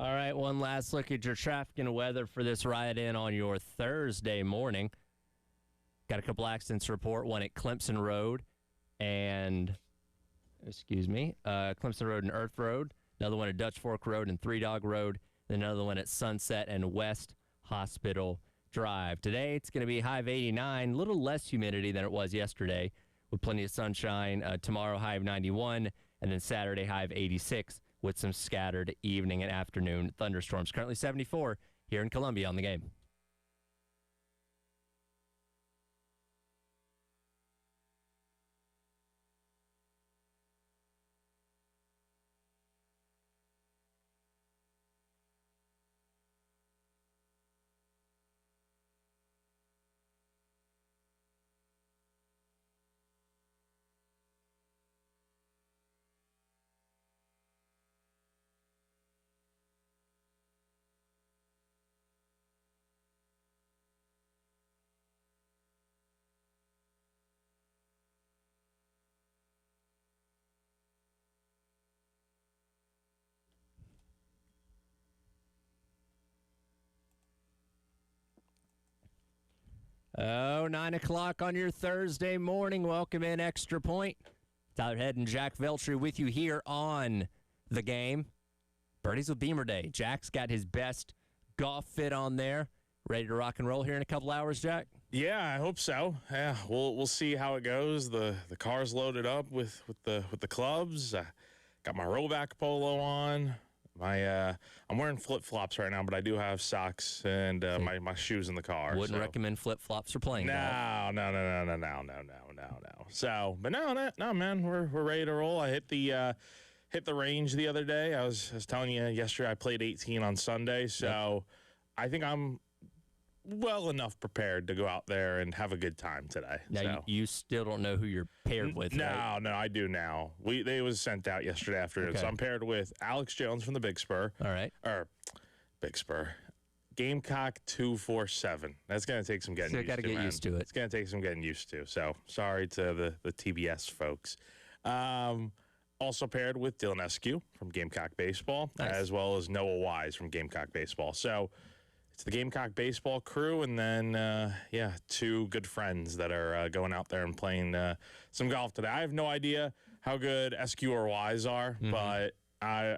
All right, one last look at your traffic and weather for this ride-in on your Thursday morning. Got a couple accidents to report, one at Clemson Road and, Clemson Road and Earth Road, another one at Dutch Fork Road and Three Dog Road, then another one at Sunset and West Hospital Drive. Today, it's going to be high of 89, a little less humidity than it was yesterday, with plenty of sunshine. Tomorrow, high of 91, and then Saturday, high of 86, with some scattered evening and afternoon thunderstorms. Currently 74 here in Columbia on the game. Oh, 9 o'clock on your Thursday morning. Welcome in Extra Point. Tyler Head and Jack Veltri with you here on the game. Birdies with Beamer Day. Jack's got his best golf fit on there. Ready to rock and roll here in a couple hours, Jack? Yeah, I hope so. Yeah, we'll see how it goes. The car's loaded up with the clubs. Got my rollback polo on. I'm wearing flip-flops right now, but I do have socks and my shoes in the car. Wouldn't recommend flip-flops for playing golf. No. So, but no, man, we're ready to roll. I hit the range the other day. I was telling you yesterday I played 18 on Sunday, so I think I'm well enough prepared to go out there and have a good time today. Now, you still don't know who you're paired with, right? No, I do now. They was sent out yesterday afternoon, okay. So I'm paired with Alex Jones from the Big Spur. All right. Or Big Spur. Gamecock 247. That's going to take some getting used to, got to get used to it. It's going to take some getting used to. So, sorry to the TBS folks. Also paired with Dylan Eskew from Gamecock Baseball, nice. As well as Noah Wise from Gamecock Baseball. So, it's the Gamecock baseball crew, and then, two good friends that are going out there and playing some golf today. I have no idea how good Eskew or Wise are, but I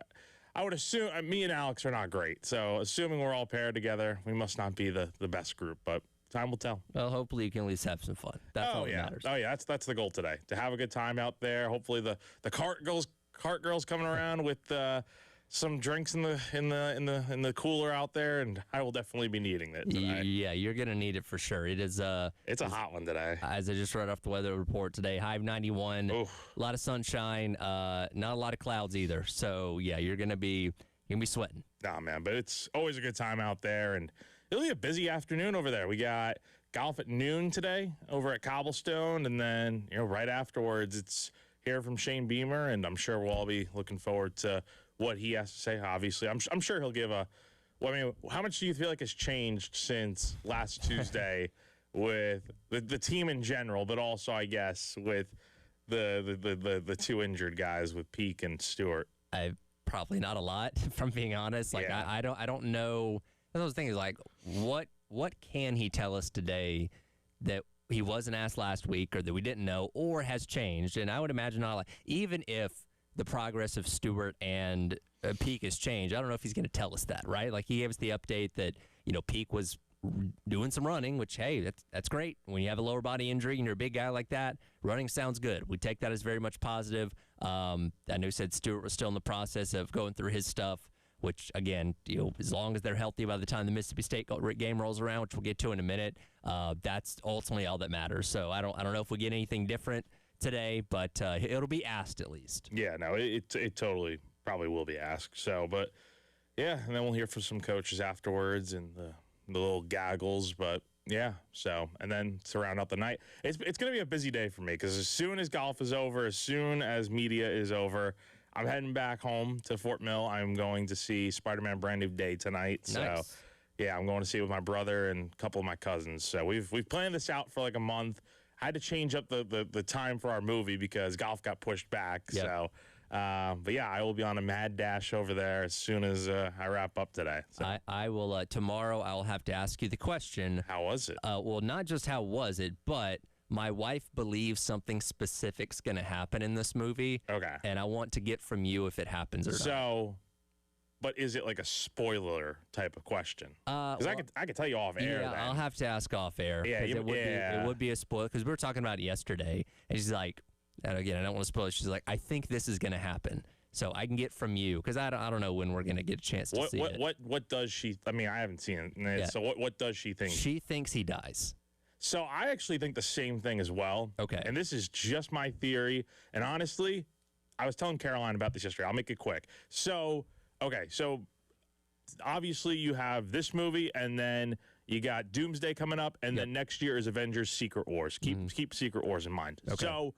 would assume me and Alex are not great. So, assuming we're all paired together, we must not be the best group, but time will tell. Well, hopefully you can at least have some fun. That's all that matters. Oh, yeah, that's the goal today, to have a good time out there. Hopefully the cart girls coming around with some drinks in the cooler out there, and I will definitely be needing it today. Yeah, you're gonna need it for sure. It's a hot one today. As I just read off the weather report today, high of 91, a lot of sunshine, not a lot of clouds either. So yeah, you're gonna be sweating. Nah, man, but it's always a good time out there, and it'll be a busy afternoon over there. We got golf at noon today over at Cobblestone, and then right afterwards it's hear from Shane Beamer, and I'm sure we'll all be looking forward to what he has to say. Obviously, I'm sure he'll give how much do you feel like has changed since last Tuesday with the team in general, but also I guess with the two injured guys with Peak and Stewart? Probably not a lot, from being honest. Like I don't know. Those things like what can he tell us today that he wasn't asked last week, or that we didn't know, or has changed? And I would imagine not a lot. Even if the progress of Stewart and Peak has changed, I don't know if he's going to tell us that, right? Like, he gave us the update that, Peak was doing some running, which, hey, that's great. When you have a lower body injury and you're a big guy like that, running sounds good. We take that as very much positive. I know said Stewart was still in the process of going through his stuff, which, again, as long as they're healthy by the time the Mississippi State game rolls around, which we'll get to in a minute, that's ultimately all that matters. So I don't know if we get anything different today, but it'll be asked at least. Yeah, no, it totally probably will be asked. So, but yeah, and then we'll hear from some coaches afterwards and the little gaggles. But yeah, so, and then to round out the night, it's going to be a busy day for me, because as soon as golf is over, as soon as media is over, I'm heading back home to Fort Mill. I'm going to see Spider-Man Brand New Day tonight. Nice. So yeah, I'm going to see it with my brother and a couple of my cousins. So we've planned this out for like a month. I had to change up the time for our movie because golf got pushed back. Yep. So But yeah, I will be on a mad dash over there as soon as I wrap up today. So. I will tomorrow. I'll have to ask you the question. How was it? Well, not just how was it, but my wife believes something specific's going to happen in this movie. Okay. And I want to get from you if it happens or not. So, but is it like a spoiler type of question? Because I could tell you off air. Yeah, then. I'll have to ask off air. Yeah, it would be a spoiler because we were talking about it yesterday, and she's like, and again, I don't want to spoil it. She's like, I think this is going to happen. So I can get from you because I don't know when we're going to get a chance to see it. What does she? I mean, I haven't seen it. Yeah. So what does she think? She thinks he dies. So I actually think the same thing as well. Okay. And this is just my theory. And honestly, I was telling Caroline about this yesterday. I'll make it quick. So, okay. So obviously you have this movie and then you got Doomsday coming up. And then next year is Avengers Secret Wars. Keep Secret Wars in mind. Okay. So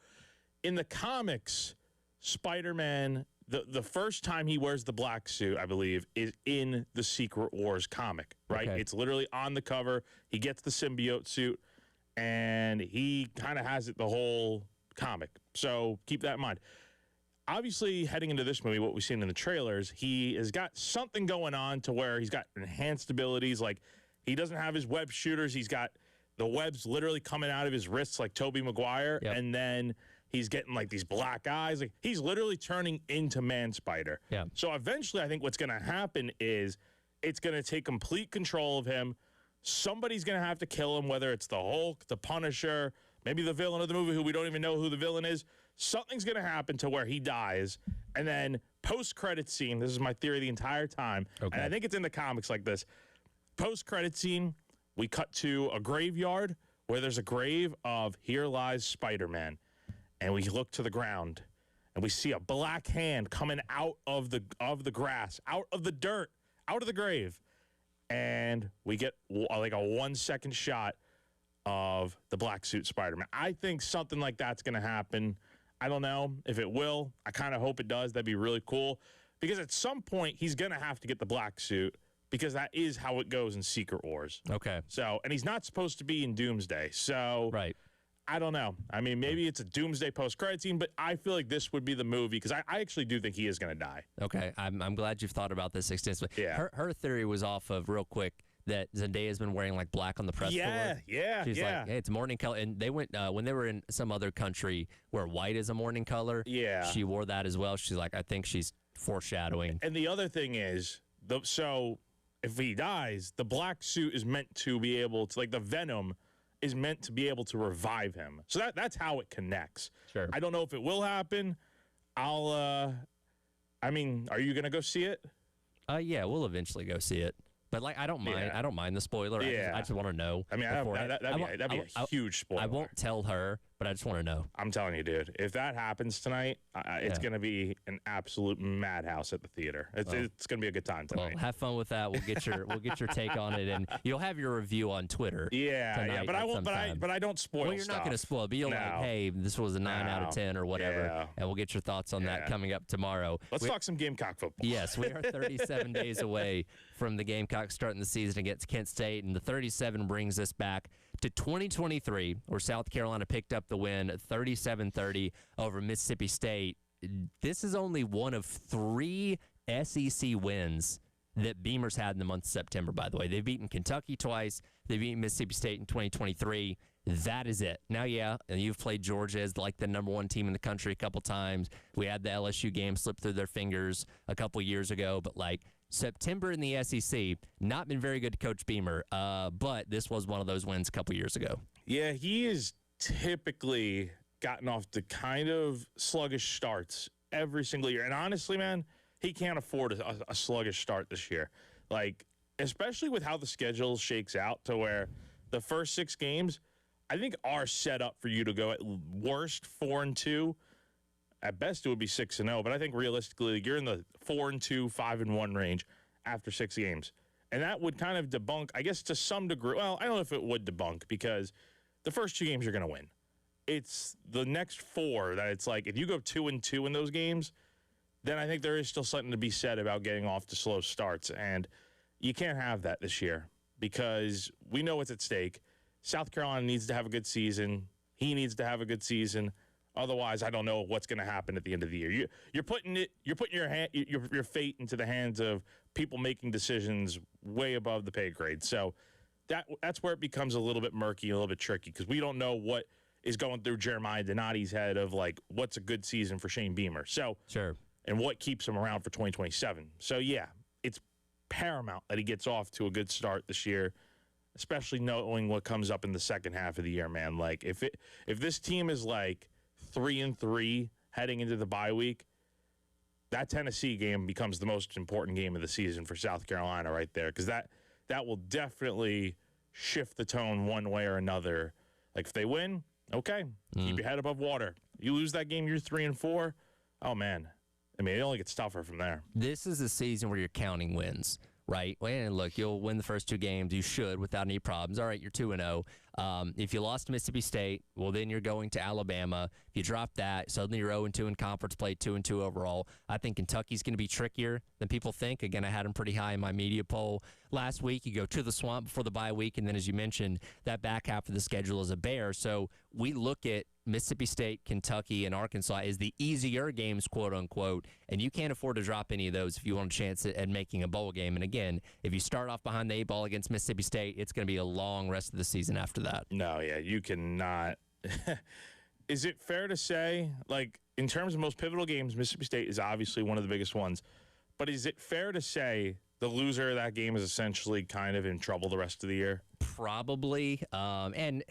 in the comics, Spider-Man, the first time he wears the black suit, I believe, is in the Secret Wars comic, right? Okay. It's literally on the cover. He gets the symbiote suit. And he kind of has it the whole comic. So keep that in mind. Obviously, heading into this movie, what we've seen in the trailers, he has got something going on to where he's got enhanced abilities. Like, he doesn't have his web shooters. He's got the webs literally coming out of his wrists like Tobey Maguire. Yep. And then he's getting, like, these black eyes. Like, he's literally turning into Man-Spider. Yeah. So eventually, I think what's going to happen is it's going to take complete control of him. Somebody's going to have to kill him, whether it's the Hulk, the Punisher, maybe the villain of the movie who we don't even know who the villain is. Something's going to happen to where he dies. And then post-credit scene, this is my theory the entire time, and I think it's in the comics like this. Post-credit scene, we cut to a graveyard where there's a grave of Here Lies Spider-Man. And we look to the ground, and we see a black hand coming out of the grass, out of the dirt, out of the grave. And we get like a 1 second shot of the black suit Spider-Man. I think something like that's going to happen. I don't know if it will. I kind of hope it does. That'd be really cool. Because at some point, he's going to have to get the black suit because that is how it goes in Secret Wars. Okay. So, and he's not supposed to be in Doomsday. So, right. I don't know. I mean, maybe it's a Doomsday post-credit scene, but I feel like this would be the movie because I actually do think he is going to die. Okay. I'm glad you've thought about this extensively. Yeah. Her theory was off of, real quick, that Zendaya's been wearing like black on the press tour. She's like, hey, it's morning color. And they went, when they were in some other country where white is a morning color, she wore that as well. She's like, I think she's foreshadowing. And the other thing is, so if he dies, the black suit is meant to be able to, like the Venom is meant to be able to revive him. So that's how it connects. Sure. I don't know if it will happen. I mean, are you going to go see it? Yeah, we'll eventually go see it. But like, I don't mind. Yeah. I don't mind the spoiler. Yeah. I just want to know. I mean, that'd be a huge spoiler. I won't tell her, but I just want to know. I'm telling you, dude. If that happens tonight, it's going to be an absolute madhouse at the theater. It's going to be a good time tonight. Well, have fun with that. We'll get your take on it, and you'll have your review on Twitter. Yeah. But I won't. But I don't spoil. Well, you're not going to spoil. But you'll like, hey, this was a 9 out of 10 or whatever, and we'll get your thoughts on that coming up tomorrow. Let's talk some Gamecock football. Yes, we are 37 days away from the Gamecocks starting the season against Kent State, and the 37 brings us back to 2023, where South Carolina picked up the win 37-30 over Mississippi State. This is only one of 3 SEC wins that Beamer's had in the month of September, by the way. They've beaten Kentucky twice. They've beaten Mississippi State in 2023. That is it. Now, and you've played Georgia as like the #1 team in the country a couple times. We had the LSU game slip through their fingers a couple years ago, but like September in the SEC, not been very good to Coach Beamer, but this was one of those wins a couple years ago. Yeah, he has typically gotten off to kind of sluggish starts every single year. And honestly, man, he can't afford a sluggish start this year. Like, especially with how the schedule shakes out to where the first 6 games, I think, are set up for you to go at worst 4-2. At best, it would be 6-0, but I think realistically, you're in the 4-2, 5-1 range after 6 games. And that would kind of debunk, I guess, to some degree. Well, I don't know if it would debunk because the first 2 games you're going to win. It's the next 4 that it's like, if you go 2-2 in those games, then I think there is still something to be said about getting off to slow starts. And you can't have that this year because we know what's at stake. South Carolina needs to have a good season. He needs to have a good season. Otherwise, I don't know what's going to happen at the end of the year. You're putting your fate into the hands of people making decisions way above the pay grade. So that's where it becomes a little bit murky, a little bit tricky, because we don't know what is going through Jeremiah Donati's head of like what's a good season for Shane Beamer. So sure, and what keeps him around for 2027. So yeah, it's paramount that he gets off to a good start this year, especially knowing what comes up in the second half of the year, man. Like if this team is like 3-3 heading into the bye week, that Tennessee game becomes the most important game of the season for South Carolina right there, because that will definitely shift the tone one way or another. Like if they win, okay, keep your head above water. You lose that game, you're 3-4. Oh man, I mean, it only gets tougher from there. This is a season where you're counting wins, right? And look, you'll win the first 2 games. You should without any problems. All right, you're 2-0. If you lost to Mississippi State, well, then you're going to Alabama. If you drop that, suddenly you're 0-2 in conference play, 2-2 overall. I think Kentucky's going to be trickier than people think. Again, I had them pretty high in my media poll last week. You go to the Swamp before the bye week, and then as you mentioned, that back half of the schedule is a bear. So we look at Mississippi State, Kentucky, and Arkansas as the easier games, quote unquote, and you can't afford to drop any of those if you want a chance at making a bowl game. And again, if you start off behind the 8 ball against Mississippi State, it's going to be a long rest of the season after that. No, yeah, you cannot. Is it fair to say, like, in terms of most pivotal games, Mississippi State is obviously one of the biggest ones, but is it fair to say the loser of that game is essentially kind of in trouble the rest of the year? Probably. And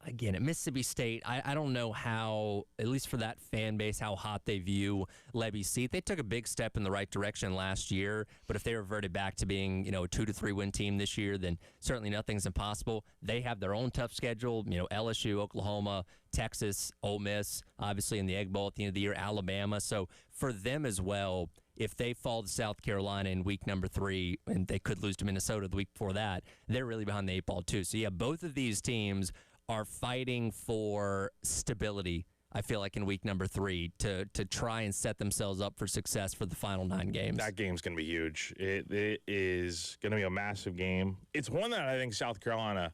again, at Mississippi State, I don't know how, at least for that fan base, how hot they view Levy's seat. They took a big step in the right direction last year, but if they reverted back to being, a 2-3 win team this year, then certainly nothing's impossible. They have their own tough schedule, LSU, Oklahoma, Texas, Ole Miss, obviously in the Egg Bowl at the end of the year, Alabama. So for them as well, if they fall to South Carolina in week number 3, and they could lose to Minnesota the week before that, they're really behind the 8 ball too. So yeah, both of these teams are fighting for stability, I feel like, in week number 3 to try and set themselves up for success for the final 9 games. That game's going to be huge. It is going to be a massive game. It's one that I think South Carolina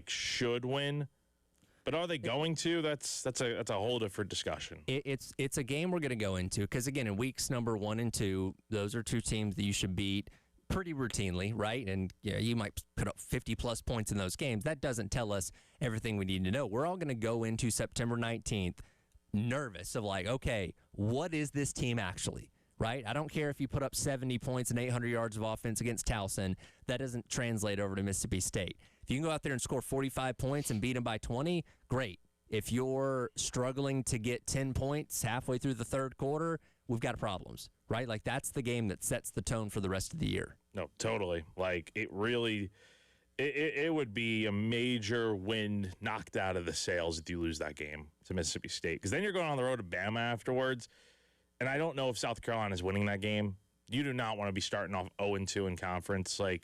should win, but are they going to? That's a whole different discussion. It's a game we're going to go into because, again, in weeks number 1 and 2, those are 2 teams that you should beat pretty routinely, right? And you might put up 50-plus points in those games. That doesn't tell us everything we need to know. We're all going to go into September 19th nervous of okay, what is this team actually, right? I don't care if you put up 70 points and 800 yards of offense against Towson. That doesn't translate over to Mississippi State. If you can go out there and score 45 points and beat them by 20, great. If you're struggling to get 10 points halfway through the third quarter, we've got problems, right? That's the game that sets the tone for the rest of the year. No, totally. It really, it would be a major wind knocked out of the sails if you lose that game to Mississippi State. Because then you're going on the road to Bama afterwards. And I don't know if South Carolina is winning that game. You do not want to be starting off 0-2 in conference. I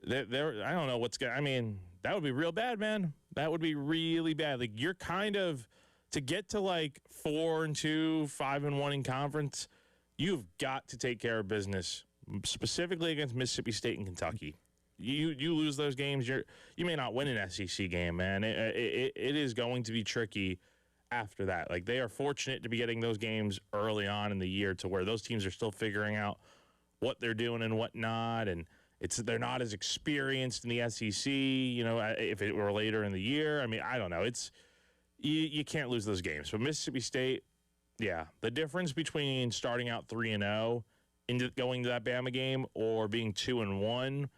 don't know what's going to, I mean, that would be real bad, man. That would be really bad. You're kind of, to get to 4-2, 5-1 in conference, you've got to take care of business, specifically against Mississippi State and Kentucky. You lose those games, you may not win an SEC game, man. It is going to be tricky after that. They are fortunate to be getting those games early on in the year to where those teams are still figuring out what they're doing and what not, and they're not as experienced in the SEC, if it were later in the year. I mean, I don't know. You can't lose those games. But Mississippi State, yeah, the difference between starting out 3-0 into going to that Bama game or being 2-1,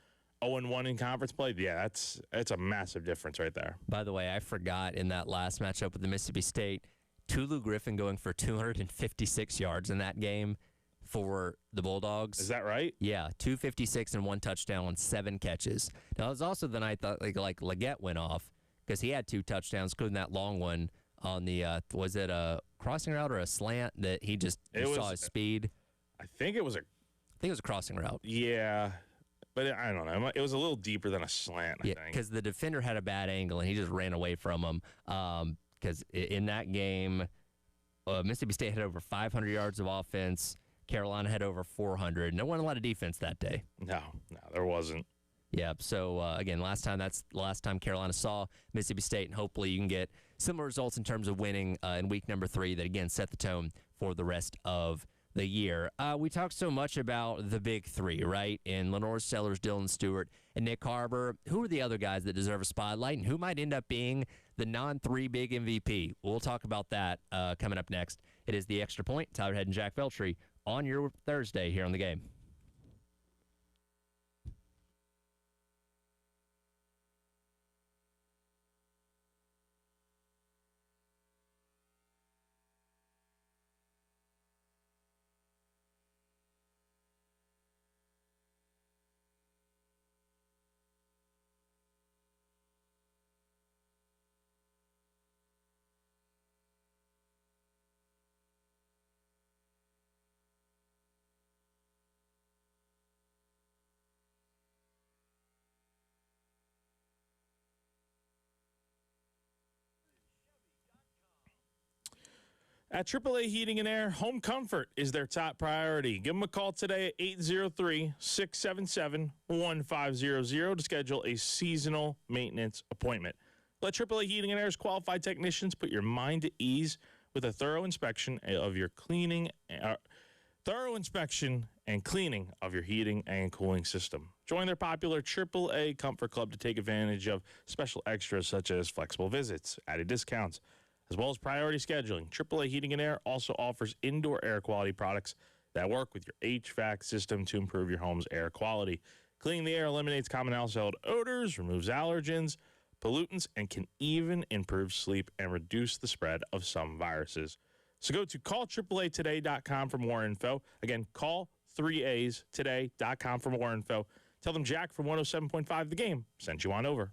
0-1 in conference play, yeah, that's a massive difference right there. By the way, I forgot in that last matchup with the Mississippi State, Tulu Griffin going for 256 yards in that game for the Bulldogs. Is that right? Yeah, 256 and 1 touchdown on 7 catches. Now, it was also the night that Leggett went off because he had 2 touchdowns, including that long one on the, was it a crossing route or a slant that he just saw his speed? I think it was a crossing route. Yeah, but I don't know. It was a little deeper than a slant, I think. Because the defender had a bad angle, and he just ran away from him. Because in that game, Mississippi State had over 500 yards of offense. Carolina had over 400. No one a lot of defense that day. No, there wasn't. Yeah. So again, that's the last time Carolina saw Mississippi State, and hopefully you can get similar results in terms of winning in week number 3 that again set the tone for the rest of the year. We talked so much about the big 3, right? In Lenore Sellers, Dylan Stewart, and Nick Harbor. Who are the other guys that deserve a spotlight, and who might end up being the non-3 big MVP? We'll talk about that coming up next. It is The Extra Point. Tyler Head and Jack Feltry on your Thursday here on The Game. At AAA Heating and Air, home comfort is their top priority. Give them a call today at 803-677-1500 to schedule a seasonal maintenance appointment. Let AAA Heating and Air's qualified technicians put your mind at ease with a thorough inspection of your and cleaning of your heating and cooling system. Join their popular AAA Comfort Club to take advantage of special extras such as flexible visits, added discounts, as well as priority scheduling. AAA Heating and Air also offers indoor air quality products that work with your HVAC system to improve your home's air quality. Cleaning the air eliminates common household odors, removes allergens, pollutants, and can even improve sleep and reduce the spread of some viruses. So go to callAAAtoday.com for more info. Again, call3astoday.com for more info. Tell them Jack from 107.5 The Game sent you on over.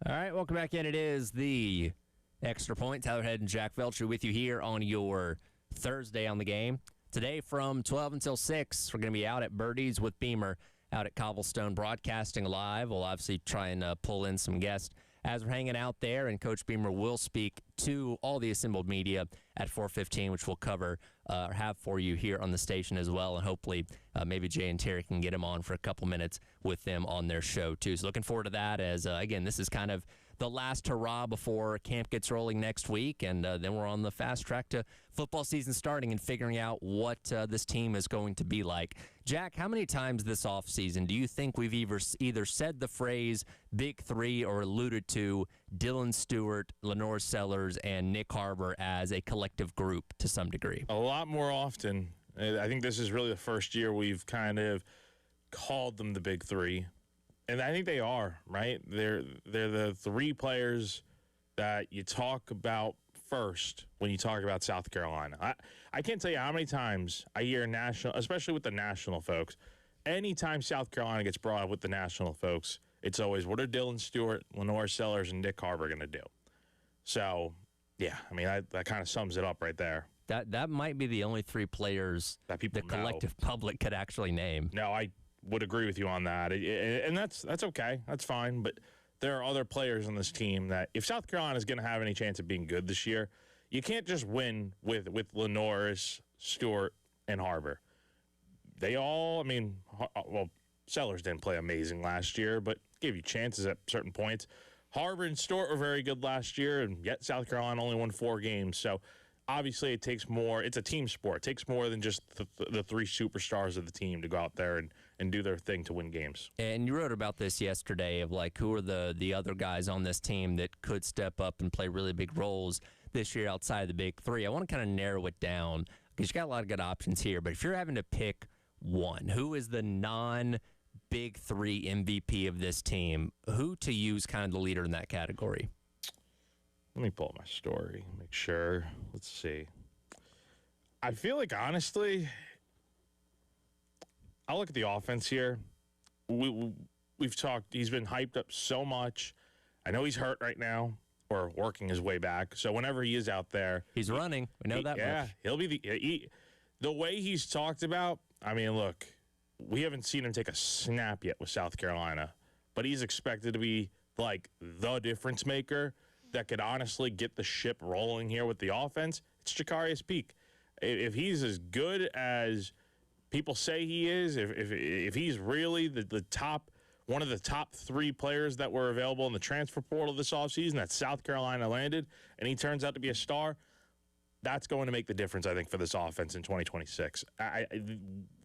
All right, welcome back in. It is the Extra Point. Tyler Head and Jack Veltri with you here on your Thursday on the Game. Today from 12 until 6, we're going to be out at Birdies with Beamer out at Cobblestone broadcasting live. We'll obviously try and pull in some guests as we're hanging out there, and Coach Beamer will speak to all the assembled media at 4:15, which we'll cover or have for you here on the station as well, and hopefully maybe Jay and Terry can get him on for a couple minutes with them on their show too. So looking forward to that as, again, this is kind of the last hurrah before camp gets rolling next week, and then we're on the fast track to football season starting and figuring out what this team is going to be like. Jack, how many times this offseason do you think we've either said the phrase Big Three or alluded to Dylan Stewart, Lenore Sellers, and Nick Harbor as a collective group to some degree? A lot more often. I think this is really the first year we've kind of called them the Big Three. And I think they are, right? They're the three players that you talk about first when you talk about South Carolina. I can't tell you how many times I hear national, especially with the national folks, anytime South Carolina gets brought up with the national folks, it's always, what are Dylan Stewart, Lenore Sellers, and Nick Harbor going to do? So, yeah, I mean, that kind of sums it up right there. That might be the only three players that people the collective public could actually name. No, I would agree with you on that, and that's okay. That's fine, but there are other players on this team that if South Carolina is going to have any chance of being good this year, you can't just win with Lenore, Stewart, and Harbor. They all, I mean, well, Sellers didn't play amazing last year, but gave you chances at certain points. Harbor and Stewart were very good last year, and yet South Carolina only won 4 games, so obviously it takes more. It's a team sport. It takes more than just the three superstars of the team to go out there and do their thing to win games. And you wrote about this yesterday of like who are the other guys on this team that could step up and play really big roles this year outside of the Big Three. I want to kind of narrow it down because you got a lot of good options here. But if you're having to pick one, who is the non-Big Three MVP of this team? Who to you is kind of the leader in that category? Let me pull up my story, make sure. Let's see. I feel like, honestly, I'll look at the offense here. We've talked. He's been hyped up so much. I know he's hurt right now or working his way back. So whenever he is out there. He's running. We know that much. Yeah, he'll be the way he's talked about. I mean, look, we haven't seen him take a snap yet with South Carolina, but he's expected to be like the difference maker that could honestly get the ship rolling here with the offense. It's Jakarius Peak. If he's as good as people say he is, if he's really the top, one of the top 3 players that were available in the transfer portal this offseason that South Carolina landed, and he turns out to be a star, that's going to make the difference, I think, for this offense in 2026. I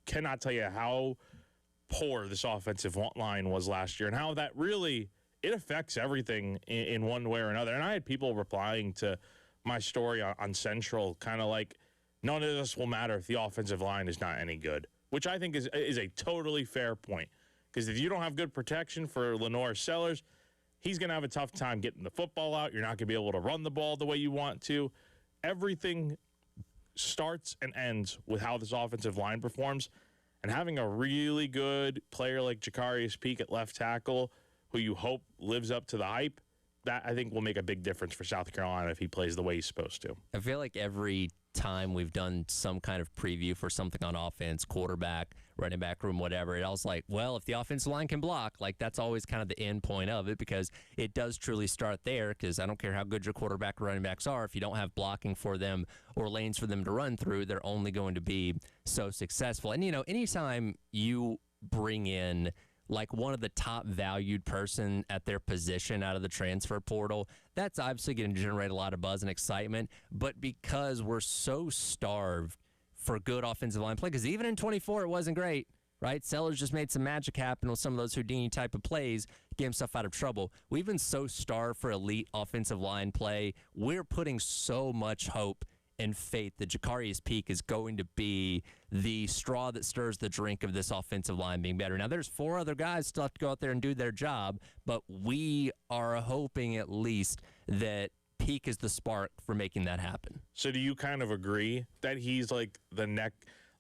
cannot tell you how poor this offensive line was last year and how that really – it affects everything in one way or another. And I had people replying to my story on Central, kind of like, none of this will matter if the offensive line is not any good, which I think is a totally fair point. Because if you don't have good protection for Lenore Sellers, he's going to have a tough time getting the football out. You're not going to be able to run the ball the way you want to. Everything starts and ends with how this offensive line performs. And having a really good player like Jakarius Peak at left tackle, who you hope lives up to the hype, that I think will make a big difference for South Carolina if he plays the way he's supposed to. I feel like every time we've done some kind of preview for something on offense, quarterback, running back room, whatever, it was like, well, if the offensive line can block, like that's always kind of the end point of it because it does truly start there because I don't care how good your quarterback or running backs are. If you don't have blocking for them or lanes for them to run through, they're only going to be so successful. And, you know, anytime you bring in like one of the top valued person at their position out of the transfer portal, that's obviously going to generate a lot of buzz and excitement. But because we're so starved for good offensive line play, because even in 24, it wasn't great, right? Sellers just made some magic happen with some of those Houdini type of plays, get himself out of trouble. We've been so starved for elite offensive line play. We're putting so much hope and faith that Jakarius Peak is going to be the straw that stirs the drink of this offensive line being better. Now, there's 4 other guys still have to go out there and do their job, but we are hoping at least that Peak is the spark for making that happen. So do you kind of agree that he's like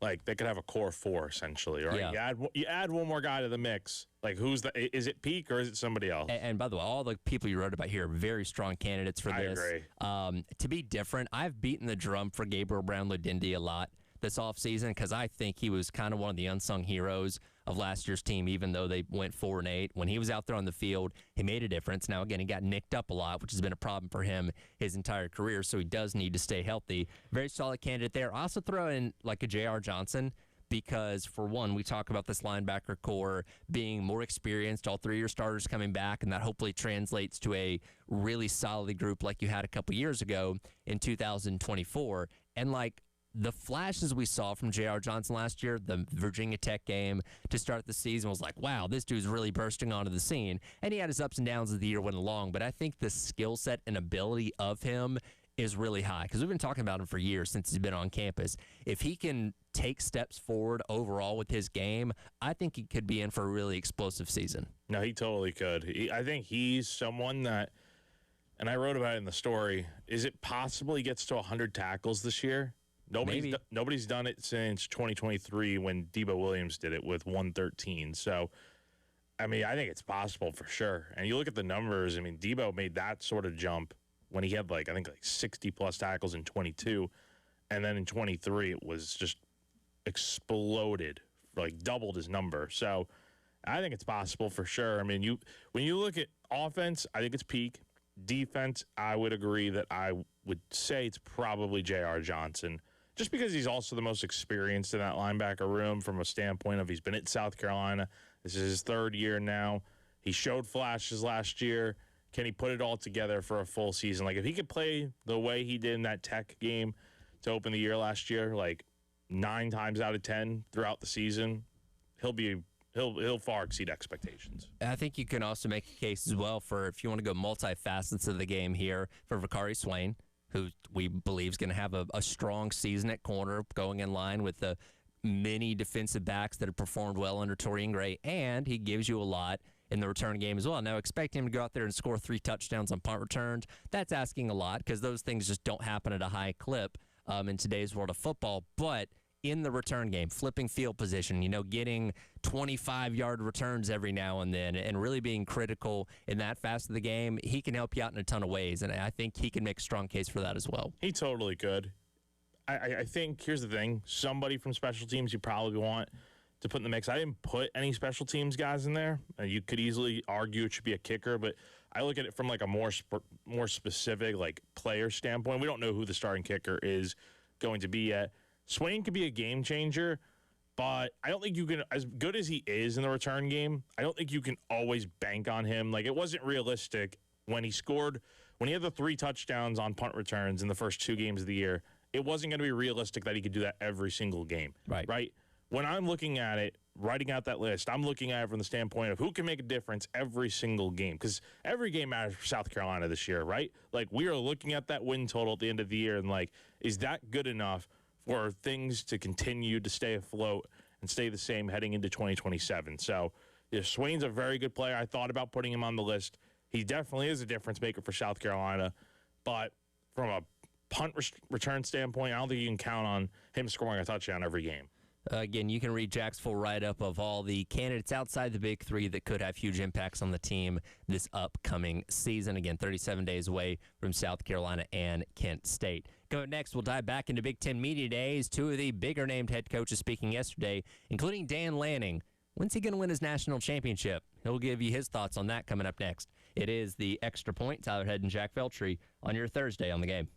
like they could have a core four essentially, right? Yeah. You add one more guy to the mix. Like is it Peak or is it somebody else? And by the way, all the people you wrote about here are very strong candidates for this. I agree. To be different, I've beaten the drum for Gabriel Brown-Ludindi a lot this offseason because I think he was kind of one of the unsung heroes of last year's team, even though they went 4-8. When he was out there on the field, he made a difference. Now, again, he got nicked up a lot, which has been a problem for him his entire career, so he does need to stay healthy. Very solid candidate there. I also throw in like a J.R. Johnson because, for one, we talk about this linebacker core being more experienced, all 3 of your starters coming back, and that hopefully translates to a really solid group like you had a couple years ago in 2024. And, like, the flashes we saw from J.R. Johnson last year, the Virginia Tech game to start the season was like, wow, this dude's really bursting onto the scene. And he had his ups and downs as the year went along, but I think the skill set and ability of him is really high because we've been talking about him for years since he's been on campus. If he can take steps forward overall with his game, I think he could be in for a really explosive season. No, he totally could. I think he's someone that, and I wrote about it in the story, is it possible he gets to 100 tackles this year? Nobody's done it since 2023 when Debo Williams did it with 113. So, I mean, I think it's possible for sure. And you look at the numbers, I mean, Debo made that sort of jump when he had, like, I think, like 60-plus tackles in 22. And then in 23, it was just exploded, like doubled his number. So, I think it's possible for sure. I mean, when you look at offense, I think it's Peak. Defense, I would agree that I would say it's probably J.R. Johnson. Just because he's also the most experienced in that linebacker room from a standpoint of he's been at South Carolina. This is his third year now. He showed flashes last year. Can he put it all together for a full season? Like, if he could play the way he did in that Tech game to open the year last year, like 9 times out of 10 throughout the season, he'll far exceed expectations. I think you can also make a case as well for, if you want to go multifacets of the game here, for Vakari Swain, who we believe is going to have a strong season at corner, going in line with the many defensive backs that have performed well under Torian Gray, and he gives you a lot in the return game as well. Now, expect him to go out there and score 3 touchdowns on punt returns. That's asking a lot because those things just don't happen at a high clip in today's world of football, but in the return game, flipping field position, getting 25-yard returns every now and then and really being critical in that fast of the game, he can help you out in a ton of ways, and I think he can make a strong case for that as well. He totally could. I think, here's the thing, somebody from special teams you probably want to put in the mix. I didn't put any special teams guys in there. You could easily argue it should be a kicker, but I look at it from like a more specific like player standpoint. We don't know who the starting kicker is going to be yet. Swain could be a game changer, but I don't think you can, as good as he is in the return game, I don't think you can always bank on him. Like, it wasn't realistic when he had the 3 touchdowns on punt returns in the first 2 games of the year. It wasn't going to be realistic that he could do that every single game. Right? When I'm looking at it, writing out that list, I'm looking at it from the standpoint of who can make a difference every single game, because every game matters for South Carolina this year, right? Like, we are looking at that win total at the end of the year and, like, is that good enough for things to continue to stay afloat and stay the same heading into 2027. So, Swain's a very good player. I thought about putting him on the list. He definitely is a difference maker for South Carolina. But from a punt return standpoint, I don't think you can count on him scoring a touchdown every game. Again, you can read Jack's full write-up of all the candidates outside the big 3 that could have huge impacts on the team this upcoming season. Again, 37 days away from South Carolina and Kent State. Coming next, we'll dive back into Big Ten Media Days. 2 of the bigger-named head coaches speaking yesterday, including Dan Lanning. When's he going to win his national championship? He'll give you his thoughts on that coming up next. It is the Extra Point. Tyler Head and Jack Feltry on your Thursday on the Game.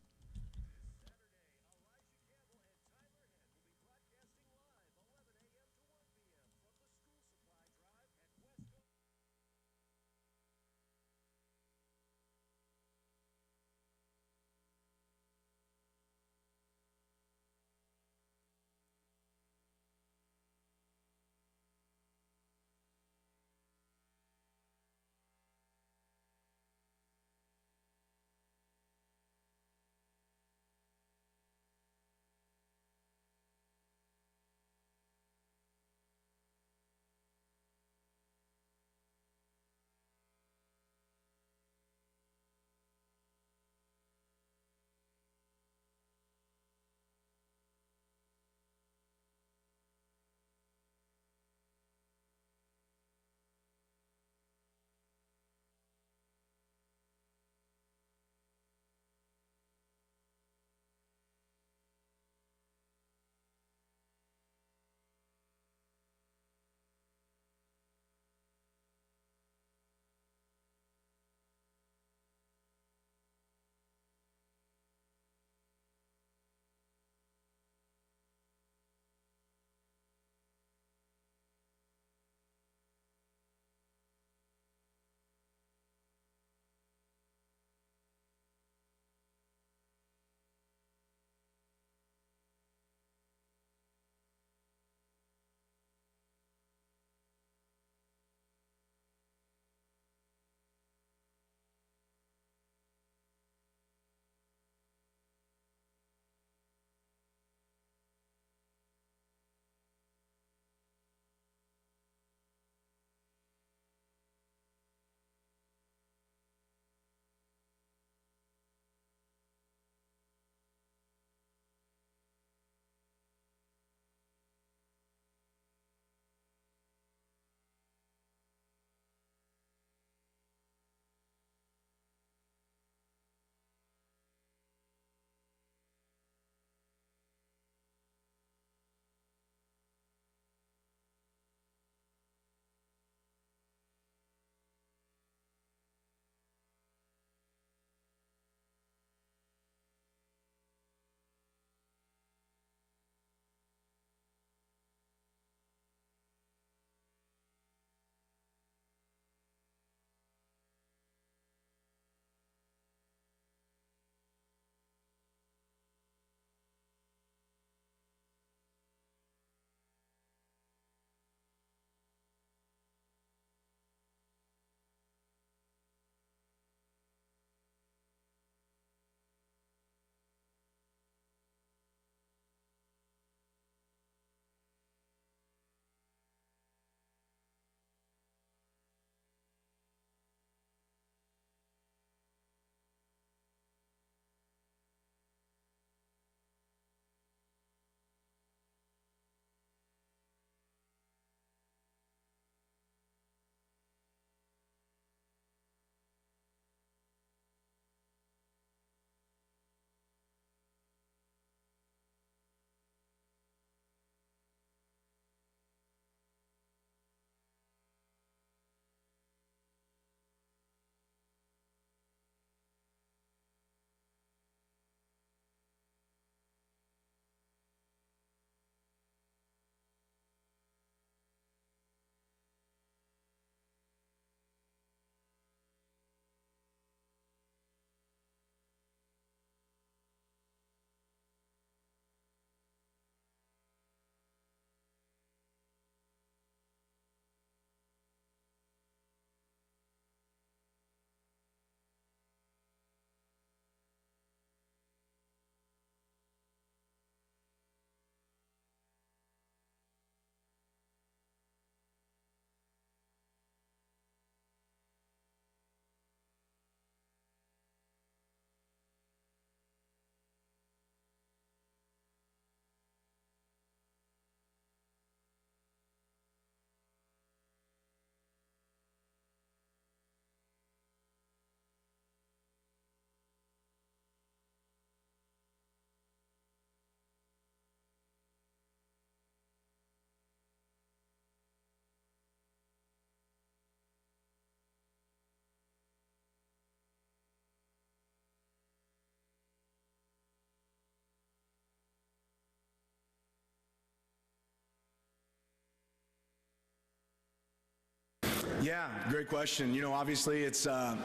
Yeah, great question. You know, obviously it's a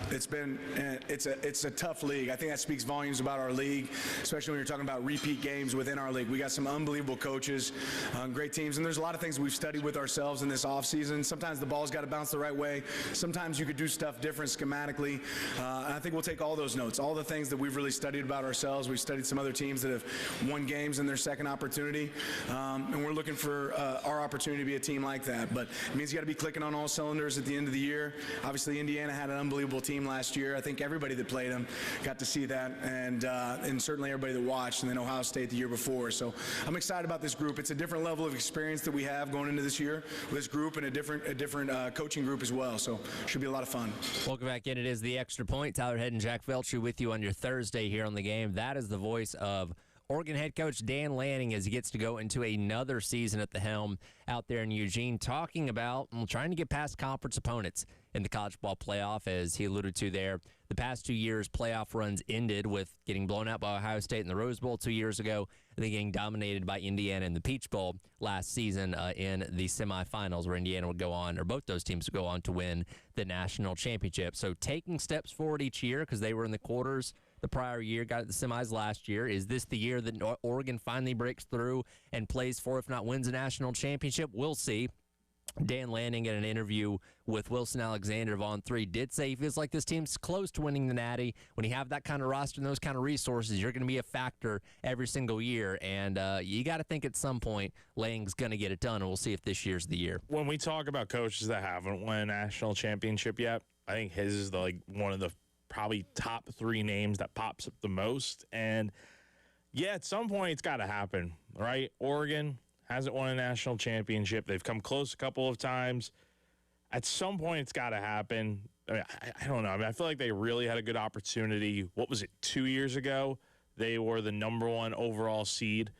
tough league. I think that speaks volumes about our league, especially when you're talking about repeat games within our league. We got some unbelievable coaches, great teams, and there's a lot of things we've studied with ourselves in this offseason. Sometimes the ball's got to bounce the right way. Sometimes you could do stuff different schematically. And I think we'll take all those notes, all the things that we've really studied about ourselves. We've studied some other teams that have won games in their second opportunity, and we're looking for our opportunity to be a team like that. But it means you got to be clicking on all cylinders at the end of the year. Obviously, Indiana had an unbelievable team last year. I think everybody that played them got to see that, and certainly everybody that watched, and then Ohio State the year before. So I'm excited about this group. It's a different level of experience that we have going into this year with this group, and a different coaching group as well. So should be a lot of fun. Welcome back in. It is the Extra Point. Tyler Head and Jack Veltri with you on your Thursday here on the game. That is the voice of Oregon head coach Dan Lanning as he gets to go into another season at the helm out there in Eugene, talking about trying to get past conference opponents in the college ball playoff. As he alluded to there, the past 2 years playoff runs ended with getting blown out by Ohio State in the Rose Bowl 2 years ago, and then getting dominated by Indiana in the Peach Bowl last season in the semifinals, where Indiana would go on, or both those teams would go on to win the national championship. So taking steps forward each year, because they were in the quarters the prior year, got at the semis last year. Is this the year that Oregon finally breaks through and plays for, if not wins, a national championship? We'll see. Dan Lanning, in an interview with Wilson Alexander of On 3, did say he feels like this team's close to winning the Natty. When you have that kind of roster and those kind of resources, you're going to be a factor every single year. And you got to think at some point Lanning's going to get it done, and we'll see if this year's the year. When we talk about coaches that haven't won a national championship yet, I think his is one of the probably top 3 names that pops up the most. And yeah, at some point it's got to happen, right? Oregon hasn't won a national championship. They've come close a couple of times. At some point it's got to happen. I mean, I don't know. I mean, I feel like they really had a good opportunity. What was it, 2 years ago? They were the #1 overall seed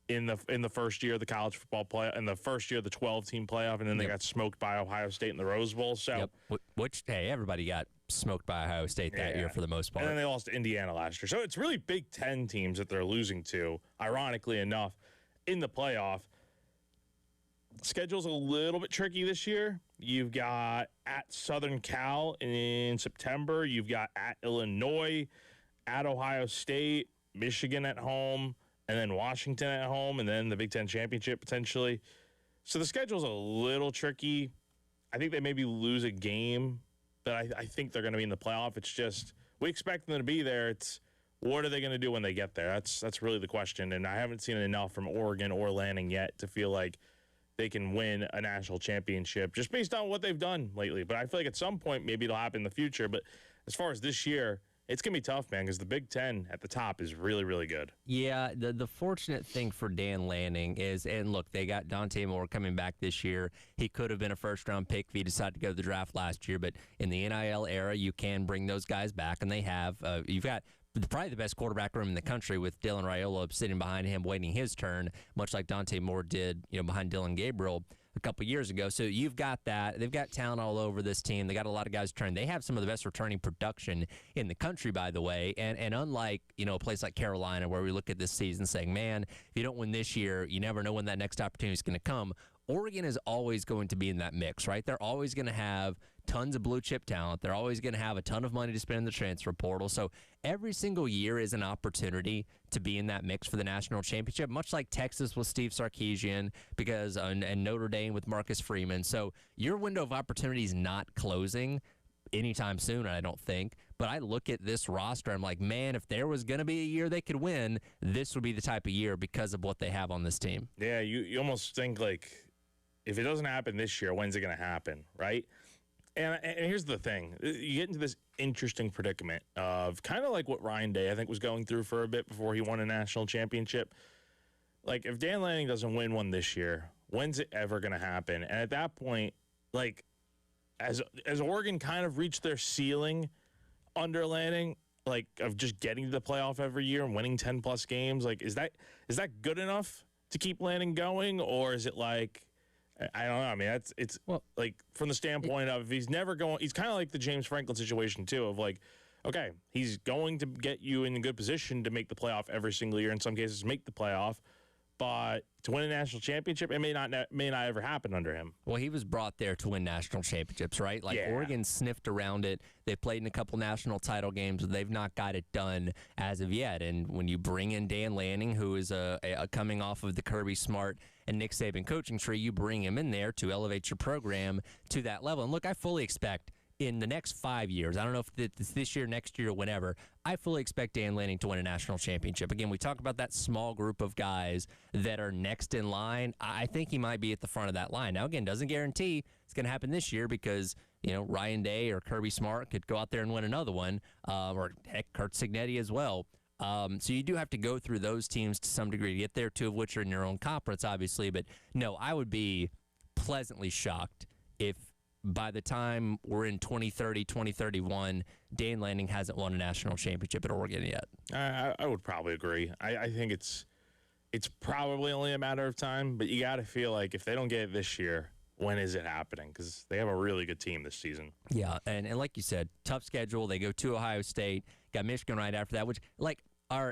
in the first year of the college football playoff, in the first year of the 12-team playoff, and then they got smoked by Ohio State in the Rose Bowl. So, which, hey, everybody got smoked by Ohio State that year for the most part. And then they lost to Indiana last year. So it's really Big Ten teams that they're losing to, ironically enough, in the playoff. Schedule's a little bit tricky this year. You've got at Southern Cal in September. You've got at Illinois, at Ohio State, Michigan at home, and then Washington at home, and then the Big Ten championship potentially. So the schedule's a little tricky. I think they maybe lose a game, but I think they're going to be in the playoff. It's just we expect them to be there. It's what are they going to do when they get there? That's really the question, and I haven't seen enough from Oregon or Lanning yet to feel like they can win a national championship just based on what they've done lately. But I feel like at some point maybe it'll happen in the future. But as far as this year, it's going to be tough, man, because the Big Ten at the top is really, really good. Yeah, the fortunate thing for Dan Lanning is, and look, they got Dante Moore coming back this year. He could have been a first-round pick if he decided to go to the draft last year. But in the NIL era, you can bring those guys back, and they have. You've got probably the best quarterback room in the country with Dylan Raiola sitting behind him waiting his turn, much like Dante Moore did, behind Dylan Gabriel a couple years ago. So you've got that. They've got talent all over this team. They got a lot of guys returning. They have some of the best returning production in the country, by the way. And unlike, a place like Carolina where we look at this season saying, man, if you don't win this year, you never know when that next opportunity is going to come. Oregon is always going to be in that mix, right? They're always going to have tons of blue chip talent. They're always going to have a ton of money to spend in the transfer portal. So every single year is an opportunity to be in that mix for the national championship, much like Texas with Steve Sarkisian and Notre Dame with Marcus Freeman. So your window of opportunity is not closing anytime soon, I don't think. But I look at this roster, I'm like, man, if there was going to be a year they could win, this would be the type of year because of what they have on this team. Yeah, you almost think like, if it doesn't happen this year, when's it going to happen, right? And here's the thing. You get into this interesting predicament of kind of like what Ryan Day, I think, was going through for a bit before he won a national championship. Like, if Dan Lanning doesn't win one this year, when's it ever going to happen? And at that point, like, as Oregon kind of reached their ceiling under Lanning, like, of just getting to the playoff every year and winning 10-plus games, like, is that good enough to keep Lanning going? Or is it like, I don't know. I mean, it's like from the standpoint of he's never going. He's kind of like the James Franklin situation too. Of like, okay, he's going to get you in a good position to make the playoff every single year. In some cases, make the playoff, but to win a national championship, it may not ever happen under him. Well, he was brought there to win national championships, right? Like Oregon sniffed around it. They played in a couple national title games. They've not got it done as of yet. And when you bring in Dan Lanning, who is coming off of the Kirby Smart and Nick Saban coaching tree, you bring him in there to elevate your program to that level. And look, I fully expect in the next 5 years, I don't know if it's this year, next year, or whenever, I fully expect Dan Lanning to win a national championship. Again, we talk about that small group of guys that are next in line. I think he might be at the front of that line. Now, again, doesn't guarantee it's going to happen this year because, Ryan Day or Kirby Smart could go out there and win another one, or heck, Kurt Signetti as well. So you do have to go through those teams to some degree to get there, two of which are in your own conference, obviously. But, no, I would be pleasantly shocked if by the time we're in 2030, 2031, Dan Lanning hasn't won a national championship at Oregon yet. I would probably agree. I think it's probably only a matter of time, but you got to feel like if they don't get it this year, when is it happening? Because they have a really good team this season. Yeah, and like you said, tough schedule. They go to Ohio State, got Michigan right after that, which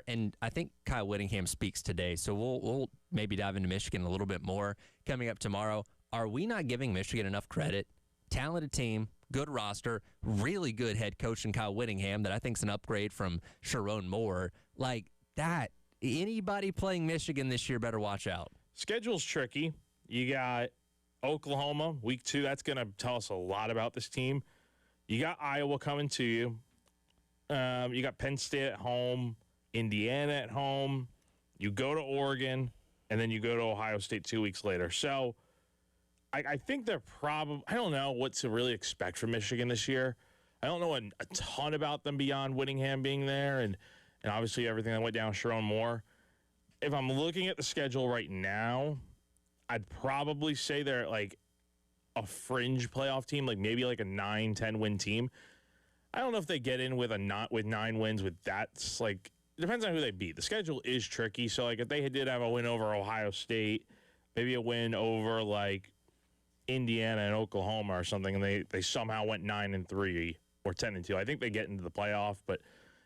and I think Kyle Whittingham speaks today, so we'll maybe dive into Michigan a little bit more coming up tomorrow. Are we not giving Michigan enough credit? Talented team, good roster, really good head coach in Kyle Whittingham that I think is an upgrade from Sharon Moore. Like that, anybody playing Michigan this year better watch out. Schedule's tricky. You got Oklahoma, week 2. That's going to tell us a lot about this team. You got Iowa coming to you. You got Penn State at home, Indiana at home. You go to Oregon, and then you go to Ohio State 2 weeks later. So I think they're probably – I don't know what to really expect from Michigan this year. I don't know a ton about them beyond Whittingham being there and obviously everything that went down Sharon Moore. If I'm looking at the schedule right now, I'd probably say they're like a fringe playoff team, like maybe like a 9-10 win team. I don't know if they get in with 9 wins with that's like – it depends on who they beat. The schedule is tricky. So like if they did have a win over Ohio State, maybe a win over like – Indiana and Oklahoma or something, and they somehow went 9-3 or 10-2. I think they get into the playoff, but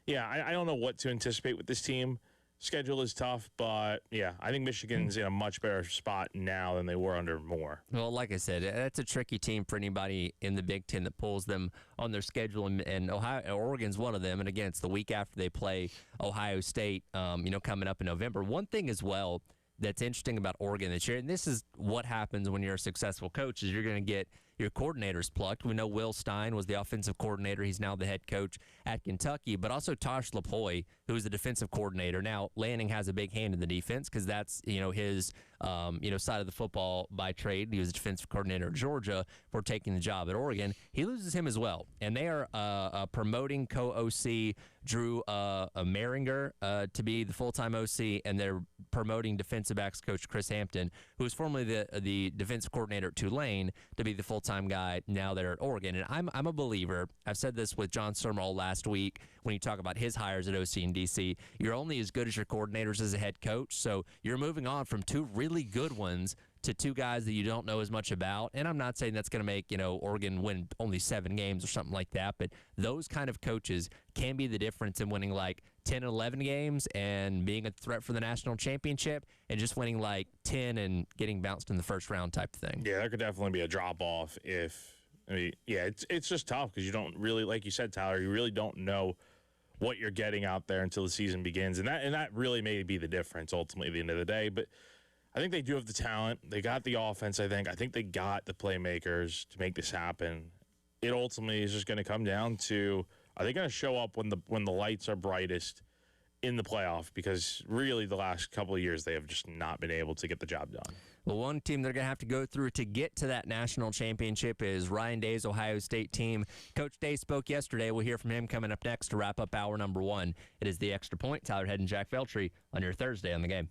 yeah, I don't know what to anticipate with this team. Schedule is tough, but yeah, I think Michigan's in a much better spot now than they were under Moore. Well, like I said, that's a tricky team for anybody in the Big Ten that pulls them on their schedule, and Oregon's one of them. And again, it's the week after they play Ohio State, coming up in November. One thing as well that's interesting about Oregon this year, and this is what happens when you're a successful coach, is you're going to get your coordinators plucked. We know Will Stein was the offensive coordinator. He's now the head coach at Kentucky, but also Tosh Lapoy, who is the defensive coordinator. Now, Lanning has a big hand in the defense because that's, his, side of the football by trade. He was a defensive coordinator at Georgia for taking the job at Oregon. He loses him as well, and they are promoting co-OC Drew Maringer to be the full-time OC, and they're promoting defensive backs coach Chris Hampton, who was formerly the defensive coordinator at Tulane, to be the full-time guy now they're at Oregon. And I'm a believer. I've said this with John Sturmall last week when you talk about his hires at OC and DC. You're only as good as your coordinators as a head coach, so you're moving on from 2 really good ones to 2 guys that you don't know as much about. And I'm not saying that's going to make, Oregon win only 7 games or something like that, but those kind of coaches can be the difference in winning like 10 and 11 games and being a threat for the national championship and just winning like 10 and getting bounced in the first round type of thing. Yeah, there could definitely be a drop-off it's just tough because you don't really, like you said, Tyler, you really don't know what you're getting out there until the season begins. And that really may be the difference ultimately at the end of the day. But I think they do have the talent. They got the offense, I think. I think they got the playmakers to make this happen. It ultimately is just going to come down to, are they going to show up when the lights are brightest in the playoff? Because really the last couple of years they have just not been able to get the job done. Well, one team they're going to have to go through to get to that national championship is Ryan Day's Ohio State team. Coach Day spoke yesterday. We'll hear from him coming up next to wrap up hour number 1. It is The Extra Point. Tyler Head and Jack Feltry on your Thursday on the Game.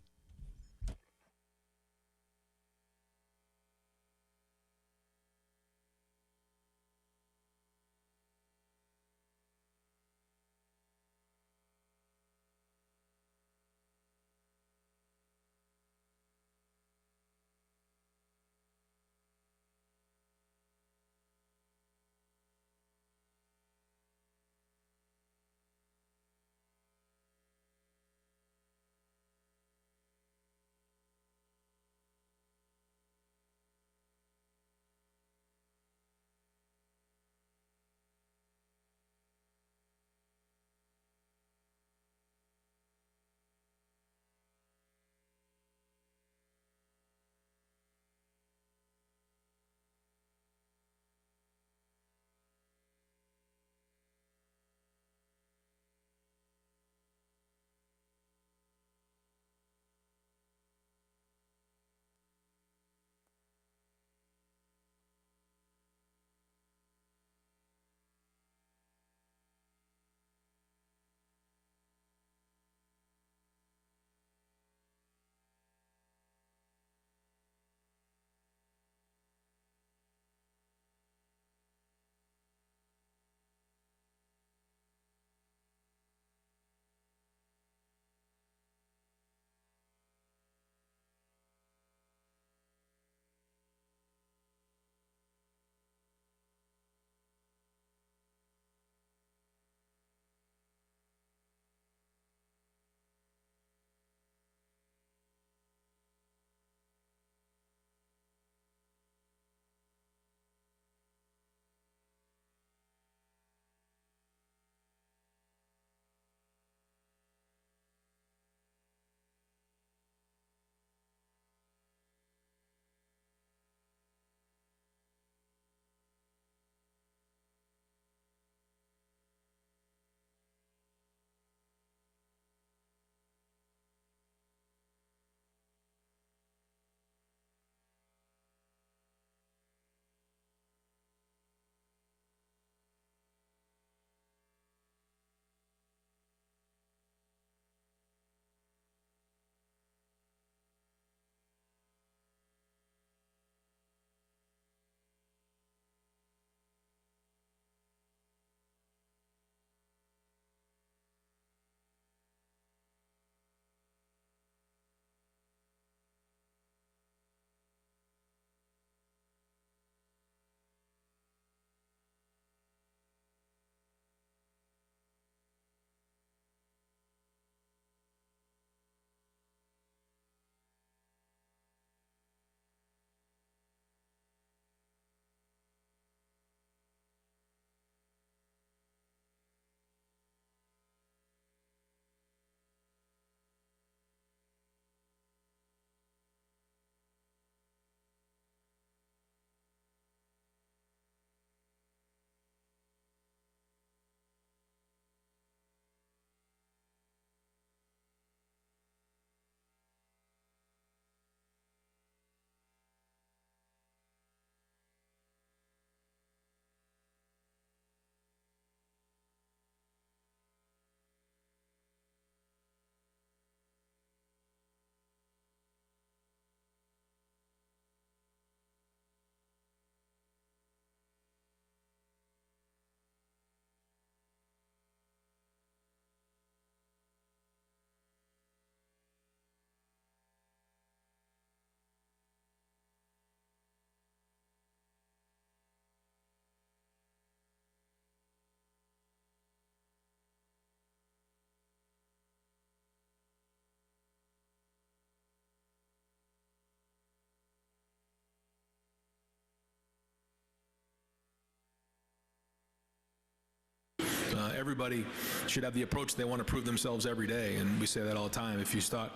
everybody should have the approach they want to prove themselves every day, and we say that all the time. If you start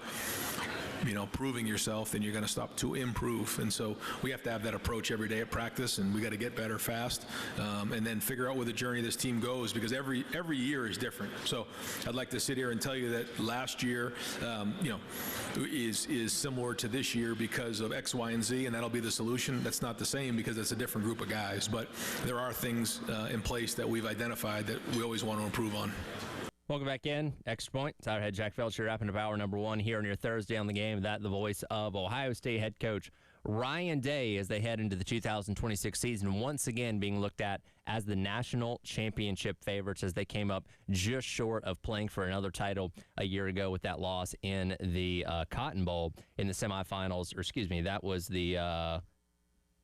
proving yourself, then you're going to stop to improve. And so we have to have that approach every day at practice, and we got to get better fast, and then figure out where the journey of this team goes, because every year is different. So I'd like to sit here and tell you that last year, is similar to this year because of X, Y, and Z, and that'll be the solution. That's not the same because it's a different group of guys, but there are things in place that we've identified that we always want to improve on. Welcome back in. Extra Point. Tyler Head, Jack Felcher, wrapping up hour number 1 here on your Thursday on the Game. That the voice of Ohio State head coach Ryan Day as they head into the 2026 season, once again being looked at as the national championship favorites as they came up just short of playing for another title a year ago with that loss in the Cotton Bowl in the semifinals. Or excuse me, that was the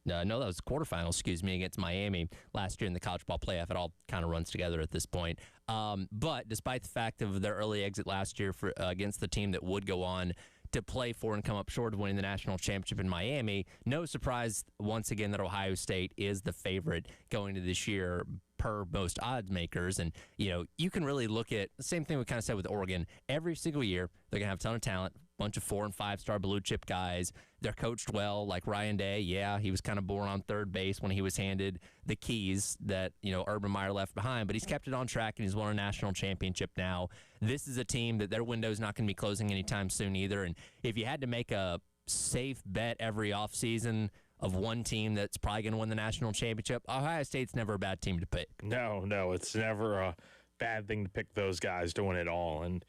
that was quarterfinals, against Miami last year in the college ball playoff. It all kind of runs together at this point. But despite the fact of their early exit last year against the team that would go on to play for and come up short of winning the national championship in Miami, no surprise once again that Ohio State is the favorite going to this year per most odds makers. And, you can really look at the same thing we kind of said with Oregon. Every single year, they're going to have a ton of talent, bunch of 4- and 5-star blue chip guys. They're coached well, like Ryan Day. Yeah, he was kind of born on third base when he was handed the keys that, Urban Meyer left behind, but he's kept it on track and he's won a national championship now. This is a team that their window's not going to be closing anytime soon either. And if you had to make a safe bet every offseason of one team that's probably going to win the national championship, Ohio State's never a bad team to pick. No, it's never a bad thing to pick those guys to win it all. And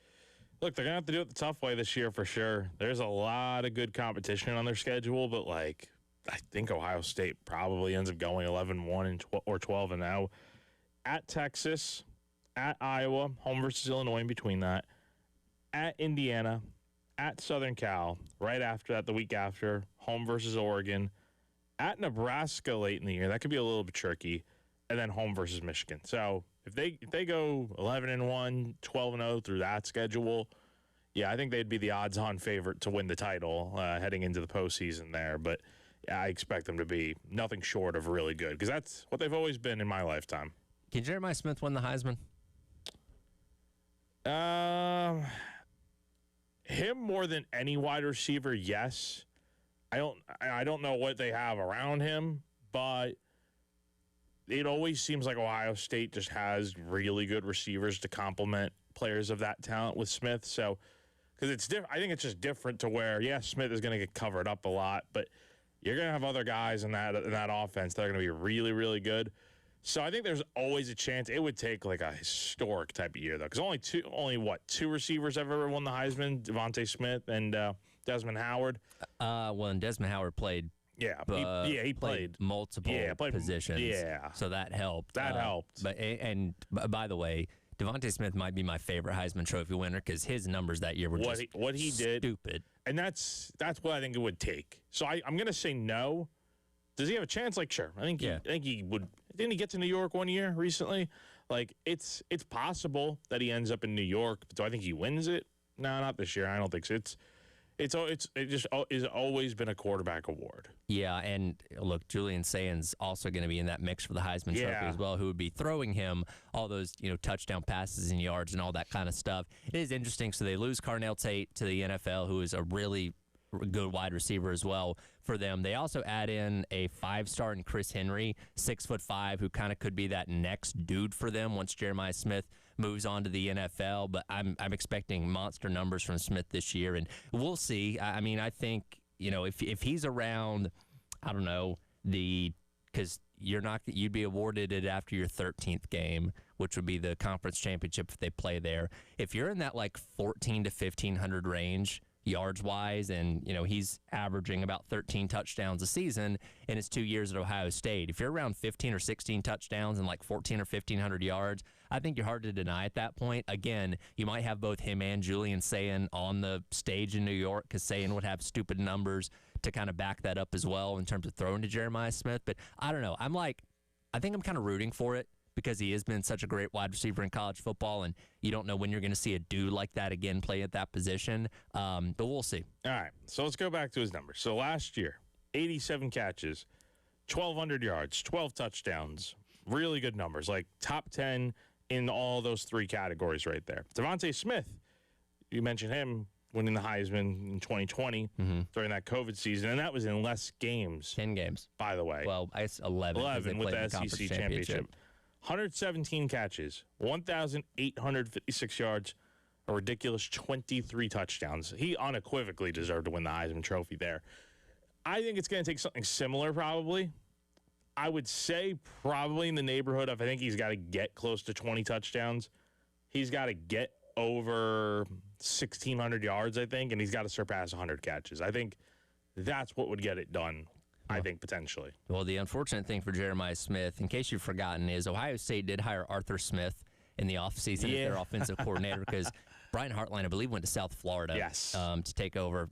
look, they're going to have to do it the tough way this year for sure. There's a lot of good competition on their schedule, but, I think Ohio State probably ends up going 11-1 or 12-0. At Texas, at Iowa, home versus Illinois in between that, at Indiana, at Southern Cal, right after that, the week after, home versus Oregon, at Nebraska late in the year. That could be a little bit tricky, and then home versus Michigan. So if they go 11-1, 12-0 through that schedule, yeah, I think they'd be the odds-on favorite to win the title heading into the postseason there. But yeah, I expect them to be nothing short of really good because that's what they've always been in my lifetime. Can Jeremiah Smith win the Heisman? Him more than any wide receiver, yes. I don't know what they have around him, but it always seems like Ohio State just has really good receivers to complement players of that talent with Smith. So, because it's different, I think it's just different to where, Smith is going to get covered up a lot, but you're going to have other guys in that offense that are going to be really, really good. So I think there's always a chance. It would take a historic type of year though, because two receivers have ever won the Heisman: Devontae Smith and Desmond Howard. And Desmond Howard played. Yeah, he played multiple positions. Yeah, so that helped. That helped. But by the way, Devontae Smith might be my favorite Heisman Trophy winner because his numbers that year were what he did stupid. And that's what I think it would take. So I'm going to say no. Does he have a chance? Sure. I think he would. Didn't he get to New York one year recently? It's possible that he ends up in New York. But do I think he wins it? No, not this year. I don't think so. It just has always been a quarterback award. Yeah, and look, Julian Sayen's also going to be in that mix for the Heisman Trophy as well, who would be throwing him all those touchdown passes and yards and all that kind of stuff. It is interesting. So they lose Carnell Tate to the NFL, who is a really good wide receiver as well for them. They also add in a 5-star in Chris Henry, 6'5", who kind of could be that next dude for them once Jeremiah Smith moves on to the NFL. But I'm expecting monster numbers from Smith this year, and we'll see. I mean, I think if he's around, I don't know, because you'd be awarded it after your 13th game, which would be the conference championship if they play there. If you're in that 14 to 1,500 range yards wise, and he's averaging about 13 touchdowns a season in his 2 years at Ohio State. If you're around 15 or 16 touchdowns and 14 or 1,500 yards, I think you're hard to deny at that point. Again, you might have both him and Julian Sayen on the stage in New York because Sayen would have stupid numbers to kind of back that up as well in terms of throwing to Jeremiah Smith. But I don't know. I think I'm kind of rooting for it, because he has been such a great wide receiver in college football, and you don't know when you're going to see a dude like that again play at that position. But we'll see. All right, so let's go back to his numbers. So last year, 87 catches, 1,200 yards, 12 touchdowns, really good numbers, top 10 in all those three categories right there. Devontae Smith, you mentioned him winning the Heisman in 2020 during that COVID season, and that was in less games. 10 games. By the way. Well, I guess 11. 11 with the SEC championship. 117 catches, 1,856 yards, a ridiculous 23 touchdowns. He unequivocally deserved to win the Heisman Trophy there. I think it's going to take something similar probably. I would say probably in the neighborhood of, I think he's got to get close to 20 touchdowns. He's got to get over 1,600 yards, I think, and he's got to surpass 100 catches. I think that's what would get it done, I think, potentially. Well, the unfortunate thing for Jeremiah Smith, in case you've forgotten, is Ohio State did hire Arthur Smith in the offseason as their offensive coordinator because Brian Hartline, I believe, went to South Florida to take over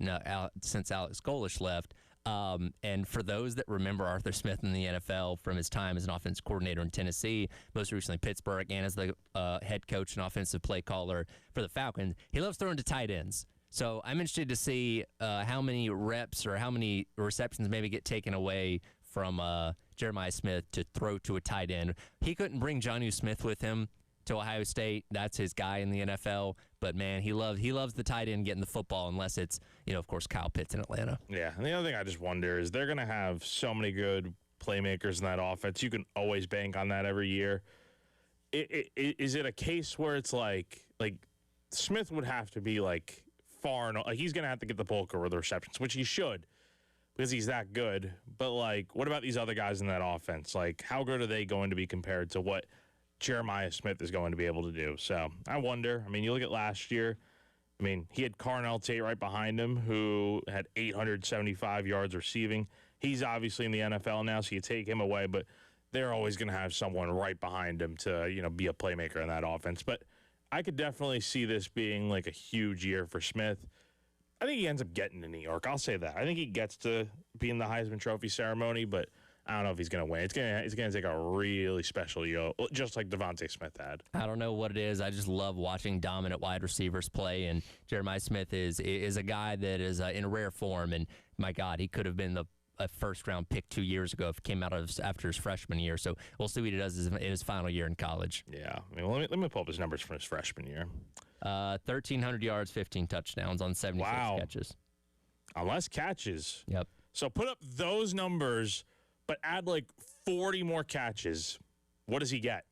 since Alex Golish left. And for those that remember Arthur Smith in the NFL from his time as an offensive coordinator in Tennessee, most recently Pittsburgh, and as the head coach and offensive play caller for the Falcons, he loves throwing to tight ends. So I'm interested to see how many reps or how many receptions maybe get taken away from Jeremiah Smith to throw to a tight end. He couldn't bring Jonnu Smith with him to Ohio State. That's his guy in the NFL. But, man, he loves the tight end getting the football unless it's, of course, Kyle Pitts in Atlanta. Yeah, and the other thing I just wonder is they're going to have so many good playmakers in that offense. You can always bank on that every year. Is it a case where it's like Smith would have to be far enough? He's going to have to get the bulk of the receptions, which he should because he's that good. But, what about these other guys in that offense? How good are they going to be compared to what Jeremiah Smith is going to be able to do? So I wonder. I mean, you look at last year. I mean, he had Carnell Tate right behind him who had 875 yards receiving. He's obviously in the NFL now, so you take him away, but they're always going to have someone right behind him to, be a playmaker in that offense. But I could definitely see this being a huge year for Smith. I think he ends up getting to New York. I'll say that. I think he gets to be in the Heisman Trophy ceremony, but I don't know if he's going to win. It's going to take a really special year, just like Devontae Smith had. I don't know what it is. I just love watching dominant wide receivers play, and Jeremiah Smith is a guy that is in rare form, and my God, he could have been a first-round pick 2 years ago if he came out after his freshman year. So we'll see what he does in his final year in college. Yeah. I mean, let me pull up his numbers from his freshman year. 1,300 yards, 15 touchdowns on 76 catches. On less catches. Yep. So put up those numbers, but add 40 more catches. What does he get?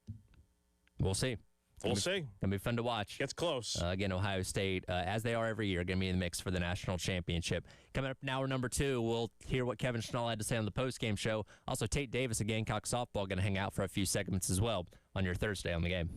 We'll see. We'll see. Going to be fun to watch. Gets close. Again, Ohio State, as they are every year, going to be in the mix for the national championship. Coming up in hour number 2, we'll hear what Kevin Schnall had to say on the postgame show. Also, Tate Davis of Gamecock Softball going to hang out for a few segments as well on your Thursday on the Game.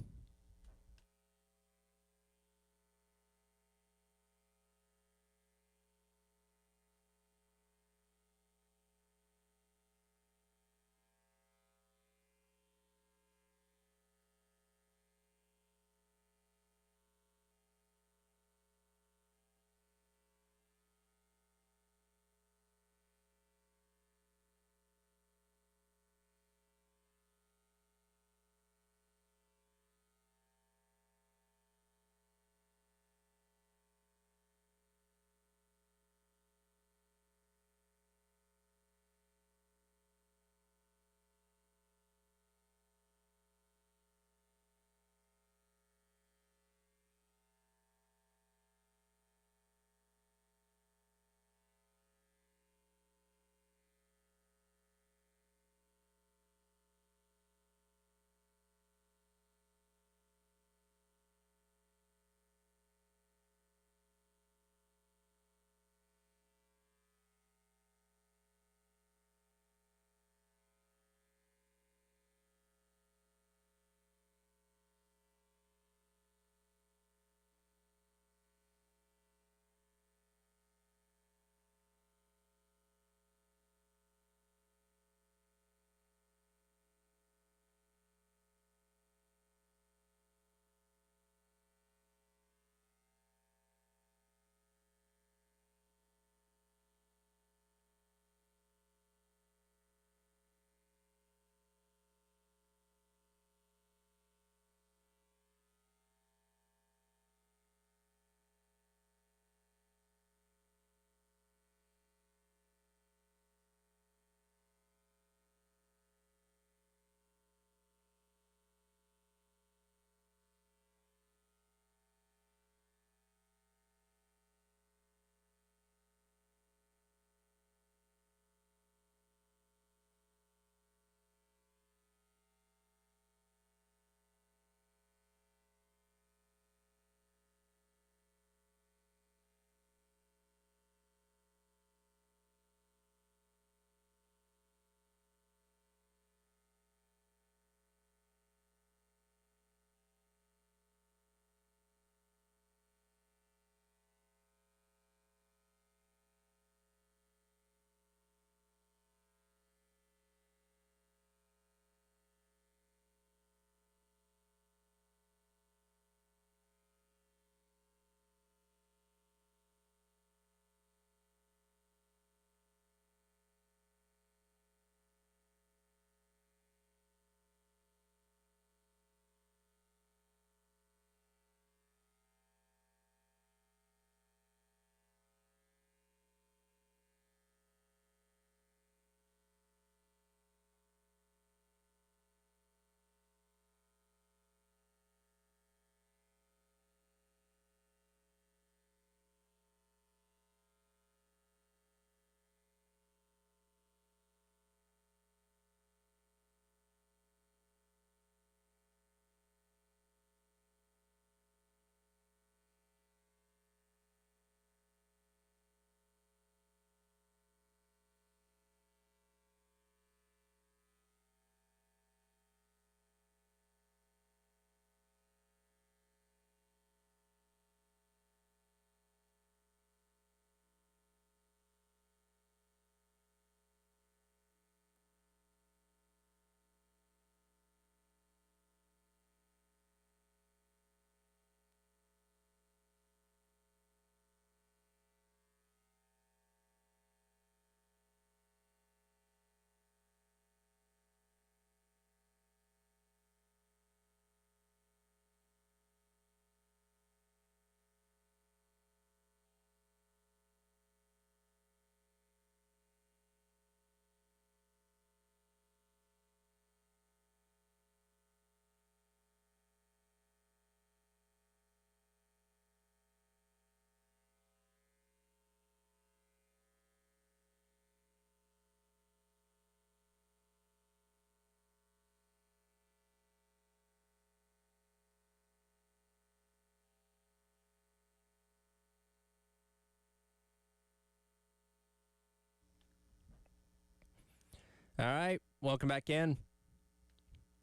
All right, welcome back in.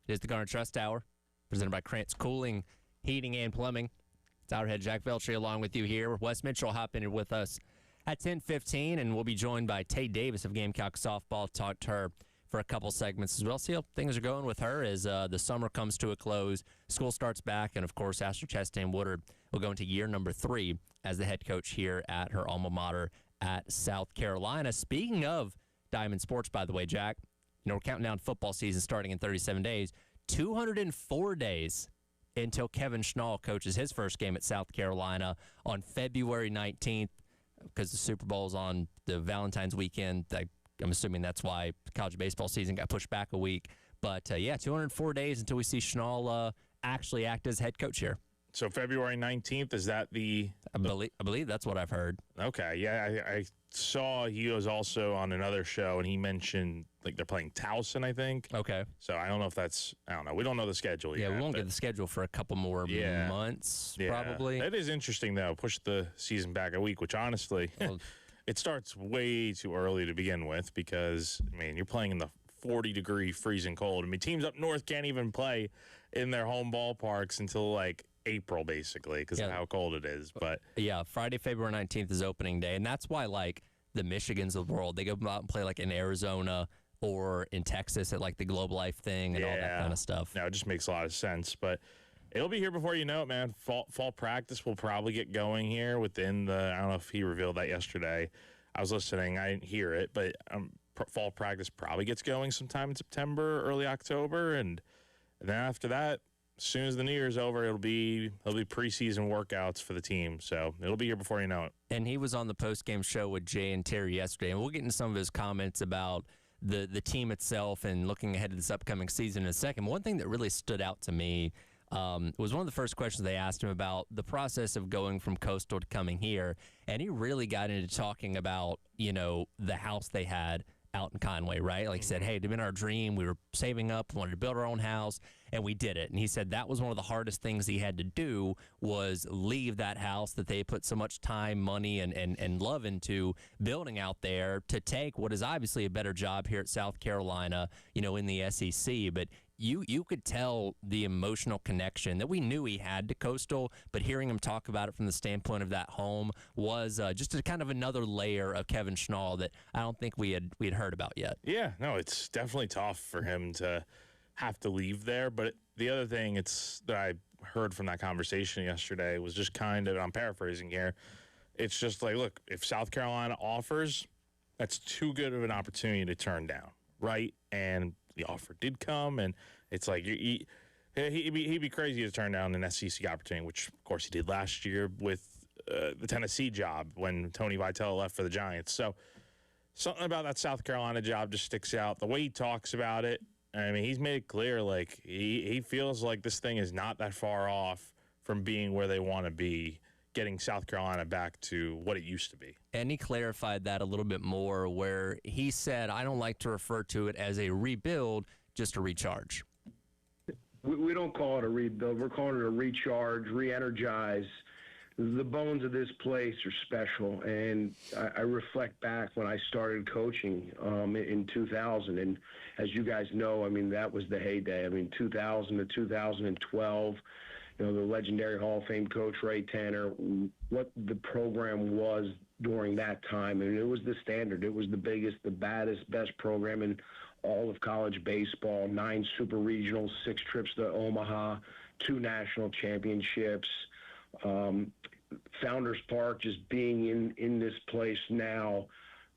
It is the Garner Trust Hour, presented by Krantz Cooling, Heating, and Plumbing. It's our head Jack Veltri along with you here. Wes Mitchell hopping in with us at 10:15, and we'll be joined by Tay Davis of Gamecock Softball. Talk to her for a couple segments as well. See how things are going with her as the summer comes to a close. School starts back, and, of course, Astor Chastain Woodard will go into year number 3 as the head coach here at her alma mater at South Carolina. Speaking of Diamond Sports, by the way, Jack, we're counting down football season starting in 37 days. 204 days until Kevin Schnall coaches his first game at South Carolina on February 19th because the Super Bowl's on the Valentine's weekend. I'm assuming that's why college baseball season got pushed back a week. But, 204 days until we see Schnall actually act as head coach here. So February 19th, is that I believe that's what I've heard. Okay, yeah, I saw he was also on another show, and he mentioned, they're playing Towson, I think. Okay. So I don't know if that's, I don't know. We don't know the schedule yet. Yeah, we won't get the schedule for a couple more months, probably. It is interesting, though. Push the season back a week, which honestly, it starts way too early to begin with because, you're playing in the 40-degree freezing cold. teams up north can't even play in their home ballparks until, April, basically, because of how cold it is. But yeah, Friday, February 19th is opening day, and that's why the Michigans of the world, they go out and play in Arizona or in Texas at the Globe Life thing and all that kind of stuff. No, it just makes a lot of sense. But it'll be here before you know it, man. Fall practice will probably get going here within I don't know if he revealed that yesterday. I was listening, I didn't hear it, but fall practice probably gets going sometime in September, early October, and then after that, as soon as the New Year's over, it'll be preseason workouts for the team. So it'll be here before you know it. And he was on the post-game show with Jay and Terry yesterday, and we'll get into some of his comments about the team itself and looking ahead to this upcoming season in a second. One thing that really stood out to me was one of the first questions they asked him about the process of going from Coastal to coming here, and he really got into talking about, the house they had out in Conway, right? He said, hey, it'd been our dream. We were saving up, wanted to build our own house, and we did it. And he said that was one of the hardest things he had to do was leave that house that they put so much time, money, and love into building out there to take what is obviously a better job here at South Carolina, in the SEC. But you could tell the emotional connection that we knew he had to Coastal, but hearing him talk about it from the standpoint of that home was just a kind of another layer of Kevin Schnall that I don't think we had heard about yet. Yeah, no, it's definitely tough for him to have to leave there. But the other thing that I heard from that conversation yesterday was just kind of, I'm paraphrasing here, it's just look, if South Carolina offers, that's too good of an opportunity to turn down, right? And the offer did come, and it's he'd be crazy to turn down an SEC opportunity, which, of course, he did last year with the Tennessee job when Tony Vitello left for the Giants. So something about that South Carolina job just sticks out. The way he talks about it, he's made it clear, he feels like this thing is not that far off from being where they want to be, getting South Carolina back to what it used to be. And he clarified that a little bit more where he said, I don't like to refer to it as a rebuild, just a recharge. We don't call it a rebuild. We're calling it a recharge, re-energize. The bones of this place are special, and I reflect back when I started coaching in 2000, and as you guys know, that was the heyday. 2000 to 2012, the legendary Hall of Fame coach Ray Tanner, what the program was during that time, and it was the standard. It was the biggest, the baddest, best program in all of college baseball. 9 super regionals, 6 trips to Omaha, 2 national championships. Founders Park just being in this place now,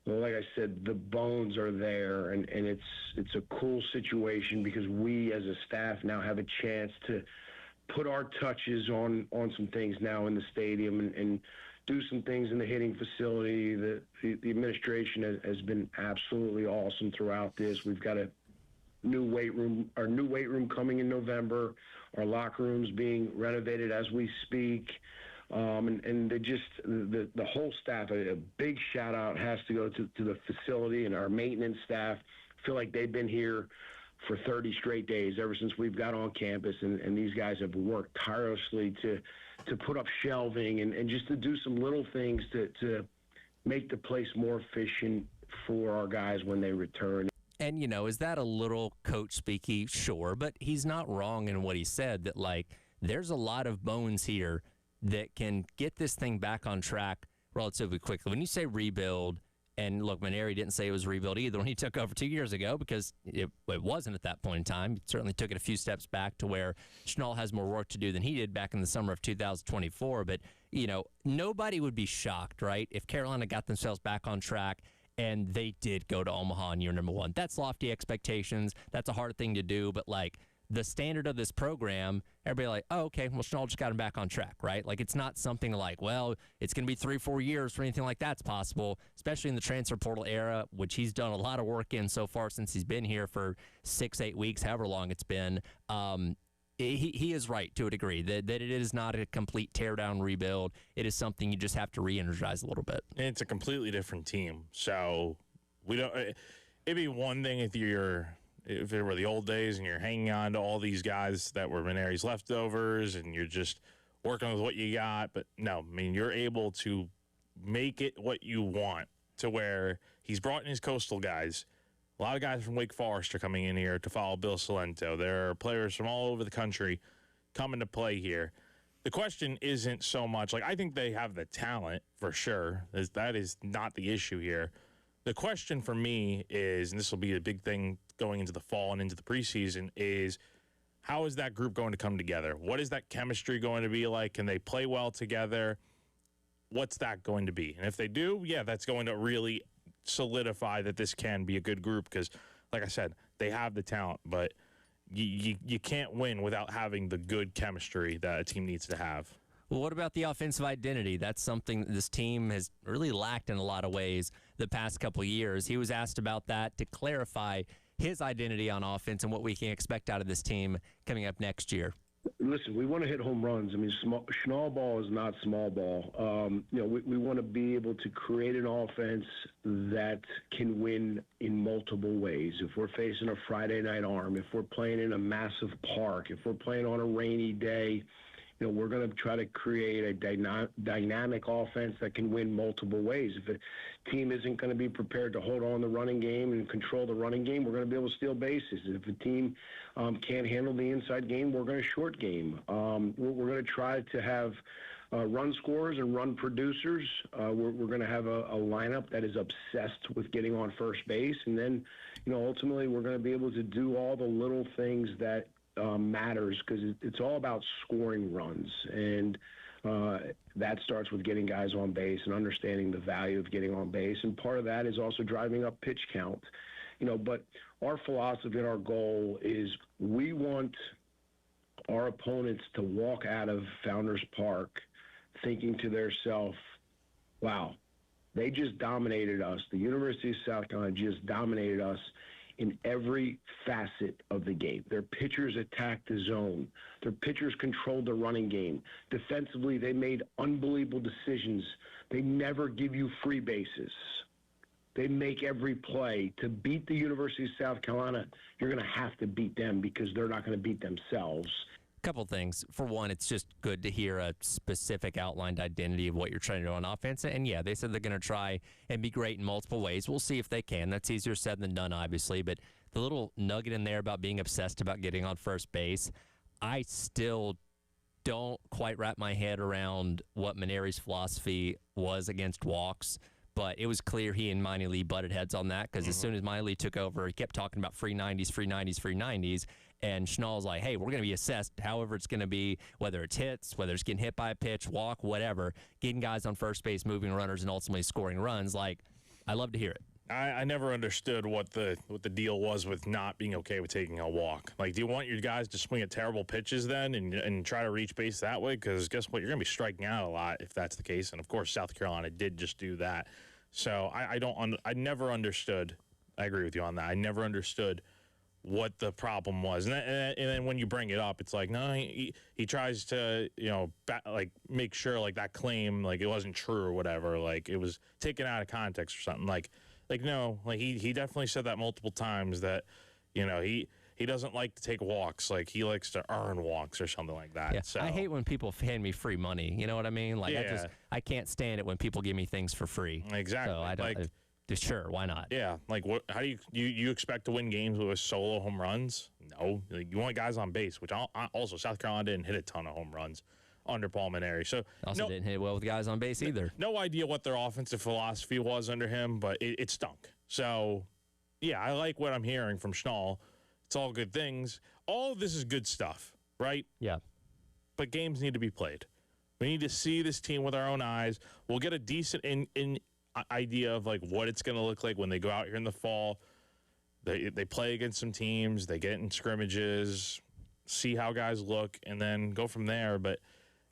like I said, the bones are there, and it's a cool situation because we as a staff now have a chance to put our touches on some things now in the stadium and do some things in the hitting facility. The administration has been absolutely awesome throughout this. We've got a new weight room coming in November. Our locker room's being renovated as we speak. And the whole staff, a big shout out has to go to the facility and our maintenance staff. I feel like they've been here for 30 straight days ever since we've got on campus, and these guys have worked tirelessly to put up shelving and just to do some little things to make the place more efficient for our guys when they return. And, you know, is that a little coach speaky? Sure, but he's not wrong in what he said, that, like, there's a lot of bones here that can get this thing back on track relatively quickly. When you say rebuild, and look, Maneri didn't say it was rebuild either when he took over 2 years ago, because it wasn't at that point in time. He certainly took it a few steps back to where Schnall has more work to do than he did back in the summer of 2024. But, you know, nobody would be shocked, right, if Carolina got themselves back on track and they did go to Omaha in year number one. That's lofty expectations. That's a hard thing to do. But, like, the standard of this program, everybody like, oh, okay, well, Schnall just got him back on track, right? Like, it's not something like, well, it's going to be 3-4 years or anything like that's possible, especially in the transfer portal era, which he's done a lot of work in so far since he's been here for 6-8 weeks, however long it's been. He is right to a degree that it is not a complete teardown rebuild. It is something you just have to re-energize a little bit. And it's a completely different team. So it'd be one thing if it were the old days and you're hanging on to all these guys that were Maneri's leftovers and you're just working with what you got. But no, I mean, you're able to make it what you want, to where he's brought in his coastal guys. A lot of guys from Wake Forest are coming in here to follow Bill Salento. There are players from all over the country coming to play here. The question isn't so much, like, I think they have the talent for sure. That is not the issue here. The question for me is, and this will be a big thing going into the fall and into the preseason, is how is that group going to come together? What is that chemistry going to be like? Can they play well together? What's that going to be? And if they do, yeah, that's going to really solidify that this can be a good group, because, like I said, they have the talent, but you can't win without having the good chemistry that a team needs to have. Well, what about the offensive identity? That's something that this team has really lacked in a lot of ways the past couple of years. He was asked about that to clarify his identity on offense and what we can expect out of this team coming up next year. Listen, we want to hit home runs. I mean, small ball is not small ball. We want to be able to create an offense that can win in multiple ways. If we're facing a Friday night arm, if we're playing in a massive park, if we're playing on a rainy day, we're going to try to create a dynamic offense that can win multiple ways. If a team isn't going to be prepared to hold on the running game and control the running game, we're going to be able to steal bases. If a team can't handle the inside game, we're going to short game. We're going to try to have run scorers and run producers. We're going to have a lineup that is obsessed with getting on first base. And then, ultimately, we're going to be able to do all the little things that matters, because it's all about scoring runs, and that starts with getting guys on base and understanding the value of getting on base, and part of that is also driving up pitch count. But our philosophy and our goal is we want our opponents to walk out of Founders Park thinking to themselves, wow, they just dominated us. The University of South Carolina just dominated us in every facet of the game. Their pitchers attacked the zone. Their pitchers controlled the running game. Defensively, they made unbelievable decisions. They never give you free bases. They make every play. To beat the University of South Carolina, you're going to have to beat them, because they're not going to beat themselves. Couple things. For one, it's just good to hear a specific outlined identity of what you're trying to do on offense. And yeah, they said they're going to try and be great in multiple ways. We'll see if they can. That's easier said than done, obviously. But the little nugget in there about being obsessed about getting on first base, I still don't quite wrap my head around what Maneri's philosophy was against walks. But it was clear he and Miney Lee butted heads on that, because as soon as Miney Lee took over, he kept talking about free 90s, free 90s, free 90s. And Schnall's like, hey, we're going to be assessed however it's going to be, whether it's hits, whether it's getting hit by a pitch, walk, whatever, getting guys on first base, moving runners, and ultimately scoring runs. Like, I love to hear it. I never understood what the deal was with not being okay with taking a walk. Like, do you want your guys to swing at terrible pitches then and try to reach base that way? Because guess what? You're going to be striking out a lot if that's the case. And, of course, South Carolina did just do that. So I never understood. I agree with you on that. I never understood what the problem was. And then when you bring it up, it's like, no, he tries to, make sure, like, that claim, like, it wasn't true or whatever. Like, it was taken out of context or something. Like no, like, he definitely said that multiple times that, he doesn't like to take walks. Like, he likes to earn walks or something like that. Yeah. So I hate when people hand me free money. You know what I mean? Like, yeah. I can't stand it when people give me things for free. Exactly. So I don't. Sure, why not? Yeah, like what? How do you expect to win games with solo home runs? No, like, you want guys on base. Which also South Carolina didn't hit a ton of home runs under Palmineri. So Also didn't hit well with guys on base either. No idea what their offensive philosophy was under him, but it stunk. So yeah, I like what I'm hearing from Schnall. It's all good things. All of this is good stuff, right? Yeah. But games need to be played. We need to see this team with our own eyes. We'll get a decent idea of like what it's going to look like when they go out here in the fall. They play against some teams. They get in scrimmages, see how guys look, and then go from there. But,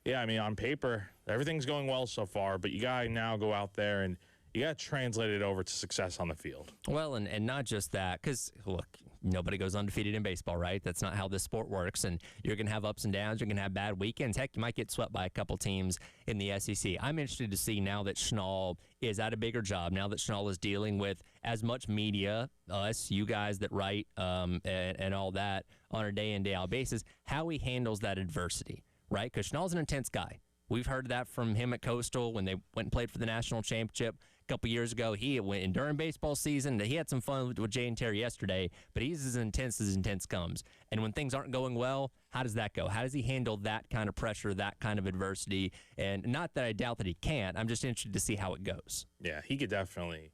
yeah, I mean, on paper, everything's going well so far. But you got to now go out there and you got to translate it over to success on the field. Well, and not just that, because, look, nobody goes undefeated in baseball, right? That's not how this sport works, and you're going to have ups and downs. You're going to have bad weekends. Heck, you might get swept by a couple teams in the SEC. I'm interested to see now that Schnall is at a bigger job, now that Schnall is dealing with as much media, us, you guys that write and all that on a day-in, day-out basis, how he handles that adversity, right? Because Schnall's an intense guy. We've heard that from him at Coastal when they went and played for the national championship a couple years ago. He went in during baseball season. He had some fun with Jay and Terry yesterday, but he's as intense comes. And when things aren't going well, how does that go? How does he handle that kind of pressure, that kind of adversity? And not that I doubt that he can't. I'm just interested to see how it goes. Yeah, he could definitely,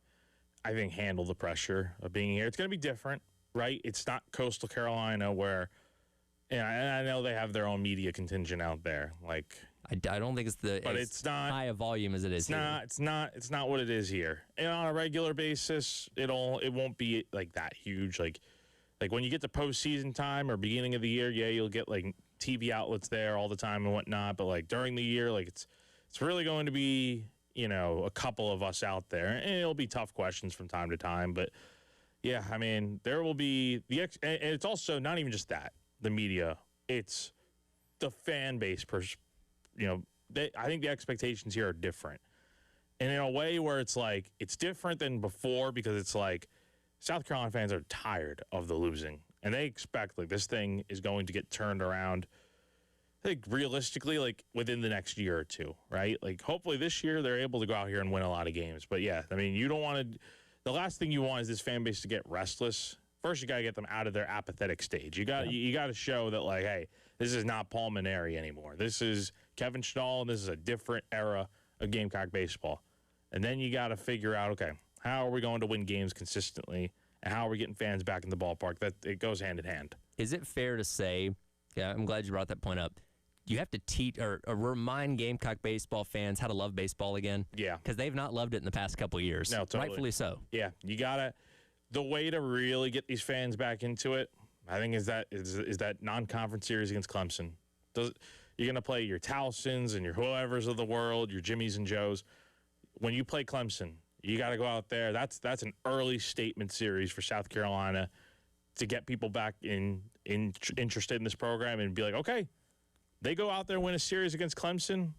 I think, handle the pressure of being here. It's going to be different, right? It's not Coastal Carolina where, and I know they have their own media contingent out there, like. I don't think it's not high a volume as it is here. It's not what it is here. And on a regular basis, it won't be like that huge. Like when you get to postseason time or beginning of the year, yeah, you'll get like TV outlets there all the time and whatnot. But like during the year, like it's really going to be, a couple of us out there, and it'll be tough questions from time to time. But yeah, I mean, there will be and it's also not even just that, the media, it's the fan base I think the expectations here are different. And in a way where it's like, it's different than before because it's like South Carolina fans are tired of the losing. And they expect like this thing is going to get turned around, I think realistically, like within the next year or two, right? Like hopefully this year they're able to go out here and win a lot of games. But yeah, I mean, you don't want to, the last thing you want is this fan base to get restless. First, you got to get them out of their apathetic stage. You got to show that like, hey, this is not Palmineri anymore. This is Kevin Schnall, and this is a different era of Gamecock baseball. And then you got to figure out, okay, how are we going to win games consistently, and how are we getting fans back in the ballpark? That it goes hand in hand. Is it fair to say? Yeah, I'm glad you brought that point up. You have to teach or remind Gamecock baseball fans how to love baseball again. Yeah, because they've not loved it in the past couple of years. No, totally. Rightfully so. Yeah, you gotta. The way to really get these fans back into it, I think, is that non-conference series against Clemson. You're going to play your Towsons and your whoever's of the world, your Jimmies and Joes. When you play Clemson, you got to go out there. That's an early statement series for South Carolina to get people back interested in this program and be like, okay, they go out there and win a series against Clemson,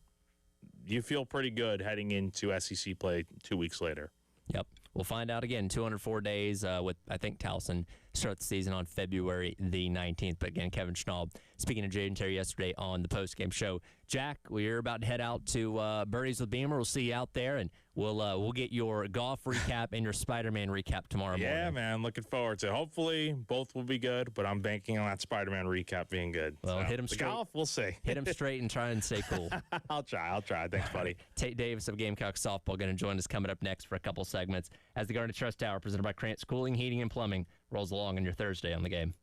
you feel pretty good heading into SEC play 2 weeks later. Yep. We'll find out again. 204 days with, I think, Towson start the season on February the 19th. But again, Kevin Schnall speaking to Jay and Terry yesterday on the postgame show. Jack, we're about to head out to Birdies with Beamer. We'll see you out there, and we'll get your golf recap and your Spider-Man recap tomorrow morning. Yeah, man. Looking forward to it. Hopefully, both will be good, but I'm banking on that Spider-Man recap being good. Well, hit him straight. Golf, we'll see. Hit him straight and try and stay cool. I'll try. Thanks, buddy. Tate Davis of Gamecock Softball going to join us coming up next for a couple segments as the Garnet Trust Tower, presented by Krantz Cooling, Heating, and Plumbing, rolls along on your Thursday on the Game.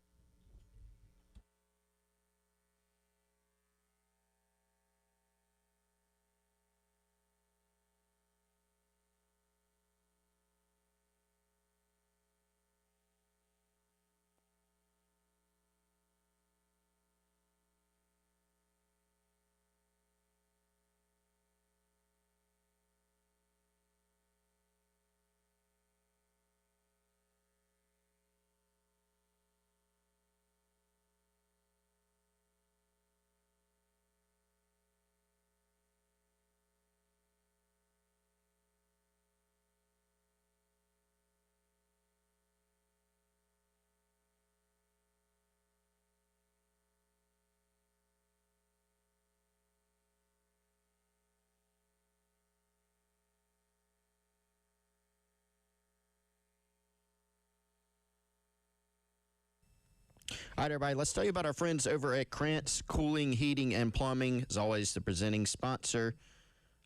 All right, everybody, let's tell you about our friends over at Krantz Cooling, Heating, and Plumbing. As always, the presenting sponsor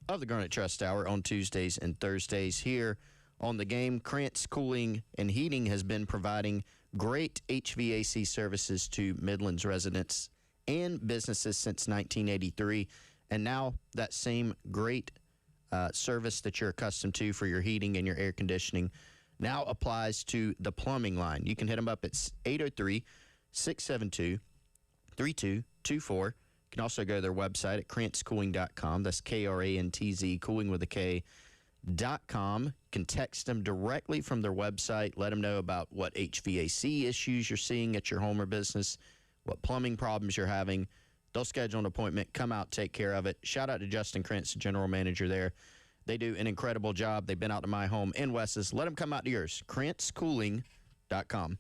of the Garnet Trust Hour on Tuesdays and Thursdays here on the game. Krantz Cooling and Heating has been providing great HVAC services to Midlands residents and businesses since 1983. And now that same great service that you're accustomed to for your heating and your air conditioning now applies to the plumbing line. You can hit them up at 803-672-3224. You can also go to their website at krantzcooling.com. That's Krantz, cooling with a K.com. You can text them directly from their website. Let them know about what HVAC issues you're seeing at your home or business, what plumbing problems you're having. They'll schedule an appointment, come out, take care of it. Shout out to Justin Krantz, the general manager there. They do an incredible job. They've been out to my home in Wes's. Let them come out to yours. krantzcooling.com.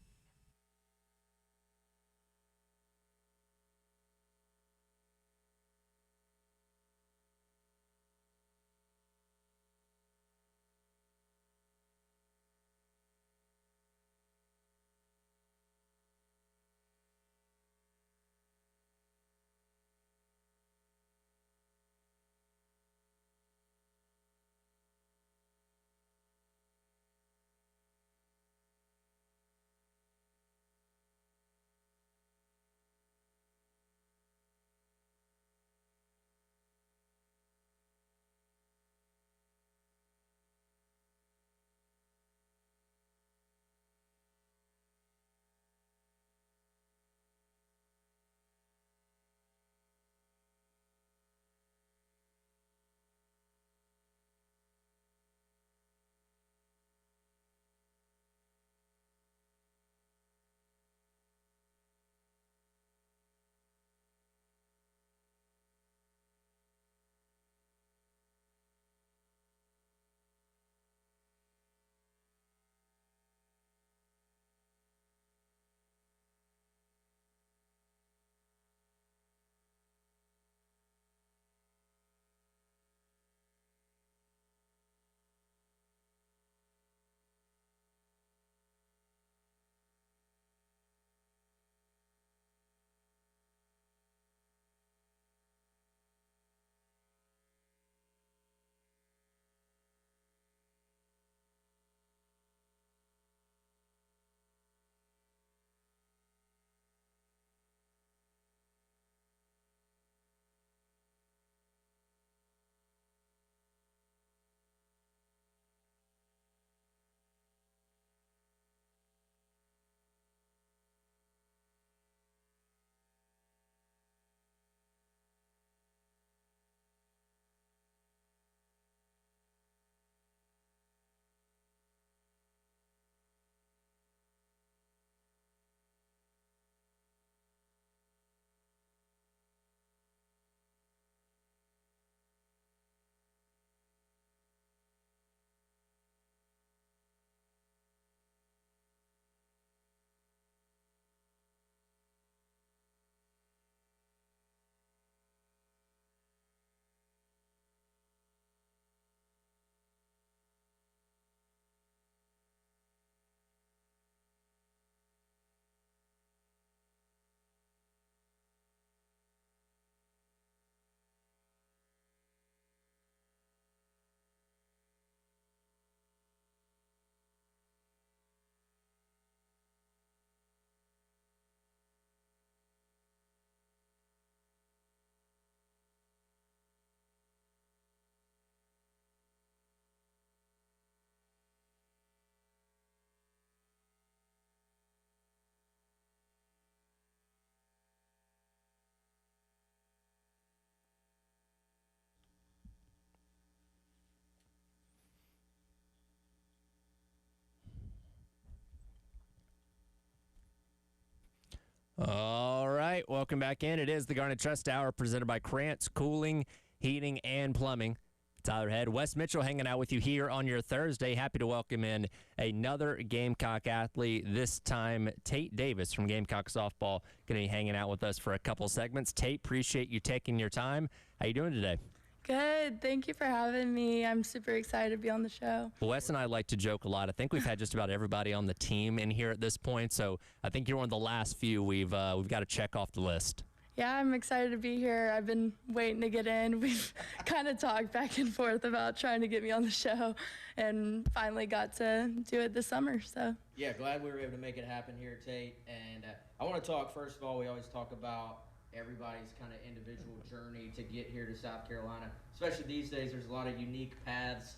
All right, welcome back in. It is the Garnet Trust Hour presented by Krantz Cooling, Heating, and Plumbing. Tyler Head, Wes Mitchell hanging out with you here on your Thursday. Happy to welcome in another Gamecock athlete, this time Tate Davis from Gamecock Softball, going to be hanging out with us for a couple segments. Tate, appreciate you taking your time. How you doing today? Good. Thank you for having me. I'm super excited to be on the show. Well, Wes and I like to joke a lot. I think we've had just about everybody on the team in here at this point, so I think you're one of the last few we've got to check off the list. Yeah, I'm excited to be here. I've been waiting to get in. We've kind of talked back and forth about trying to get me on the show, and finally got to do it this summer. So yeah, glad we were able to make it happen here, Tate. And I want to talk, first of all, we always talk about everybody's kind of individual journey to get here to South Carolina. Especially these days, there's a lot of unique paths.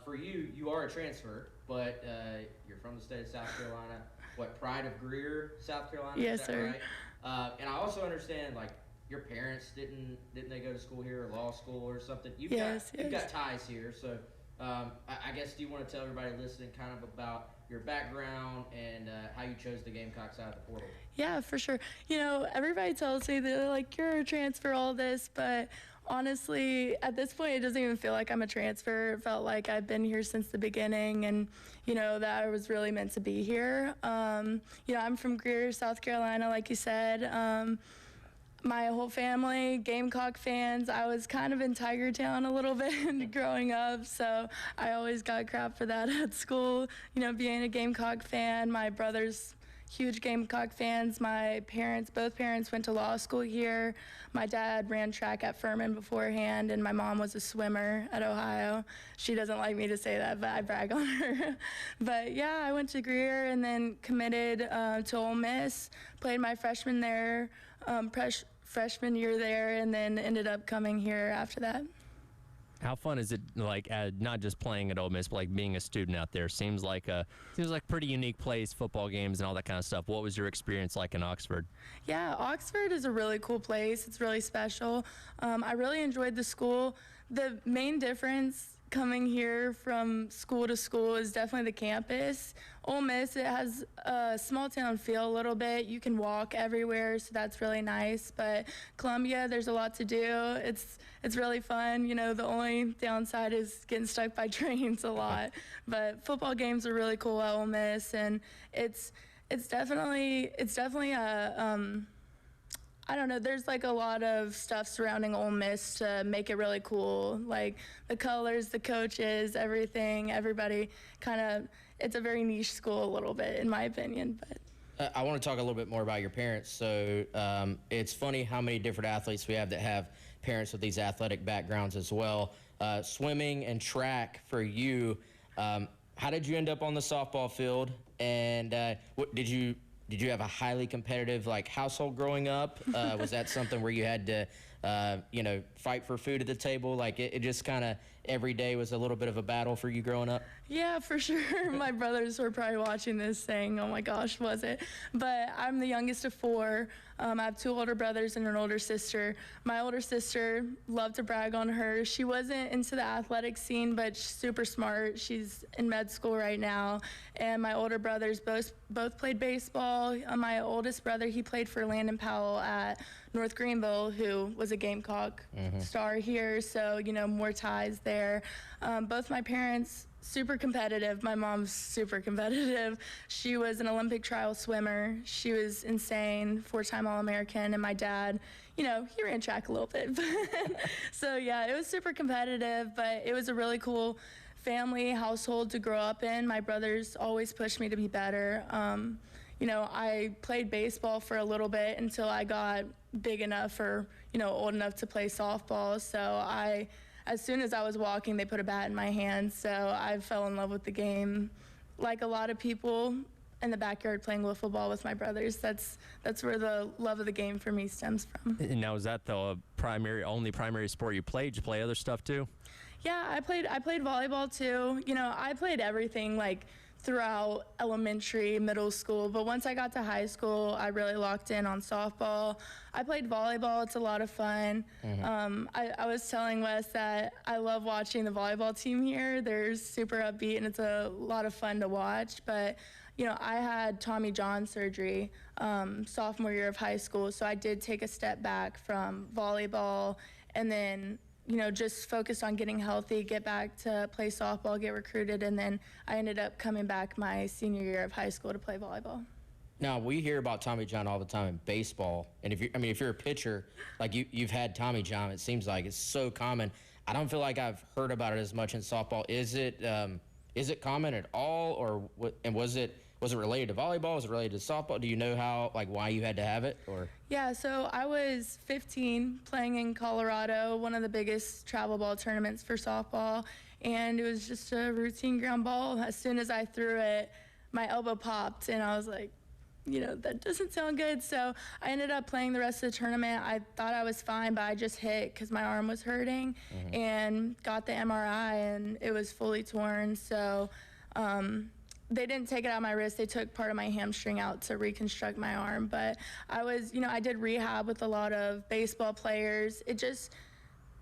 For you, you are a transfer, but you're from the state of South Carolina. What, Pride of Greer, South Carolina? Yes, is that sir. Right? And I also understand, like, your parents didn't they go to school here or law school or something? You've got ties here, so I guess, do you want to tell everybody listening kind of about your background and how you chose the Gamecocks out of the portal? yeah, for sure. You know, everybody tells me they're like, you're a transfer, all this, but honestly, at this point, it doesn't even feel like I'm a transfer. It felt like I've been here since the beginning, and, you know, that I was really meant to be here. You know, I'm from Greer, South Carolina, like you said. My whole family, Gamecock fans. I was kind of in Tiger Town a little bit growing up, so I always got crap for that at school, you know, being a Gamecock fan. My brother's huge Gamecock fans. My parents, both parents went to law school here. My dad ran track at Furman beforehand, and my mom was a swimmer at Ohio. She doesn't like me to say that, but I brag on her. But yeah, I went to Greer and then committed to Ole Miss, played my freshman there, freshman year there, and then ended up coming here after that. How fun is it, like, not just playing at Ole Miss, but like being a student out there? Seems like a pretty unique place, football games and all that kind of stuff. What was your experience like in Oxford? Yeah, Oxford is a really cool place. It's really special. I really enjoyed the school. The main difference coming here from school to school is definitely the campus. Ole Miss, it has a small town feel a little bit. You can walk everywhere, so that's really nice. But Columbia, there's a lot to do. It's really fun. You know, the only downside is getting stuck by trains a lot. But football games are really cool at Ole Miss, and it's definitely a I don't know, there's like a lot of stuff surrounding Ole Miss to make it really cool. Like the colors, the coaches, everything, everybody kind of, it's a very niche school a little bit, in my opinion. But I want to talk a little bit more about your parents. So it's funny how many different athletes we have that have parents with these athletic backgrounds as well. Swimming and track for you, how did you end up on the softball field? And did you have a highly competitive household growing up? Was that something where you had to fight for food at the table? Like it just kind of every day was a little bit of a battle for you growing up? Yeah, for sure. My brothers were probably watching this saying, oh my gosh, was it? But I'm the youngest of four. I have two older brothers and an older sister. My older sister, love to brag on her. She wasn't into the athletic scene, but she's super smart. She's in med school right now. And my older brothers both played baseball. My oldest brother, he played for Landon Powell at North Greenville, who was a Gamecock star here. So, more ties there. Both my parents, super competitive. My mom's super competitive. She was an Olympic trial swimmer. She was insane, 4-time All-American. And my dad, he ran track a little bit. So yeah, it was super competitive, but it was a really cool family household to grow up in. My brothers always pushed me to be better. I played baseball for a little bit until I got big enough or, old enough to play softball. So as soon as I was walking, they put a bat in my hand, so I fell in love with the game. Like a lot of people in the backyard playing wiffle ball with my brothers, that's where the love of the game for me stems from. And now, is that the only primary sport you played? Did you play other stuff too? Yeah, I played volleyball too. I played everything throughout elementary, middle school, but once I got to high school, I really locked in on softball. I played volleyball. It's a lot of fun. I was telling Wes that I love watching the volleyball team here. They're super upbeat, and it's a lot of fun to watch, but I had Tommy John surgery sophomore year of high school, so I did take a step back from volleyball, and then just focused on getting healthy, get back to play softball, get recruited, and then I ended up coming back my senior year of high school to play volleyball. Now we hear about Tommy John all the time in baseball, and if you're a pitcher, like you've had Tommy John, it seems like it's so common. I don't feel like I've heard about it as much in softball. Is it common at all, or what? And was it related to volleyball? Was it related to softball? Do you know why you had to have it, or? Yeah, so I was 15 playing in Colorado, one of the biggest travel ball tournaments for softball, and it was just a routine ground ball. As soon as I threw it, my elbow popped, and I was like, that doesn't sound good. So I ended up playing the rest of the tournament. I thought I was fine, but I just hit because my arm was hurting and got the MRI, and it was fully torn. So they didn't take it out of my wrist. They took part of my hamstring out to reconstruct my arm. But I did rehab with a lot of baseball players. It just,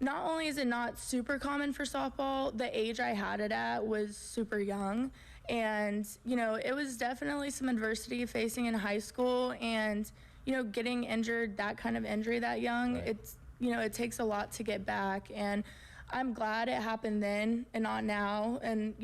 not only is it not super common for softball, the age I had it at was super young. And, it was definitely some adversity facing in high school, and, getting injured, that kind of injury that young, right. It takes a lot to get back. And I'm glad it happened then and not now. And,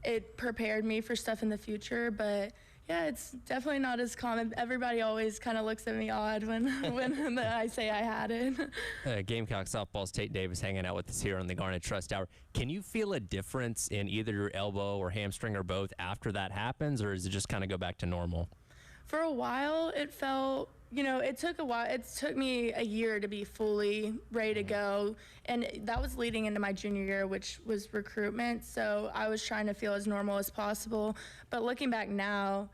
it prepared me for stuff in the future. But yeah, it's definitely not as common. Everybody always kind of looks at me odd when I say I had it. Gamecock softball's Tate Davis hanging out with us here on the Garnet Trust Hour. Can you feel a difference in either your elbow or hamstring or both after that happens, or does it just kind of go back to normal? For a while, it felt, it took a while. It took me a year to be fully ready to go. And that was leading into my junior year, which was recruitment. So I was trying to feel as normal as possible. But looking back now,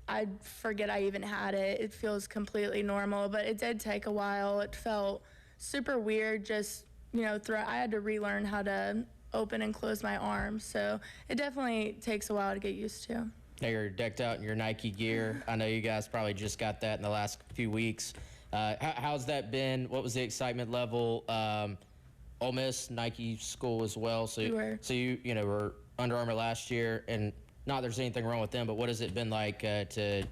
I forget I even had it. It feels completely normal, but it did take a while. It felt super weird. Just, I had to relearn how to open and close my arms. So it definitely takes a while to get used to. Now you're decked out in your Nike gear. I know you guys probably just got that in the last few weeks. How's that been? What was the excitement level? Ole Miss, Nike school as well. So you were Under Armour last year, and not there's anything wrong with them, but what has it been like to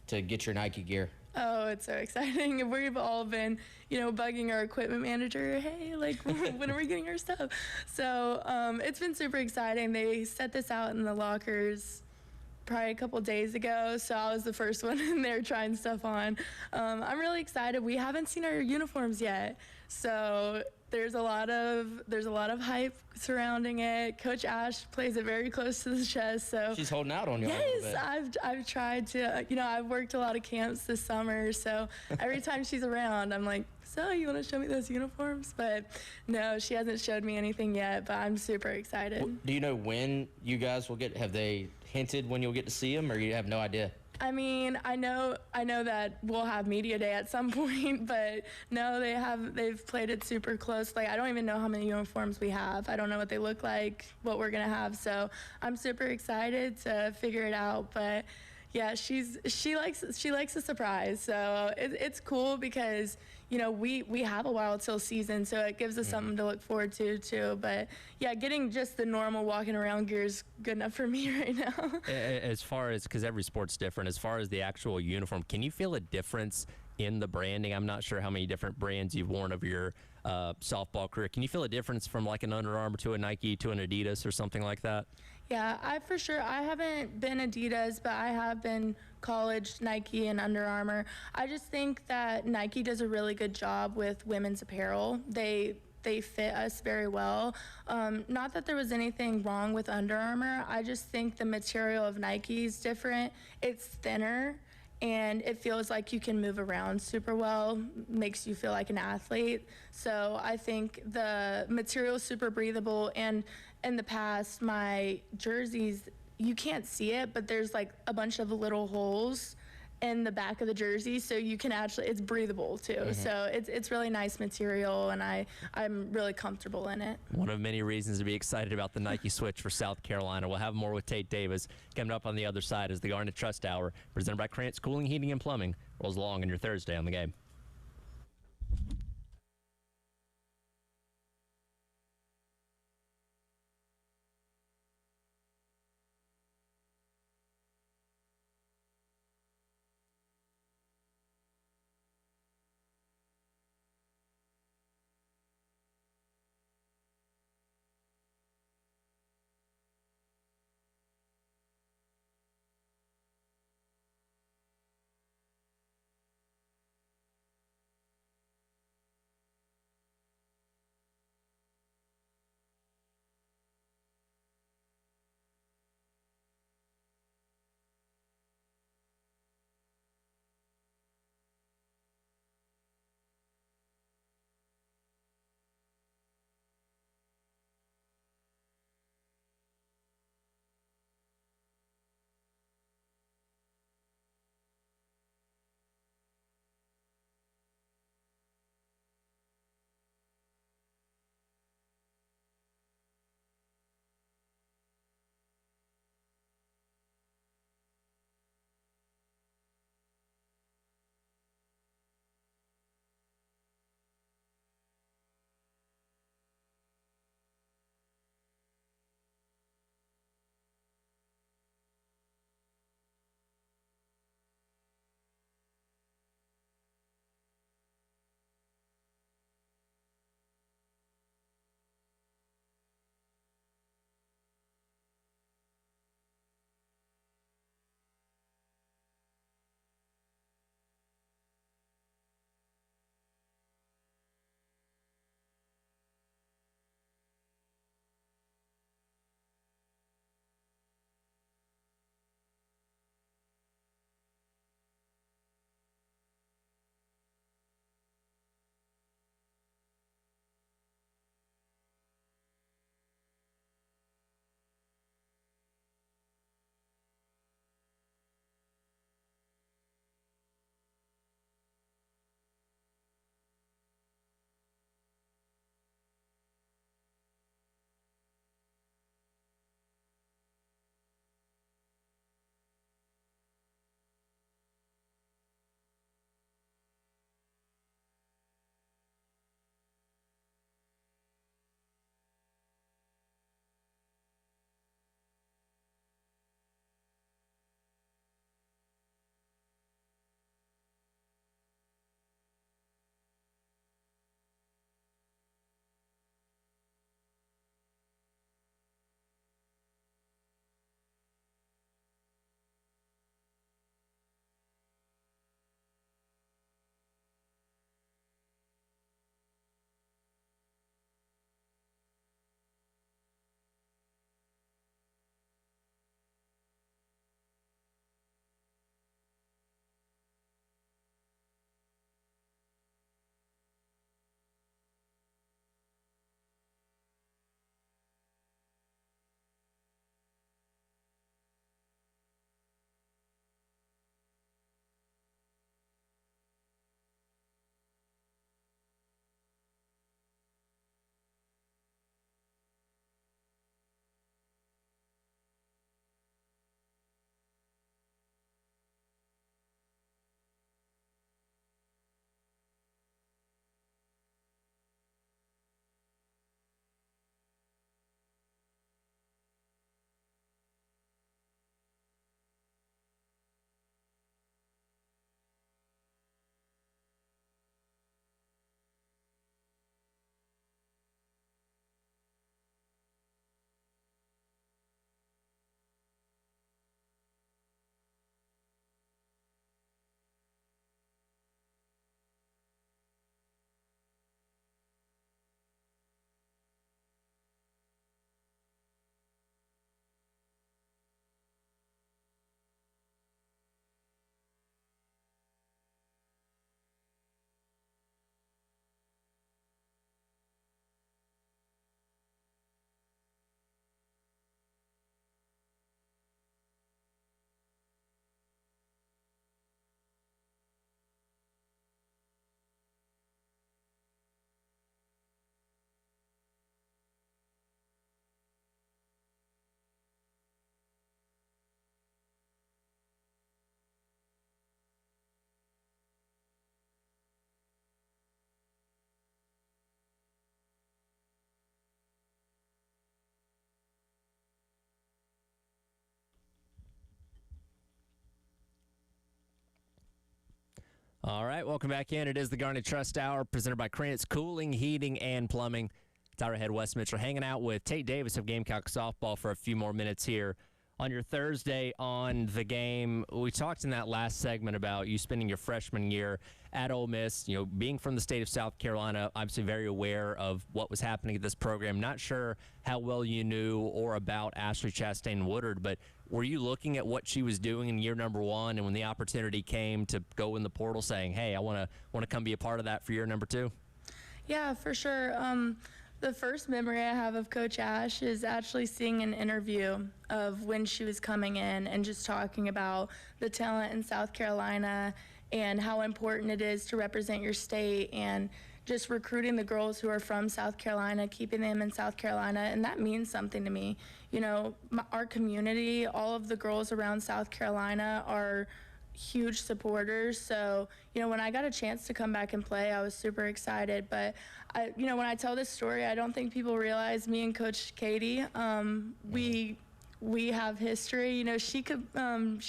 get your Nike gear? Oh, it's so exciting. We've all been, bugging our equipment manager, hey, when are we getting our stuff? So it's been super exciting. They set this out in the lockers probably a couple days ago, so I was the first one in there trying stuff on. I'm really excited. We haven't seen our uniforms yet, so there's a lot of hype surrounding it. Coach Ash plays it very close to the chest, so she's holding out on you. Yes, I've tried to. I've worked a lot of camps this summer, so every time she's around, I'm like, so you want to show me those uniforms? But no, she hasn't showed me anything yet. But I'm super excited. Well, do you know when you guys will get? Have they hinted when you'll get to see them, or you have no idea? I mean, I know that we'll have media day at some point, but no, they've played it super close. I don't even know how many uniforms we have. I don't know what they look like, what we're gonna have. So I'm super excited to figure it out. But yeah, she likes a surprise. So it's cool because we have a while till season, so it gives us something to look forward to too. But yeah, getting just the normal walking around gear is good enough for me right now. As far as, because every sport's different, as far as the actual uniform, can you feel a difference in the branding? I'm not sure how many different brands you've worn over your softball career. Can you feel a difference from like an Under Armour to a Nike to an Adidas or something like that? Yeah, I haven't been Adidas, but I have been college Nike and Under Armour. I just think that Nike does a really good job with women's apparel. They fit us very well. Not that there was anything wrong with Under Armour. I just think the material of Nike is different. It's thinner, and it feels like you can move around super well, makes you feel like an athlete. So I think the material is super breathable, and in the past, my jerseys, you can't see it, but there's like a bunch of little holes in the back of the jersey, so you can actually, it's breathable too. So it's really nice material, and I'm really comfortable in it. One of many reasons to be excited about the Nike switch for South Carolina. We'll have more with Tate Davis coming up on the other side as the Garnet Trust Hour, presented by Krantz Cooling, Heating, and Plumbing, rolls along on your Thursday on the Game. All right, welcome back in. It is the Garnet Trust Hour presented by Krantz Cooling, Heating, and Plumbing. Tyra Head, Wes Mitchell, hanging out with Tate Davis of Gamecock Softball for a few more minutes here on your Thursday on the game. We talked in that last segment about you spending your freshman year at Ole Miss, you know, being from the state of South Carolina, obviously very aware of what was happening at this program. Not sure how well you knew or about Ashley Chastain Woodard, but were you looking at what she was doing in year number one, and when the opportunity came to go in the portal saying, hey, I want to come be a part of that for year number two? Yeah, for sure. The first memory I have of Coach Ash is actually seeing an interview of when she was coming in and just talking about the talent in South Carolina and how important it is to represent your state and just recruiting the girls who are from South Carolina, keeping them in South Carolina, and that means something to me. You know, our community, all of the girls around South Carolina are huge supporters. So, you know, when I got a chance to come back and play, I was super excited. But, you know, when I tell this story, I don't think people realize me and Coach Katie, we have history. You know, she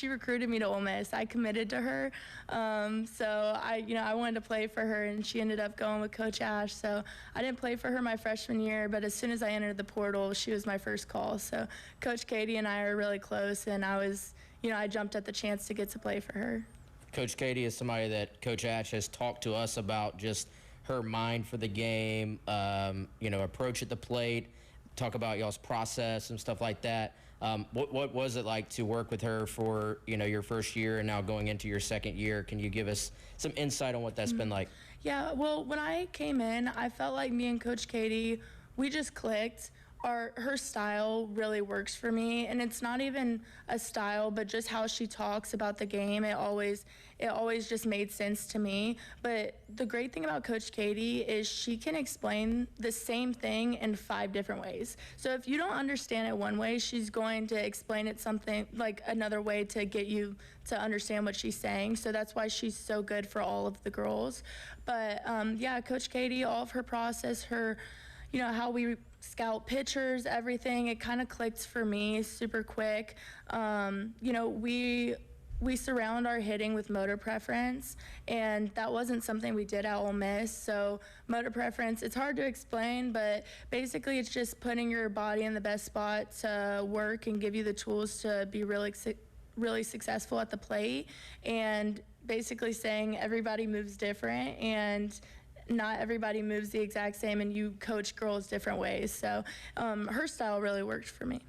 recruited me to Ole Miss. I committed to her. So I wanted to play for her, and she ended up going with Coach Ash. So I didn't play for her my freshman year, but as soon as I entered the portal, she was my first call. So Coach Katie and I are really close, and I jumped at the chance to get to play for her. Coach Katie is somebody that Coach Ash has talked to us about, just her mind for the game, approach at the plate, talk about y'all's process and stuff like that. What was it like to work with her for, your first year and now going into your second year? Can you give us some insight on what that's been like? Yeah, well, when I came in, I felt like me and Coach Katie, we just clicked. Her style really works for me, and it's not even a style, but just how she talks about the game. It always just made sense to me. But the great thing about Coach Katie is she can explain the same thing in 5 different ways. So if you don't understand it one way, she's going to explain it something like another way to get you to understand what she's saying. So that's why she's so good for all of the girls. But Coach Katie, all of her process, her, how we scout pitchers, everything, it kind of clicked for me super quick. We surround our hitting with motor preference, and that wasn't something we did at Ole Miss. So motor preference, it's hard to explain, but basically it's just putting your body in the best spot to work and give you the tools to be really successful at the plate, and basically saying everybody moves different, and not everybody moves the exact same, and you coach girls different ways. So her style really worked for me.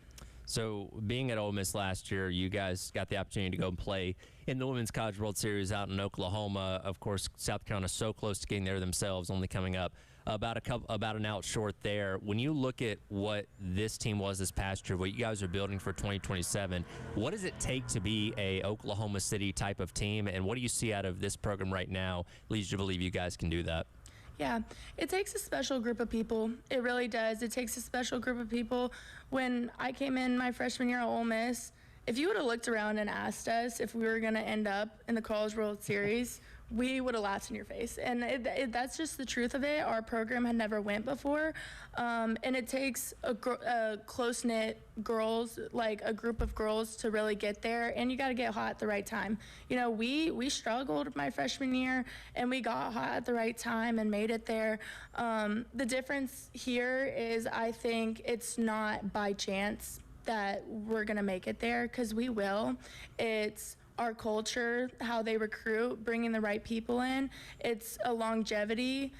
So being at Ole Miss last year, you guys got the opportunity to go and play in the Women's College World Series out in Oklahoma. Of course, South Carolina's so close to getting there themselves, only coming up about an out short there. When you look at what this team was this past year, what you guys are building for 2027, what does it take to be a Oklahoma City type of team, and what do you see out of this program right now leads you to believe you guys can do that? Yeah, it takes a special group of people. It really does. It takes a special group of people. When I came in my freshman year at Ole Miss, if you would have looked around and asked us if we were going to end up in the College World Series, we would have laughed in your face. And that's just the truth of it. Our program had never went before. And it takes a close-knit girls, like a group of girls to really get there. And you got to get hot at the right time. We struggled my freshman year, and we got hot at the right time and made it there. The difference here is I think it's not by chance that we're going to make it there, because we will. It's our culture, how they recruit, bringing the right people in. It's a longevity.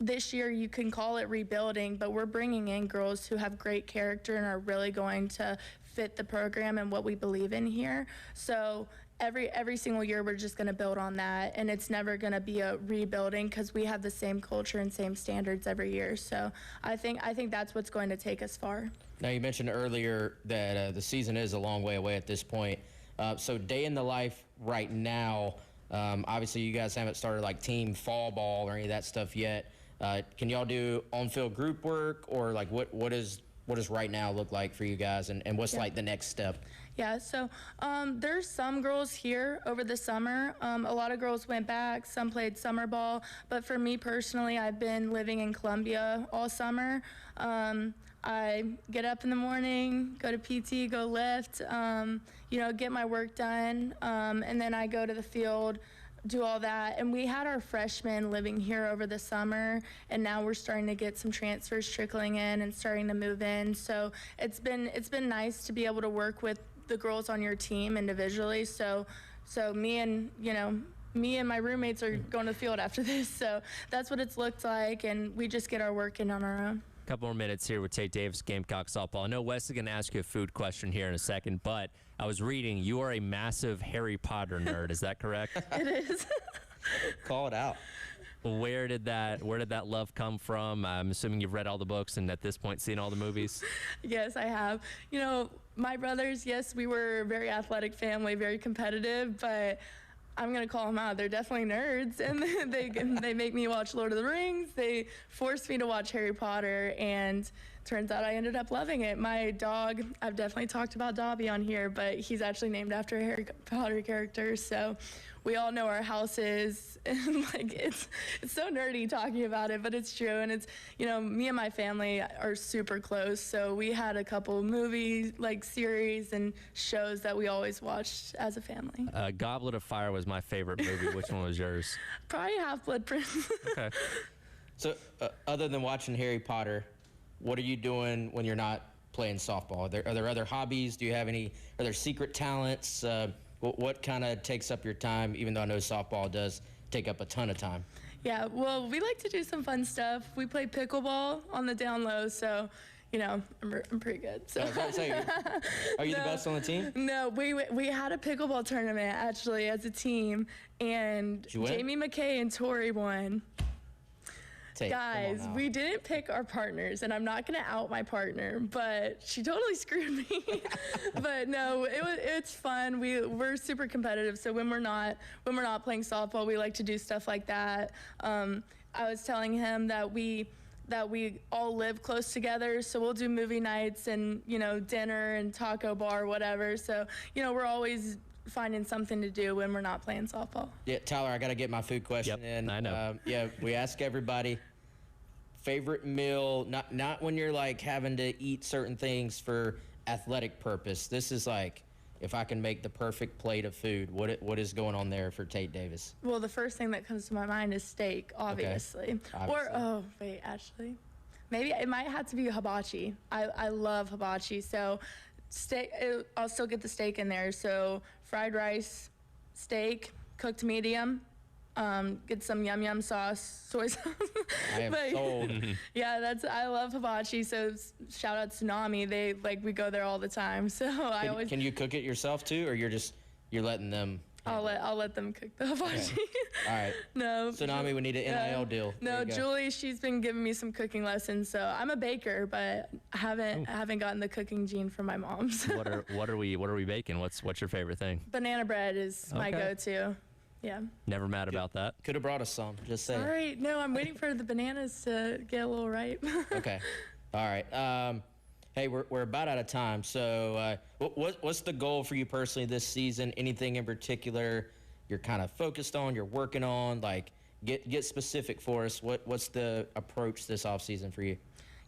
This year you can call it rebuilding, but we're bringing in girls who have great character and are really going to fit the program and what we believe in here. So every single year we're just going to build on that, and it's never going to be a rebuilding, because we have the same culture and same standards every year. So I think that's what's going to take us far. Now, you mentioned earlier that the season is a long way away at this point. So day in the life right now, obviously you guys haven't started like team fall ball or any of that stuff yet. Can y'all do on-field group work, or like what does right now look like for you guys, and what's like the next step? Yeah, so there's some girls here over the summer. A lot of girls went back, some played summer ball, but for me personally, I've been living in Columbia all summer. I get up in the morning, go to PT, go lift, get my work done, and then I go to the field do all that. And we had our freshmen living here over the summer, and now we're starting to get some transfers trickling in and starting to move in. So it's been nice to be able to work with the girls on your team individually. So me and my roommates are going to the field after this. So that's what it's looked like, and we just get our work in on our own. Couple more minutes here with Tate Davis, Gamecock softball. I know Wes is going to ask you a food question here in a second, but I was reading you are a massive Harry Potter nerd. Is that correct? It is. Call it out. Where did that love come from? I'm assuming you've read all the books and at this point seen all the movies. Yes, I have. My brothers, yes, we were a very athletic family, very competitive, but I'm going to call them out. They're definitely nerds, and they make me watch Lord of the Rings. They forced me to watch Harry Potter, and turns out I ended up loving it. My dog, I've definitely talked about Dobby on here, but he's actually named after a Harry Potter character, so we all know our houses, and it's so nerdy talking about it, but it's true. And it's, me and my family are super close, so we had a couple movies, series and shows that we always watched as a family. Goblet of Fire was my favorite movie. Which one was yours? Probably Half-Blood Prince. Okay. So other than watching Harry Potter, what are you doing when you're not playing softball? Are there other hobbies? Are there secret talents? What kind of takes up your time, even though I know softball does take up a ton of time? Yeah, well, we like to do some fun stuff. We play pickleball on the down low, so, I'm pretty good. So. I was about to say, are you the best on the team? No, we had a pickleball tournament, actually, as a team, and Jamie McKay and Tori won. Guys, we didn't pick our partners, and I'm not going to out my partner, but she totally screwed me. But no, it's fun. We're super competitive, so when we're not playing softball, we like to do stuff like that. I was telling him that we all live close together, so we'll do movie nights and dinner and taco bar, whatever. So we're always finding something to do when we're not playing softball. Yeah, Tyler, I got to get my food question in. I know. We ask everybody favorite meal, not when you're having to eat certain things for athletic purpose. This is if I can make the perfect plate of food, what is going on there for Tate Davis? Well, the first thing that comes to my mind is steak, obviously. Okay. Actually, maybe it might have to be hibachi. I love hibachi, so steak. I'll still get the steak in there. So fried rice, steak, cooked medium. Get some yum sauce, soy sauce. I am sold. Yeah, I love hibachi. So shout out to Nami. They we go there all the time. So Can you cook it yourself too, or you're letting them? I'll let them cook the hibachi. Okay. All right. No. So Nami, we need an NIL deal. No, Julie, she's been giving me some cooking lessons. So I'm a baker, but I haven't gotten the cooking gene from my mom. So. What are we baking? What's your favorite thing? Banana bread is my go-to. Yeah. Never mad about that. Could have brought us some. Just saying. All right. No, I'm waiting for the bananas to get a little ripe. Okay. All right. Hey, we're about out of time. So what's the goal for you personally this season? Anything in particular you're kind of focused on, you're working on? Get specific for us. What's the approach this offseason for you?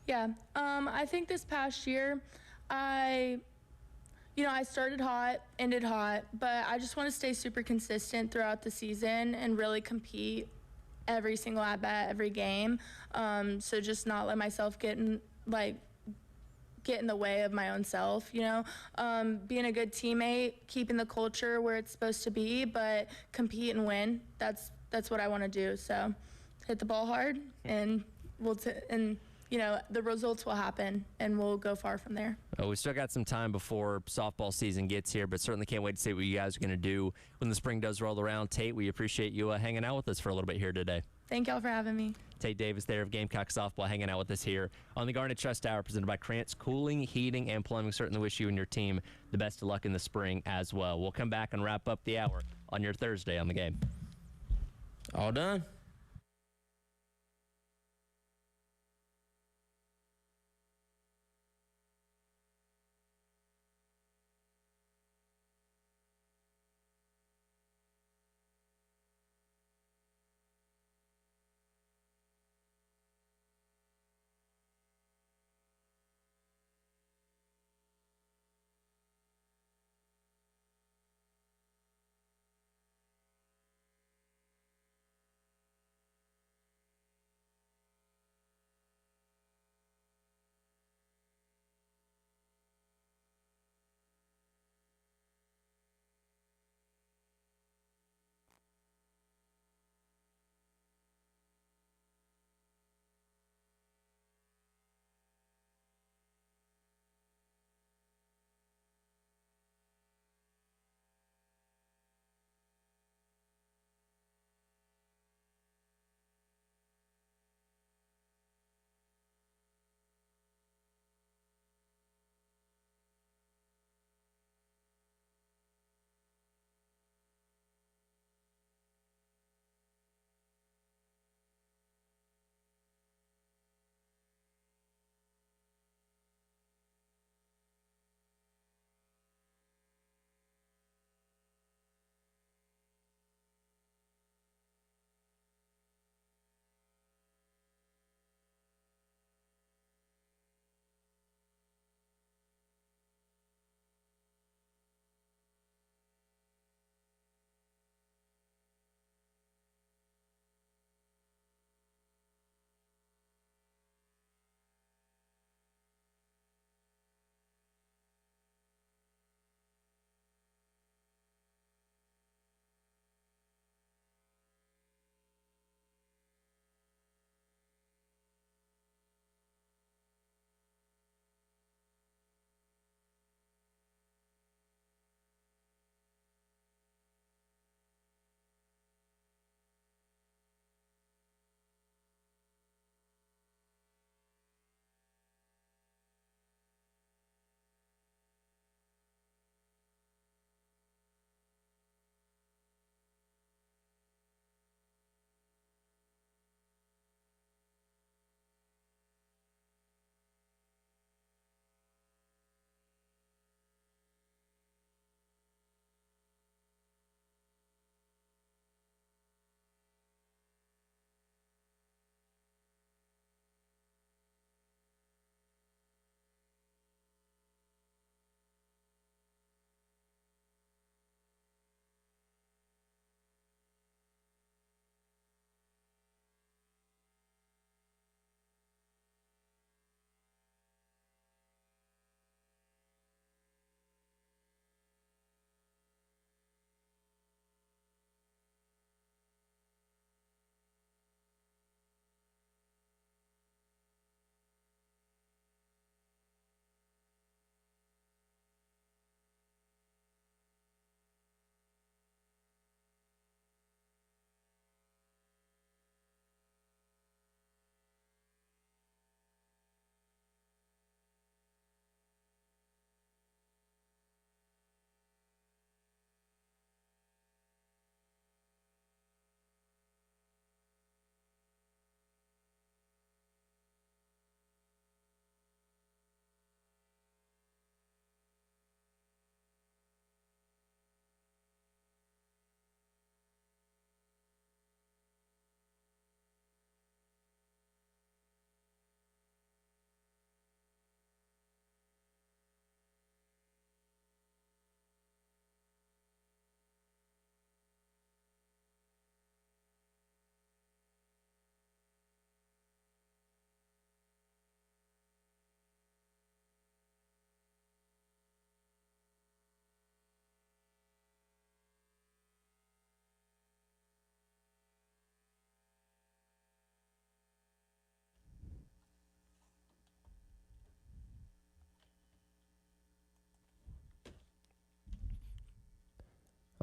Yeah. I think this past year, I started hot, ended hot, but I just want to stay super consistent throughout the season and really compete every single at-bat, every game. So just not let myself get in the way of my own self, being a good teammate, keeping the culture where it's supposed to be, but compete and win. That's what I want to do. So hit the ball hard, and the results will happen, and we'll go far from there. We still got some time before softball season gets here, but certainly can't wait to see what you guys are going to do when the spring does roll around. Tate, we appreciate you hanging out with us for a little bit here today. Thank y'all for having me. Tate Davis there of Gamecock Softball hanging out with us here on the Garnet Trust Hour, presented by Krantz Cooling, Heating, and Plumbing. Certainly wish you and your team the best of luck in the spring as well. We'll come back and wrap up the hour on your Thursday on the game. All done.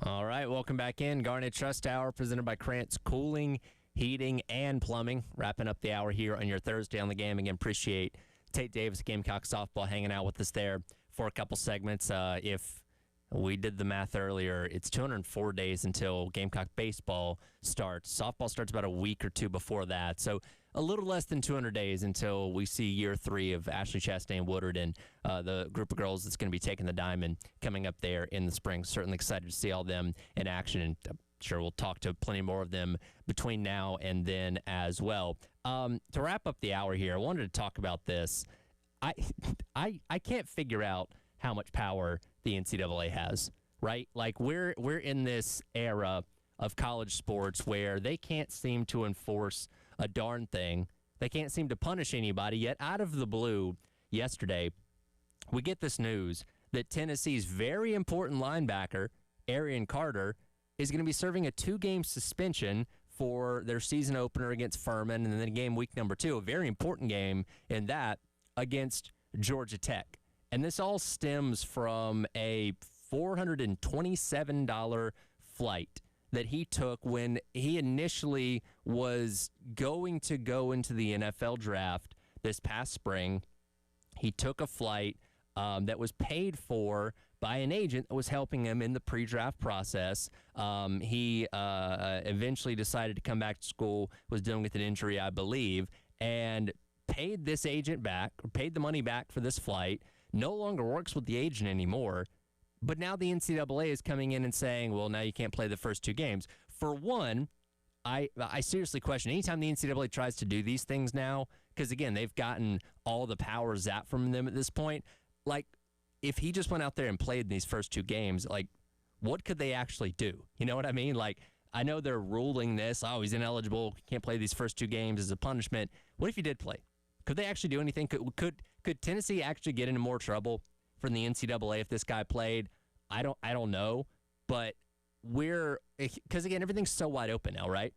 All right, welcome back in. Garnet Trust Hour presented by Krantz Cooling, Heating, and Plumbing. Wrapping up the hour here on your Thursday on the Game. Again, appreciate Tate Davis, Gamecock Softball, hanging out with us there for a couple segments. If we did the math earlier, it's 204 days until Gamecock Baseball starts. Softball starts about a week or two before that. So a little less than 200 days until we see year 3 of Ashley Chastain Woodard and the group of girls that's going to be taking the diamond coming up there in the spring. Certainly excited to see all them in action, and I'm sure we'll talk to plenty more of them between now and then as well. To wrap up the hour here, I wanted to talk about this. I can't figure out how much power the NCAA has, right? Like we're in this era of college sports where they can't seem to enforce a darn thing. They can't seem to punish anybody, yet out of the blue yesterday, we get this news that Tennessee's very important linebacker, Arian Carter, is going to be serving a 2-game suspension for their season opener against Furman, and then game week number 2, a very important game in that against Georgia Tech. And this all stems from a $427 flight that he took when he initially was going to go into the NFL draft this past spring. He took a flight that was paid for by an agent that was helping him in the pre-draft process. He eventually decided to come back to school, was dealing with an injury, I believe, and paid this agent back, or paid the money back for this flight, no longer works with the agent anymore. But now the NCAA is coming in and saying, well, now you can't play the first 2 games. For one, I seriously question anytime the NCAA tries to do these things now, because, again, they've gotten all the power zapped from them at this point. Like, if he just went out there and played these first 2 games, like, what could they actually do? You know what I mean? Like, I know they're ruling this, oh, he's ineligible, can't play these first 2 games as a punishment. What if he did play? Could they actually do anything? Could Tennessee actually get into more trouble from the NCAA if this guy played? I don't know, but because again, everything's so wide open now, right?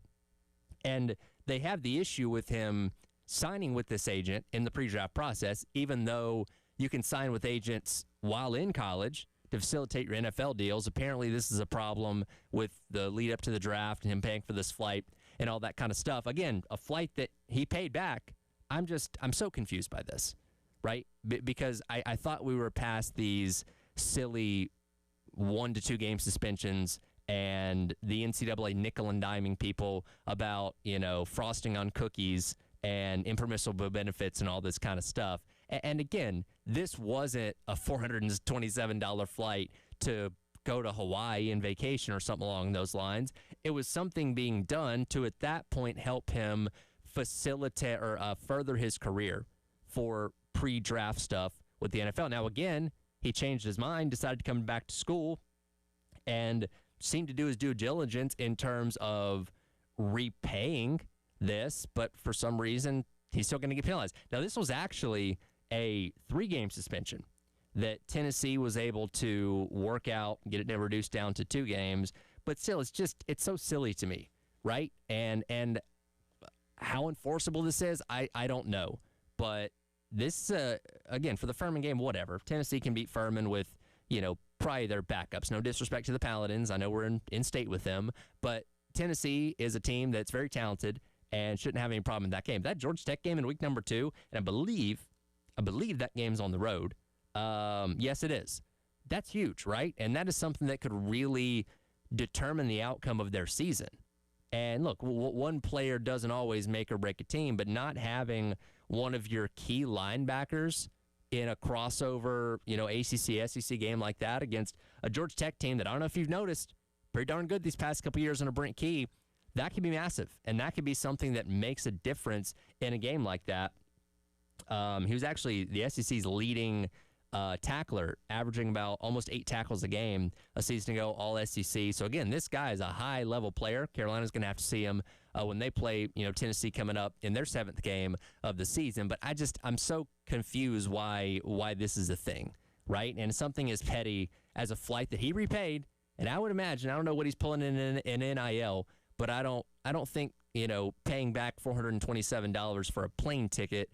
And they have the issue with him signing with this agent in the pre-draft process, even though you can sign with agents while in college to facilitate your NFL deals. Apparently, this is a problem with the lead up to the draft and him paying for this flight and all that kind of stuff. Again, a flight that he paid back. I'm so confused by this, right? Because I thought we were past these silly 1 to 2 game suspensions and the NCAA nickel and diming people about, frosting on cookies and impermissible benefits and all this kind of stuff. And again, this wasn't a $427 flight to go to Hawaii and vacation or something along those lines. It was something being done to, at that point, help him facilitate or further his career for pre-draft stuff with the NFL. Now, again, he changed his mind, decided to come back to school, and seemed to do his due diligence in terms of repaying this, but for some reason, he's still going to get penalized. Now, this was actually a 3-game suspension that Tennessee was able to work out, get it reduced down to 2 games, but still, it's so silly to me, right? And how enforceable this is, I don't know. But this, again, for the Furman game, whatever. Tennessee can beat Furman with, probably their backups. No disrespect to the Paladins. I know we're in state with them. But Tennessee is a team that's very talented and shouldn't have any problem in that game. That Georgia Tech game in week number 2, and I believe that game's on the road. Yes, it is. That's huge, right? And that is something that could really determine the outcome of their season. And look, one player doesn't always make or break a team, but not having one of your key linebackers in a crossover, ACC, SEC game like that against a Georgia Tech team that I don't know if you've noticed, pretty darn good these past couple years under Brent Key, that could be massive. And that could be something that makes a difference in a game like that. He was actually the SEC's leading tackler, averaging about almost 8 tackles a game a season ago, all SEC. So, again, this guy is a high-level player. Carolina's going to have to see him when they play, Tennessee coming up in their 7th game of the season. But I'm so confused why this is a thing, right? And something as petty as a flight that he repaid, and I would imagine, I don't know what he's pulling in NIL, but I don't think, paying back $427 for a plane ticket,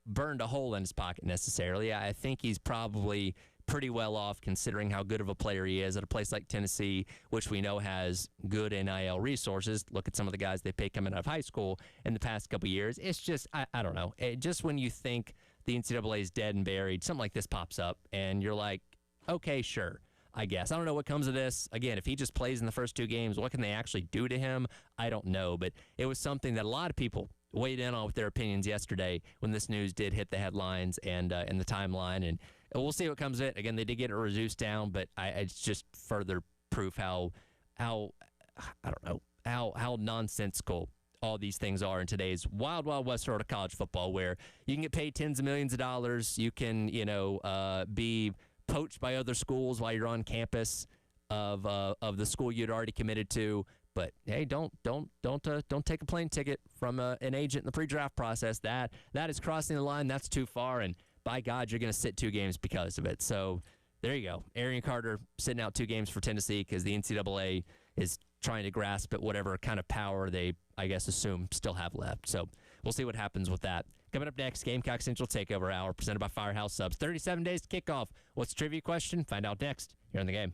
burned a hole in his pocket necessarily. I think he's probably pretty well off considering how good of a player he is at a place like Tennessee, which we know has good NIL resources. Look at some of the guys they pay coming out of high school in the past couple of years. It's just, I don't know. Just when you think the NCAA is dead and buried, something like this pops up, and you're like, okay, sure, I guess. I don't know what comes of this. Again, if he just plays in the first 2 games, what can they actually do to him? I don't know. But it was something that a lot of people weighed in on with their opinions yesterday when this news did hit the headlines and in the timeline. And we'll see what comes of it. Again, they did get it reduced down, but it's just further proof how I don't know, how nonsensical all these things are in today's wild, wild west sort of college football, where you can get paid tens of millions of dollars. You can, be poached by other schools while you're on campus of the school you'd already committed to. But hey, don't take a plane ticket from an agent in the pre-draft process. That is crossing the line. That's too far. And by God, you're going to sit 2 games because of it. So there you go. Arian Carter sitting out 2 games for Tennessee because the NCAA is trying to grasp at whatever kind of power they, I guess, assume still have left. So we'll see what happens with that. Coming up next, Gamecock Central Takeover Hour presented by Firehouse Subs. 37 days to kickoff. What's the trivia question? Find out next here on The Game.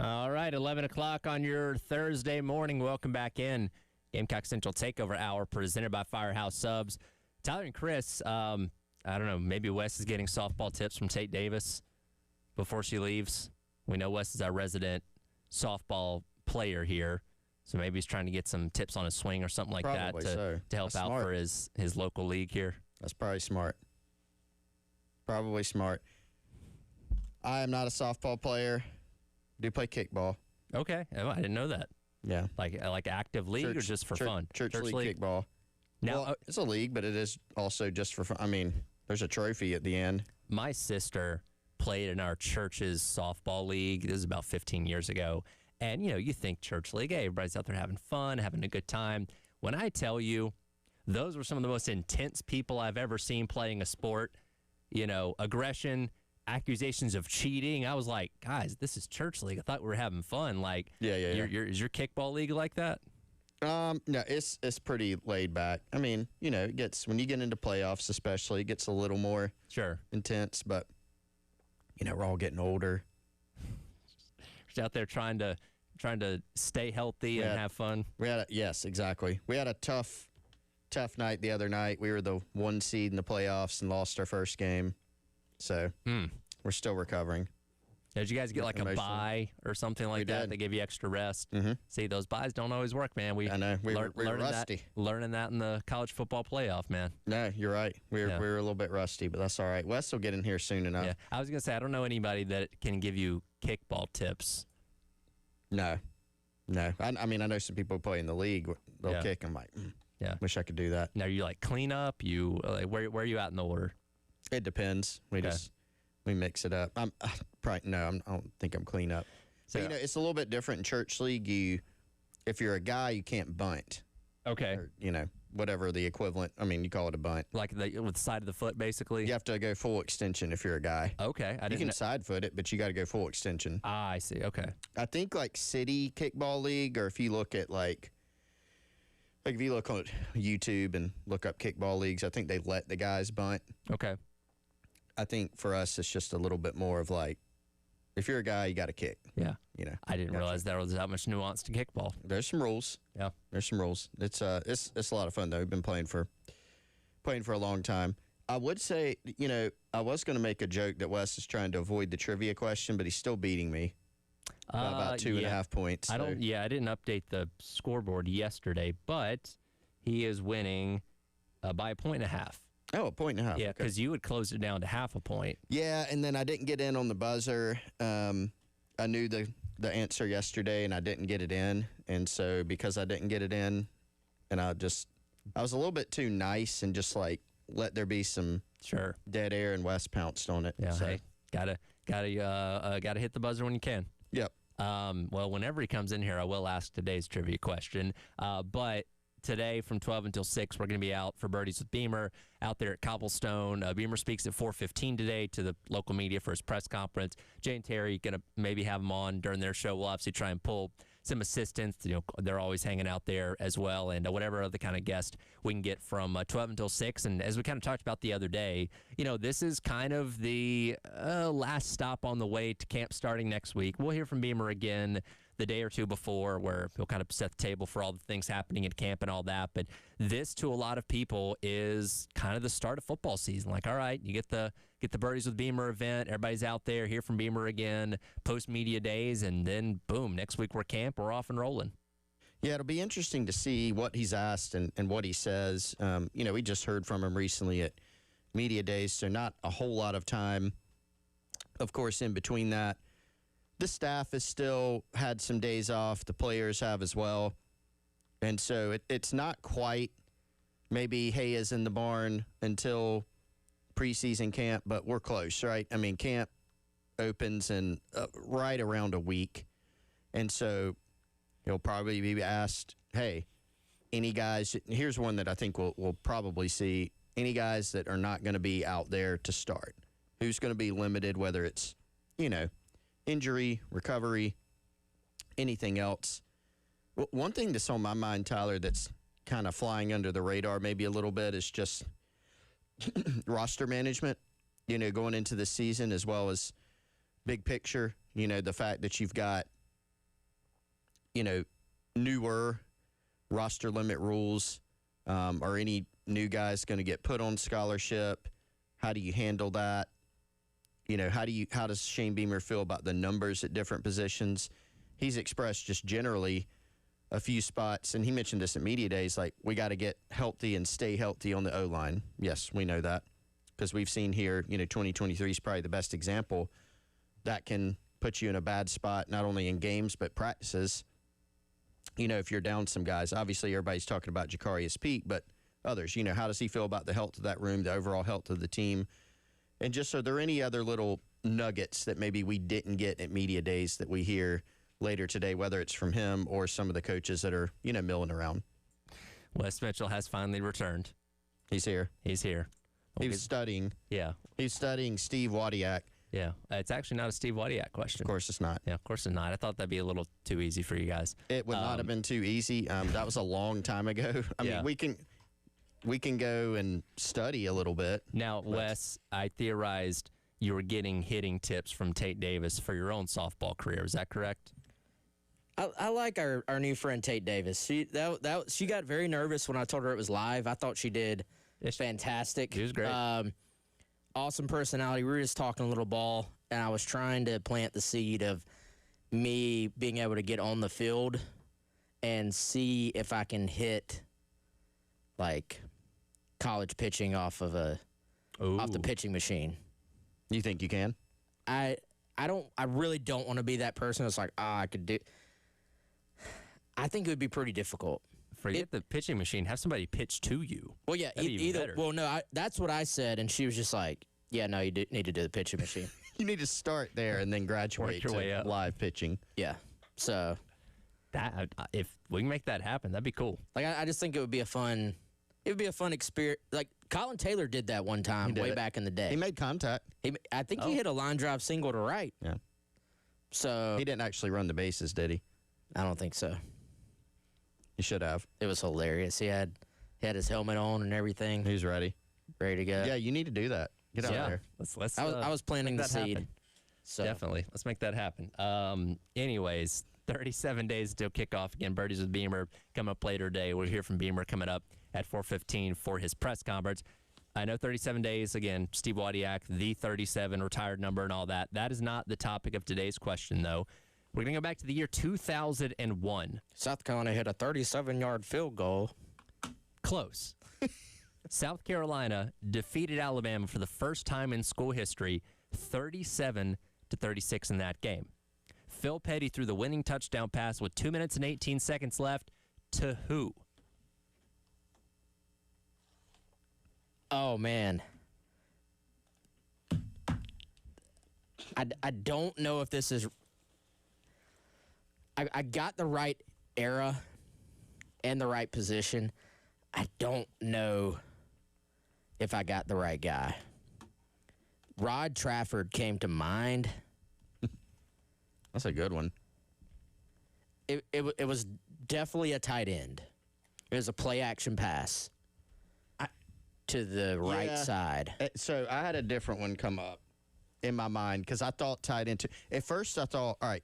All right, 11 o'clock on your Thursday morning. Welcome back in. Gamecock Central Takeover Hour presented by Firehouse Subs. Tyler and Chris, I don't know, maybe Wes is getting softball tips from Tate Davis before she leaves. We know Wes is our resident softball player here, so maybe he's trying to get some tips on his swing or something like Probably that to help That's out smart. for his local league here. That's probably smart. Probably smart. I am not a softball player. Do play kickball. Okay, oh, I didn't know that. Yeah. Like active league or just for fun? Church league kickball. Now, Well, it's a league, but it is also just for fun. I mean, there's a trophy at the end. my sister played in our church's softball league. This is about 15 years ago. And, you think church league, hey, everybody's out there having fun, having a good time. When I tell you, those were some of the most intense people I've ever seen playing a sport. Aggression, accusations of cheating. I was like, guys, this is church league. I thought we were having fun. Like, Yeah. Is your kickball league like that? No, it's pretty laid back. I mean, it gets, when you get into playoffs especially, it gets a little more Sure. intense, but we're all getting older. Just out there trying to stay healthy and Yeah. have fun. Yes, exactly. We had a tough night the other night. We were the 1 seed in the playoffs and lost our first game. So we're still recovering. Did you guys get like a Emotionally. bye or something like We that? did. They give you extra rest. Mhm. See, those buys don't always work, man. I know. We were rusty. Learning that in the college football playoff, man. No, you're right. We were a little bit rusty, but that's all right. Wes will get in here soon enough. Yeah, I was gonna say I don't know anybody that can give you kickball tips. No. I mean, I know some people play in the league. They'll Yeah. kick. I'm like, Yeah. wish I could do that. Now you like clean up. You like, where are you at in the order? It depends. We mix it up. I don't think I'm clean up. So, But, it's a little bit different in church league. If you're a guy, you can't bunt. okay, Or, whatever the equivalent. I mean, you call it a bunt. like with the side of the foot, basically. You have to go full extension if you're a guy. Okay, I You didn't. can side foot it, but you got to go full extension. I see. Okay. I think like city kickball league, or if you look at like if you look on YouTube and look up kickball leagues, I think they let the guys bunt. Okay. I think for us, it's just a little bit more of like, if you're a guy, you got to kick. Yeah. I I didn't realize there was that much nuance to kickball. There's some rules. Yeah. There's some rules. It's a lot of fun though. We've been playing for a long time. I would say, I was going to make a joke that Wes is trying to avoid the trivia question, but he's still beating me by about 2.5 points. I so- didn't update the scoreboard yesterday, but he is winning by 1.5 points. Oh, 1.5 points. Yeah, Okay. because you had closed it down to 0.5 point. Yeah, and then I didn't get in on the buzzer. I knew the answer yesterday, and I didn't get it in. And so because I didn't get it in, and I was a little bit too nice and just like let there be some Sure. dead air, and Wes pounced on it. Yeah. So, Hey, gotta hit the buzzer when you can. Yep. Well, whenever he comes in here, I will ask today's trivia question. But today from 12 until 6, we're going to be out for Birdies with Beamer out there at Cobblestone. Beamer speaks at 4:15 today to the local media for his press conference. Jay and Terry going to maybe have him on during their show. We'll obviously try and pull some assistants. They're always hanging out there as well, and whatever other kind of guest we can get from 12 until 6. And as we kind of talked about the other day, this is kind of the last stop on the way to camp starting next week. We'll hear from Beamer again the day or two before, where he'll kind of set the table for all the things happening at camp and all that. But this, to a lot of people, is kind of the start of football season. Like, all right, you get the Birdies with Beamer event. Everybody's out there, hear from Beamer again, post media days, and then boom, next week we're camp. We're off and rolling. Yeah, it'll be interesting to see what he's asked and what he says. We just heard from him recently at media days, so not a whole lot of time, of course, in between that. The staff has still had some days off. The players have as well. And so it's not quite maybe hay is in the barn until preseason camp, but we're close, right? I mean, camp opens in right around a week. And so he'll probably be asked, hey, any guys, here's one that I think we'll probably see, any guys that are not going to be out there to start. Who's going to be limited, whether it's, injury, recovery, anything else. One thing that's on my mind, Tyler, that's kind of flying under the radar maybe a little bit is just roster management, going into the season, as well as big picture, the fact that you've got newer roster limit rules? Are any new guys going to get put on scholarship? How do you handle that? How does Shane Beamer feel about the numbers at different positions? He's expressed just generally a few spots, and he mentioned this at media days, like we got to get healthy and stay healthy on the O-line. Yes, we know that because we've seen here, 2023 is probably the best example. That can put you in a bad spot, not only in games, but practices. If you're down some guys, obviously everybody's talking about Jacarius Peak, but others, how does he feel about the health of that room, the overall health of the team? And just, are there any other little nuggets that maybe we didn't get at media days that we hear later today, whether it's from him or some of the coaches that are, milling around? Wes Mitchell has finally returned. He's here. He's here. He was studying. Yeah. He's studying Steve Wadiak. Yeah. It's actually not a Steve Wadiak question. Of course it's not. Yeah, of course it's not. I thought that'd be a little too easy for you guys. It would not have been too easy. That was a long time ago. I mean, we can go and study a little bit. Now, Wes, I theorized you were getting hitting tips from Tate Davis for your own softball career. Is that correct? I like our new friend Tate Davis. She got very nervous when I told her it was live. I thought she did fantastic. She was great. Awesome personality. We were just talking a little ball, and I was trying to plant the seed of me being able to get on the field and see if I can hit like college pitching off the pitching machine. You think you can? I really don't want to be that person that's like, I could do. I think it would be pretty difficult. Forget the pitching machine. Have somebody pitch to you. Well, yeah, either. Well, no, that's what I said, and she was just like, "Yeah, no, you need to do the pitching machine. You need to start there and then graduate your way to up. Live pitching." Yeah, so that if we can make that happen, that'd be cool. Like, I just think it would be a fun experience. Like Colin Taylor did that one time way back in the day. He made contact. I think he hit a line drive single to right. Yeah. So he didn't actually run the bases, did he? I don't think so. He should have. It was hilarious. He had his helmet on and everything. He was ready to go. Yeah, you need to do that. Get out there. Let's. I was planting the seed. Happen. So definitely, let's make that happen. Anyways, 37 days till kickoff again. Birdies with Beamer come up later today. We'll hear from Beamer coming up at 4:15 for his press conference. I know 37 days again. Steve Wadiak, the 37 retired number and all that. That is not the topic of today's question, though. We're going to go back to the year 2001. South Carolina hit a 37-yard field goal. Close. South Carolina defeated Alabama for the first time in school history, 37-36 in that game. Phil Petty threw the winning touchdown pass with 2 minutes and 18 seconds left to who? Oh, man. I don't know if this is... I got the right era and the right position. I don't know if I got the right guy. Rod Trafford came to mind. That's a good one. It was definitely a tight end. It was a play-action pass to the right side. So I had a different one come up in my mind because I thought tight end. At first, I thought, all right,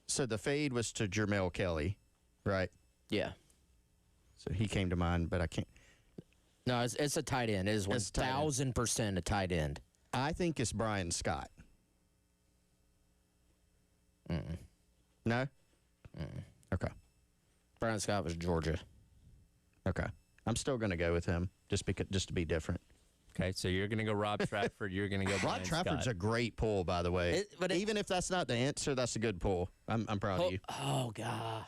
so the fade was to Jermell Kelly, right? Yeah. So he came to mind, but I can't. No, it's a tight end. It is 1,000% a tight end. I think it's Brian Scott. Mm-mm. No? Mm-mm. Okay. Brian Scott was Georgia. Okay. I'm still going to go with him just to be different. Okay, so you're going to go Rob Trafford. You're going to go Brian Rod Trafford's Scott. a great pull, by the way. But even if that's not the answer, that's a good pull. I'm proud of you. Oh, God.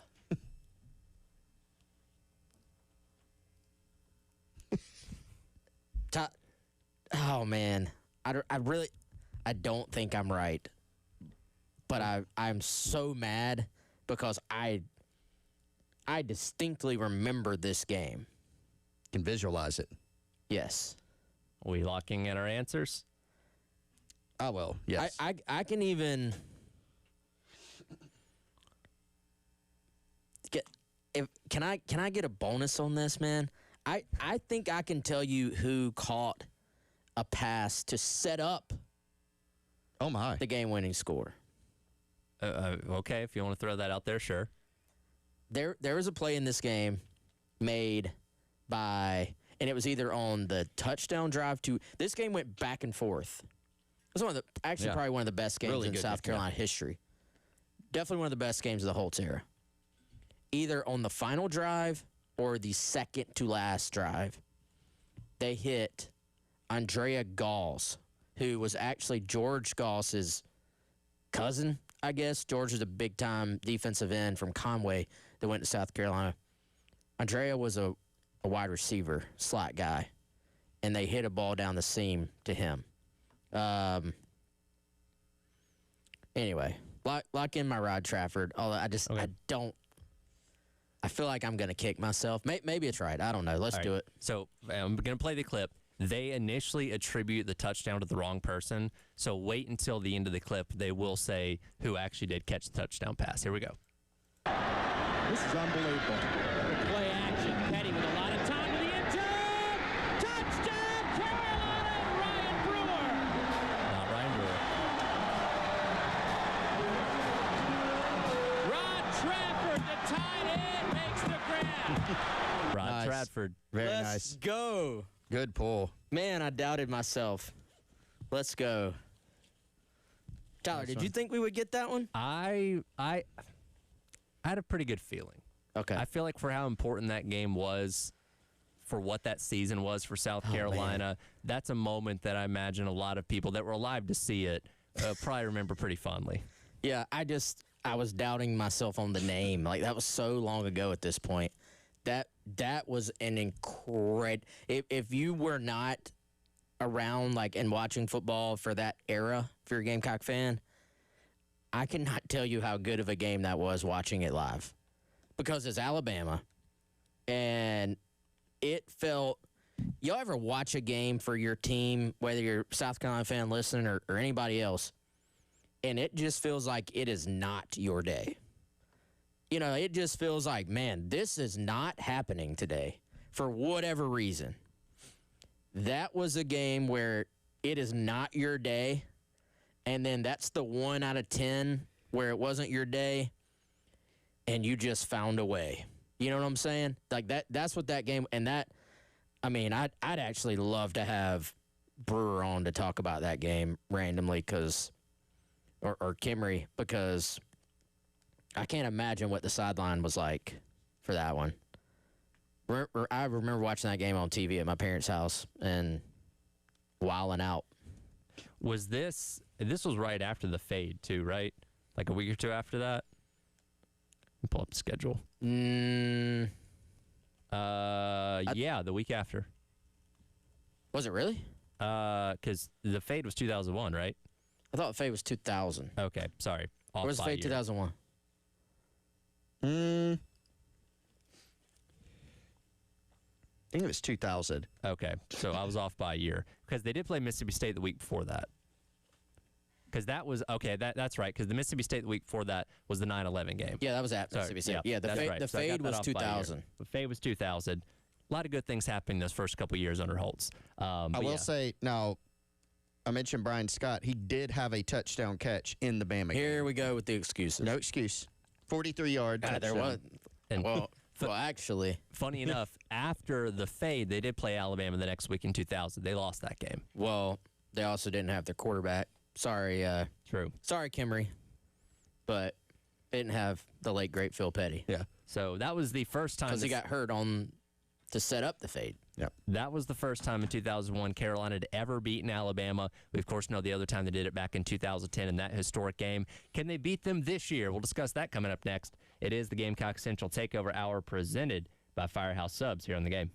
Oh, man. I don't think I'm right. But I'm so mad because I distinctly remember this game. Can visualize it. Yes. Are we locking in our answers? I will. Yes. I can even can I get a bonus on this, man? I think I can tell you who caught a pass to set up the game-winning score. Okay, if you want to throw that out there, sure. There was a play in this game made by, and it was either on the touchdown drive to. This game went back and forth. It was probably one of the best games Really in good South game, Carolina history. Definitely one of the best games of the Holtz era. Either on the final drive or the second to last drive, they hit Andrea Gauls, who was actually George Gauss's cousin, I guess. George is a big-time defensive end from Conway that went to South Carolina. Andrea was a wide receiver, slot guy, and they hit a ball down the seam to him. Anyway, lock in my Rod Trafford. Although I feel like I'm going to kick myself. Maybe it's right. I don't know. Let's do it. So I'm going to play the clip. They initially attribute the touchdown to the wrong person. So wait until the end of the clip. They will say who actually did catch the touchdown pass. Here we go. This is unbelievable. Play action. Petty with a lot of time to the end zone. Touchdown, Carolina, Ryan Brewer. Not Ryan Brewer. Rod Trafford, the tight end, makes the grab. Rod Nice. Trafford. Very Let's nice. go. Good pull. Man, I doubted myself. Let's go. Tyler, did you think we would get that one? I had a pretty good feeling. Okay. I feel like for how important that game was, for what that season was for South Carolina, that's a moment that I imagine a lot of people that were alive to see it probably remember pretty fondly. Yeah, I was doubting myself on the name. Like, that was so long ago at this point. That was an incredible. If you were not around and watching football for that era, if you're a Gamecock fan, I cannot tell you how good of a game that was watching it live, because it's Alabama, and it felt. Y'all ever watch a game for your team, whether you're a South Carolina fan listening or anybody else, and it just feels like it is not your day? You know, it just feels like, man, this is not happening today for whatever reason. That was a game where it is not your day, and then that's the 1 out of 10 where it wasn't your day, and you just found a way. You know what I'm saying? Like, that's what that game, and that, I mean, I'd actually love to have Brewer on to talk about that game randomly, or Kimry, because I can't imagine what the sideline was like for that one. I remember watching that game on TV at my parents' house and wilding out. Was this was right after the fade too, right? Like a week or two after that? Let me pull up the schedule. Yeah, the week after. Was it really? Because the fade was 2001, right? I thought the fade was 2000. Okay, sorry. Off Where's the by a fade year. 2001? I think it was 2000. Okay, so I was off by a year because they did play Mississippi State the week before that. Because that was okay. That's right. Because the Mississippi State the week before that was the 9/11 game. Yeah, that was at Sorry, Mississippi State. Yeah, that's right. the So I got fade that was off by a year. 2000. The fade was 2000. A lot of good things happening those first couple years under Holtz. I will say, now, I mentioned Brian Scott. He did have a touchdown catch in the Bama game. Here we go with the excuses. No excuse. 43-yard touchdown. There was. And Well, actually, funny enough, after the fade, they did play Alabama the next week in 2000. They lost that game. they also didn't have their quarterback. Sorry, True. sorry, Kimry, but they didn't have the late great Phil Petty Yeah. So that was the first time because he got hurt to set up the fade. That was the first time in 2001 Carolina had ever beaten Alabama. We, of course, know the other time they did it back in 2010 in that historic game. Can they beat them this year? We'll discuss that coming up next. It is the Gamecock Central Takeover Hour presented by Firehouse Subs here on the game.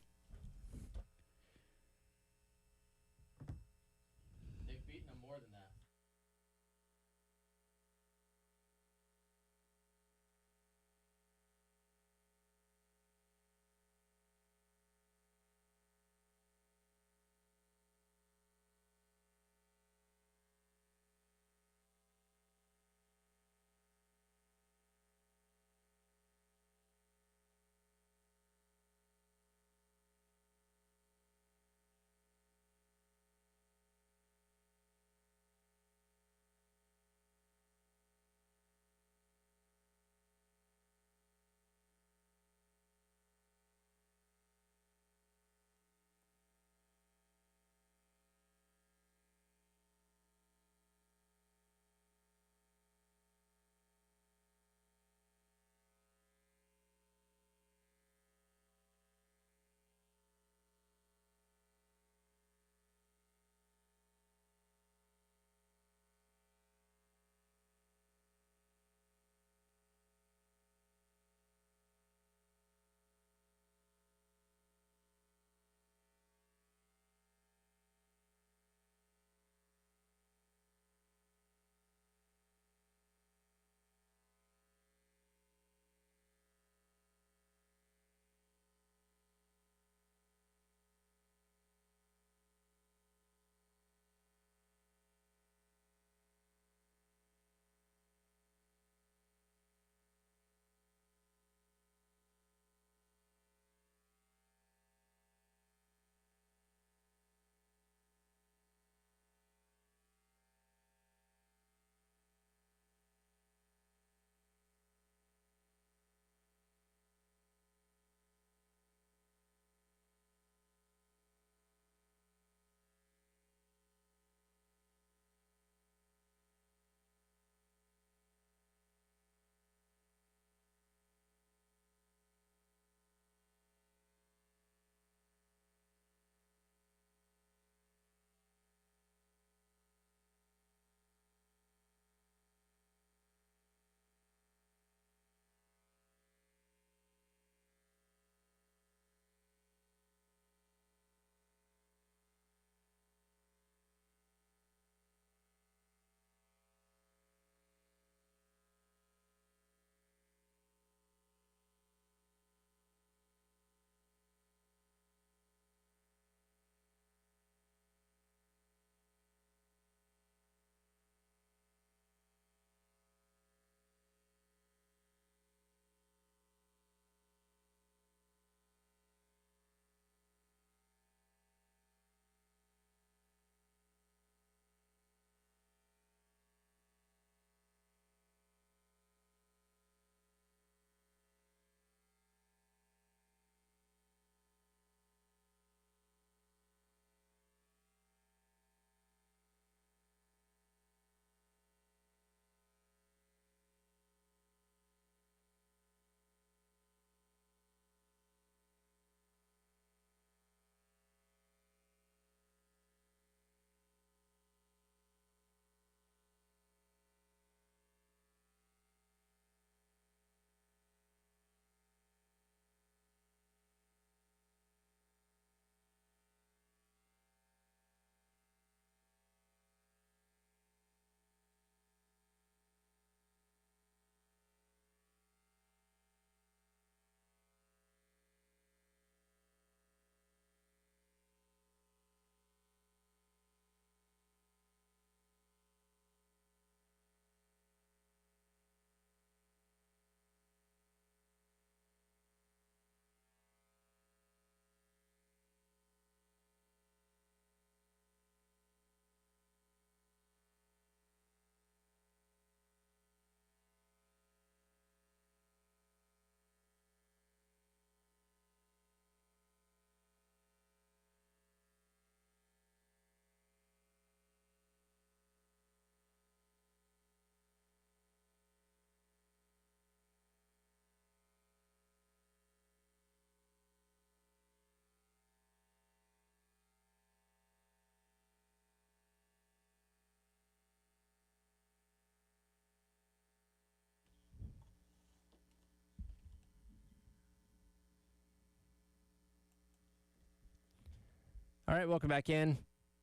All right, welcome back in.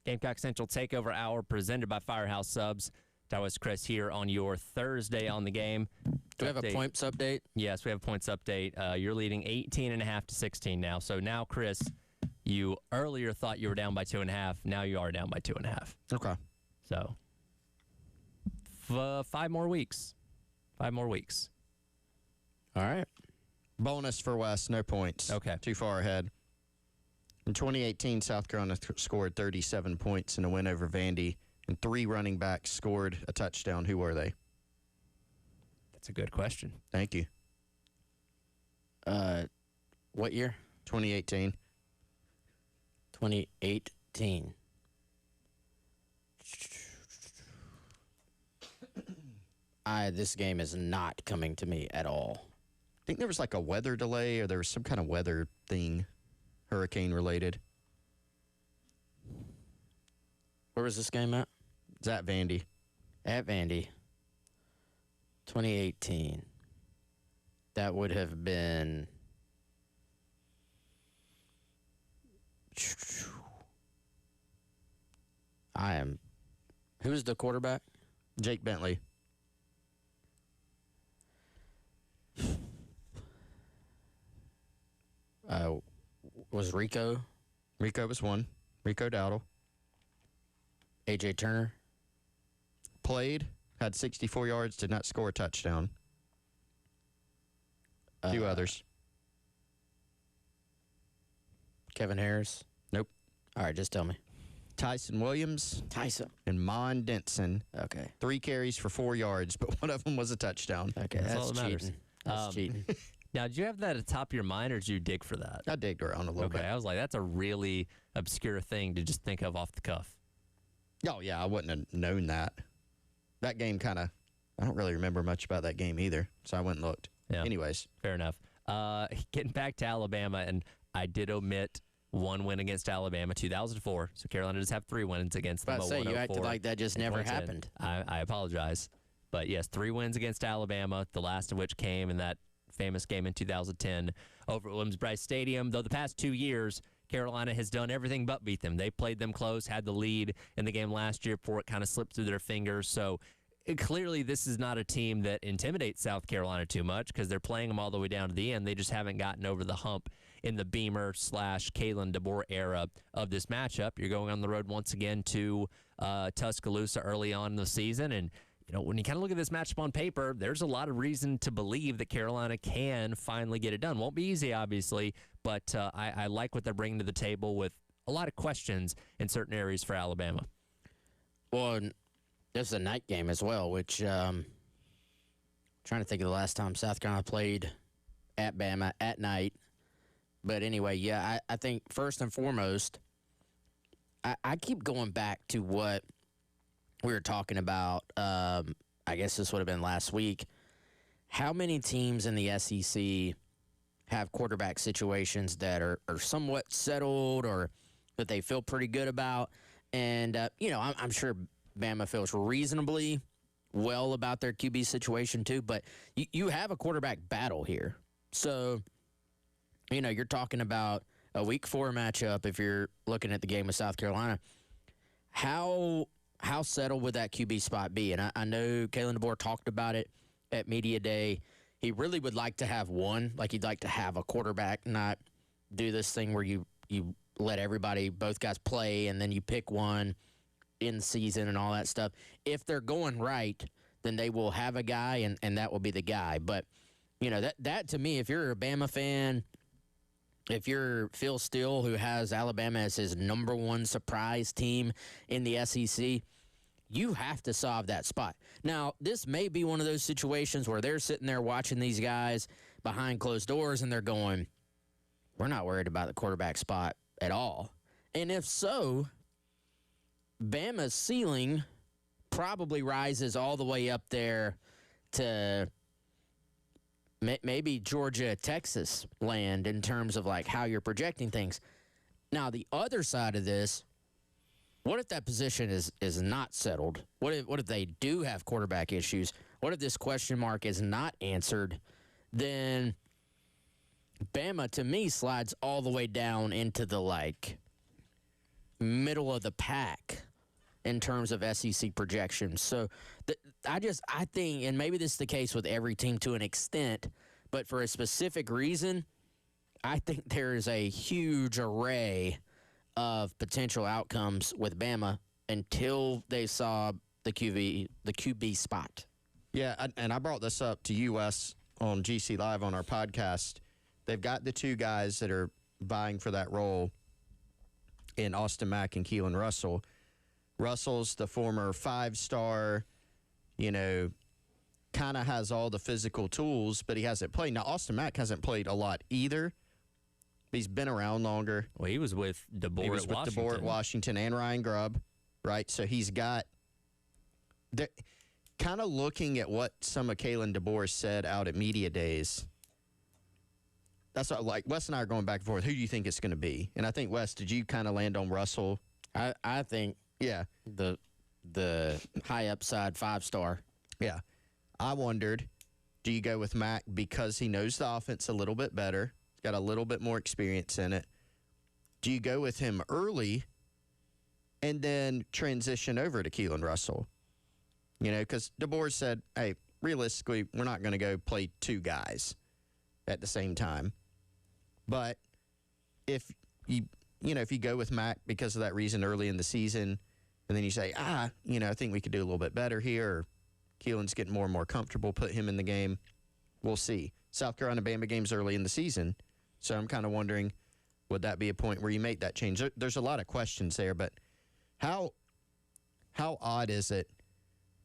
Gamecock Central Takeover Hour presented by Firehouse Subs. That was Chris here on your Thursday on the game. Do we have a points update? Yes, we have a points update. You're leading 18.5 to 16 now. So now, Chris, you earlier thought you were down by 2.5. Now you are down by 2.5. Okay. So 5 more weeks. 5 more weeks. All right. Bonus for West, no points. Okay. Too far ahead. In 2018, South Carolina scored 37 points in a win over Vandy, and 3 running backs scored a touchdown. Who were they? That's a good question. Thank you. What year? 2018. 2018. This game is not coming to me at all. I think there was like a weather delay, or there was some kind of weather thing, hurricane related. Where was this game at? It's at Vandy. At Vandy. 2018. That would have been... Who's the quarterback? Jake Bentley. Was Rico? Rico was one. Rico Dowdle. A.J. Turner? Played, had 64 yards, did not score a touchdown. 2 others. Kevin Harris? Nope. All right, just tell me. Tyson Williams. Tyson. And Mon Denson. Okay. 3 carries for 4 yards, but one of them was a touchdown. Okay, That's all that's that matters. cheating. That's cheating. Now, did you have that at the top of your mind, or did you dig for that? I digged around a little Okay, bit. I was like, that's a really obscure thing to just think of off the cuff. Oh, yeah, I wouldn't have known that. That game kind of, I don't really remember much about that game either, so I went and looked. Yeah. Anyways. Fair enough. Getting back to Alabama, and I did omit one win against Alabama, 2004. So Carolina does have 3 wins against them. I was about to say, you acted like that just never happened. I apologize. But yes, 3 wins against Alabama, the last of which came in that famous game in 2010 over at Williams-Brice Stadium. Though the past 2 years, Carolina has done everything but beat them. They played them close, had the lead in the game last year before it kind of slipped through their fingers. So clearly this is not a team that intimidates South Carolina too much because they're playing them all the way down to the end. They just haven't gotten over the hump in the Beamer/Kalen DeBoer era of this matchup. You're going on the road once again to Tuscaloosa early on in the season, and when you kind of look at this matchup on paper, there's a lot of reason to believe that Carolina can finally get it done. Won't be easy, obviously, but I like what they're bringing to the table with a lot of questions in certain areas for Alabama. Well, this is a night game as well, which trying to think of the last time South Carolina played at Bama at night. But anyway, yeah, I think first and foremost, I keep going back to what we were talking about, I guess this would have been last week. How many teams in the SEC have quarterback situations that are somewhat settled or that they feel pretty good about? And, I'm sure Bama feels reasonably well about their QB situation too, but you have a quarterback battle here. So, you're talking about a Week 4 matchup if you're looking at the game with South Carolina. How settled would that QB spot be? And I know Kalen DeBoer talked about it at Media Day. He really would like to have one. Like, he'd like to have a quarterback, not do this thing where you let both guys play, and then you pick one in season and all that stuff. If they're going right, then they will have a guy, and that will be the guy. But, that to me, if you're a Bama fan, if you're Phil Steele, who has Alabama as his number 1 surprise team in the SEC, you have to solve that spot. Now, this may be one of those situations where they're sitting there watching these guys behind closed doors, and they're going, we're not worried about the quarterback spot at all. And if so, Bama's ceiling probably rises all the way up there to maybe Georgia, Texas land in terms of like how you're projecting things. Now, the other side of this, what if that position is not settled? What if they do have quarterback issues? What if this question mark is not answered? Then Bama, to me, slides all the way down into the middle of the pack in terms of SEC projections. So I think, and maybe this is the case with every team to an extent, but for a specific reason, I think there is a huge array of potential outcomes with Bama until they saw the QB spot. Yeah, and I brought this up to US on GC Live on our podcast. They've got the two guys that are vying for that role in Austin Mack and Keelan Russell. Russell's the former 5-star, kind of has all the physical tools, but he hasn't played. Now, Austin Mack hasn't played a lot either. He's been around longer. Well, he was with DeBoer He was with DeBoer at Washington and Ryan Grubb, right? So he's got kind of looking at what some of Kalen DeBoer said out at media days. That's what, like, Wes and I are going back and forth. Who do you think it's going to be? And I think, Wes, did you kind of land on Russell? I think the high upside 5-star. Yeah. I wondered, do you go with Mack because he knows the offense a little bit better, got a little bit more experience in it? Do you go with him early and then transition over to Keelan Russell? Because DeBoer said, hey, realistically, we're not going to go play two guys at the same time. But if you go with Mack because of that reason early in the season, and then you say, I think we could do a little bit better here, or Keelan's getting more and more comfortable, put him in the game, we'll see. South Carolina Bama games early in the season, so I'm kind of wondering, would that be a point where you make that change? There's a lot of questions there, but how odd is it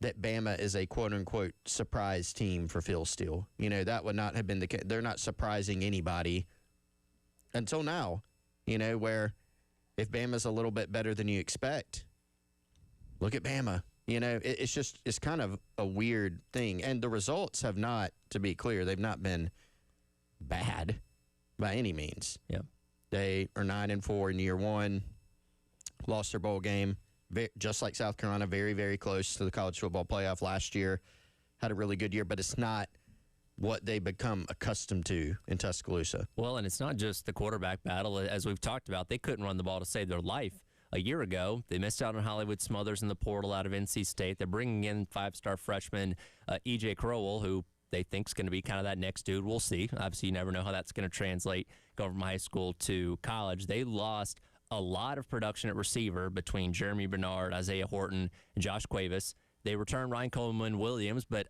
that Bama is a quote-unquote surprise team for Phil Steele? That would not have been the case. They're not surprising anybody until now, where if Bama's a little bit better than you expect, look at Bama. It's kind of a weird thing. And the results have not, to be clear, they've not been bad by any means. Yeah. They are 9-4 in year one, lost their bowl game. Just like South Carolina, very, very close to the college football playoff last year. Had a really good year, but it's not what they become accustomed to in Tuscaloosa. Well, and it's not just the quarterback battle. As we've talked about, they couldn't run the ball to save their life. A year ago, they missed out on Hollywood Smothers in the portal out of NC State. They're bringing in 5-star freshman E.J. Crowell, who they think is going to be kind of that next dude. We'll see. Obviously, you never know how that's going to translate going from high school to college. They lost a lot of production at receiver between Jeremy Bernard, Isaiah Horton, and Josh Cuevas. They returned Ryan Coleman-Williams, but,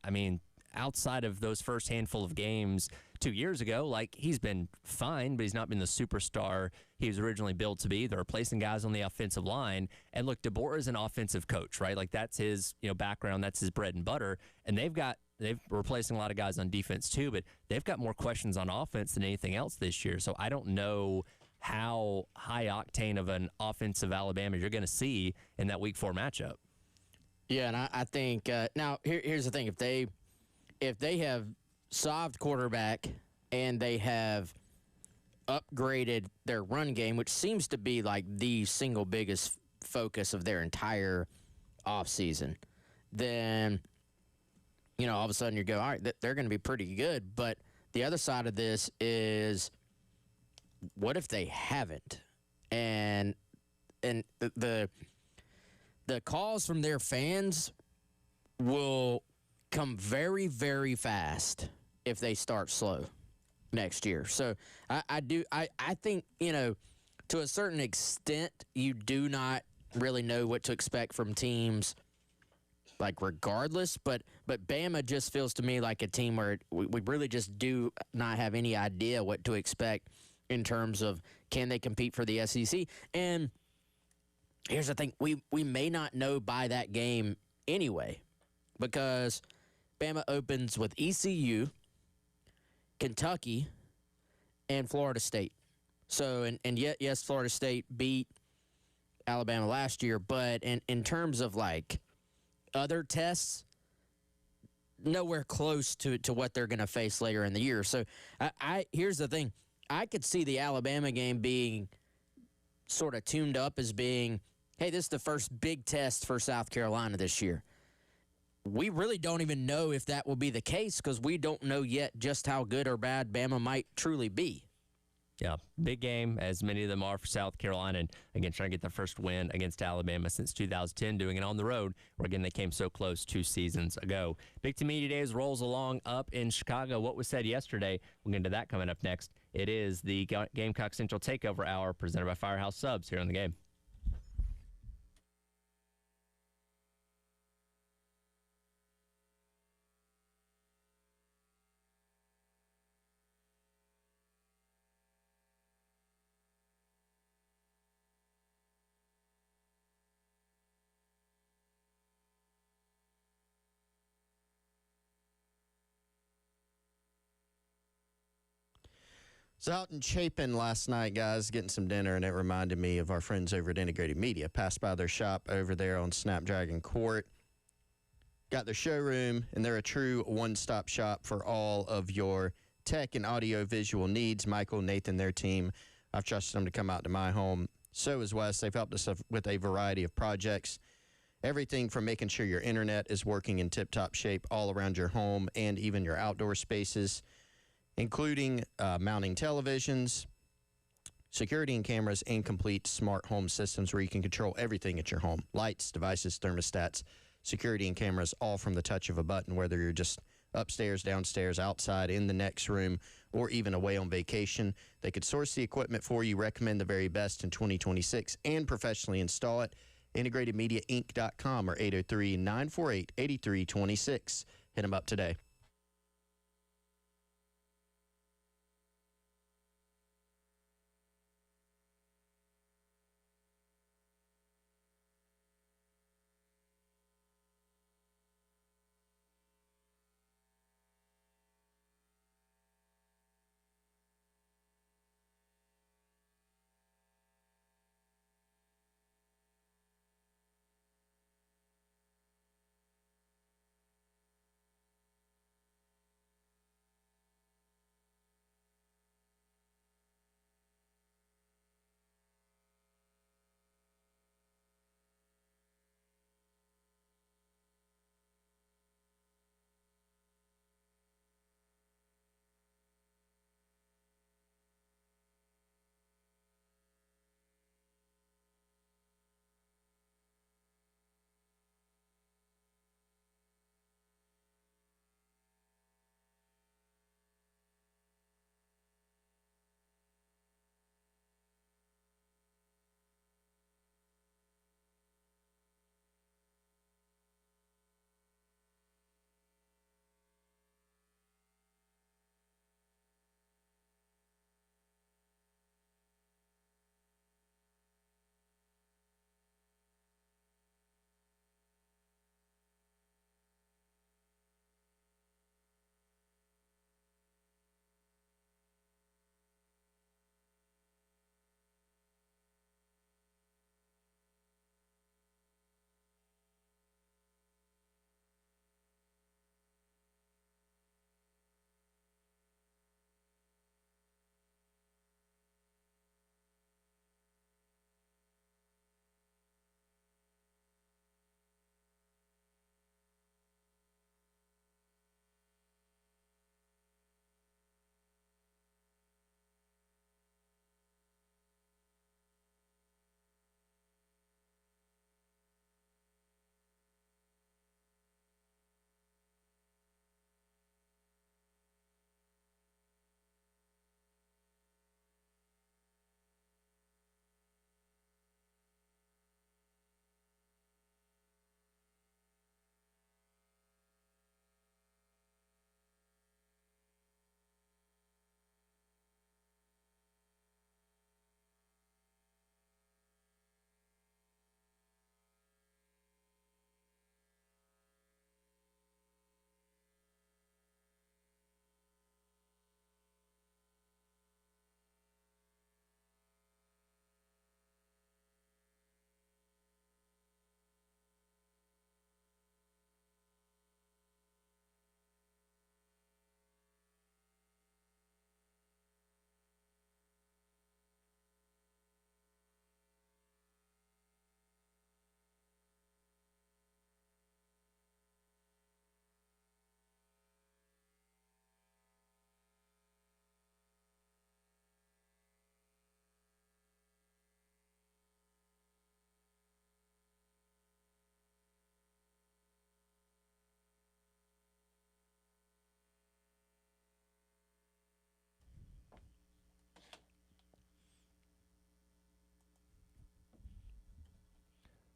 outside of those first handful of games 2 years ago, he's been fine, but he's not been the superstar he was originally built to be. They're replacing guys on the offensive line. And, look, DeBoer is an offensive coach, right? That's his background. That's his bread and butter. And they're replacing a lot of guys on defense, too, but they've got more questions on offense than anything else this year. So I don't know how high octane of an offensive Alabama you're going to see in that Week 4 matchup. Yeah, and I think now here's the thing: if they have solved quarterback and they have upgraded their run game, which seems to be the single biggest focus of their entire offseason, then all of a sudden you go, all right, they're going to be pretty good. But the other side of this is, what if they haven't? And the calls from their fans will come very, very fast if they start slow next year. So I think, to a certain extent, you do not really know what to expect from teams regardless, but Bama just feels to me like a team where we really just do not have any idea what to expect in terms of, can they compete for the SEC? And here's the thing, we may not know by that game anyway, because Bama opens with ECU, Kentucky, and Florida State. So, and yet, yes, Florida State beat Alabama last year, but in terms of other tests, nowhere close to what they're going to face later in the year. So here's the thing. I could see the Alabama game being sort of tuned up as being, hey, this is the first big test for South Carolina this year. We really don't even know if that will be the case, because we don't know yet just how good or bad Bama might truly be. Yeah, big game, as many of them are for South Carolina. And again, trying to get their first win against Alabama since 2010, doing it on the road, where again, they came so close 2 seasons ago. Big to Media Days rolls along up in Chicago. What was said yesterday, we'll get into that coming up next. It is the Gamecock Central Takeover Hour presented by Firehouse Subs here on the game. I was out in Chapin last night, guys, getting some dinner, and it reminded me of our friends over at Integrated Media. Passed by their shop over there on Snapdragon Court. Got their showroom, and they're a true one-stop shop for all of your tech and audio-visual needs. Michael, Nathan, their team, I've trusted them to come out to my home. So is Wes. They've helped us with a variety of projects. Everything from making sure your internet is working in tip-top shape all around your home and even your outdoor spaces, including mounting televisions, security and cameras, and complete smart home systems where you can control everything at your home. Lights, devices, thermostats, security and cameras, all from the touch of a button, whether you're just upstairs, downstairs, outside, in the next room, or even away on vacation. They could source the equipment for you, recommend the very best in 2026, and professionally install it. IntegratedMediaInc.com or 803-948-8326. Hit them up today.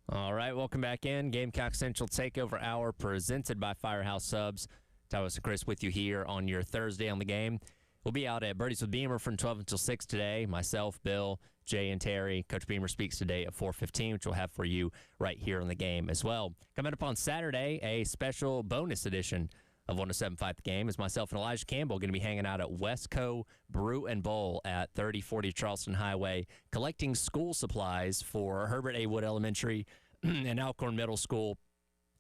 All right, welcome back in. Gamecock Central Takeover Hour presented by Firehouse Subs. Thomas and Chris with you here on your Thursday on the game. We'll be out at Birdies with Beamer from 12 until 6 today. Myself, Bill, Jay, and Terry. Coach Beamer speaks today at 4:15, which we'll have for you right here on the game as well. Coming up on Saturday, a special bonus edition of 107.5 The Game is myself and Elijah Campbell going to be hanging out at Westco Brew and Bowl at 3040 Charleston Highway, collecting school supplies for Herbert A. Wood Elementary and Alcorn Middle School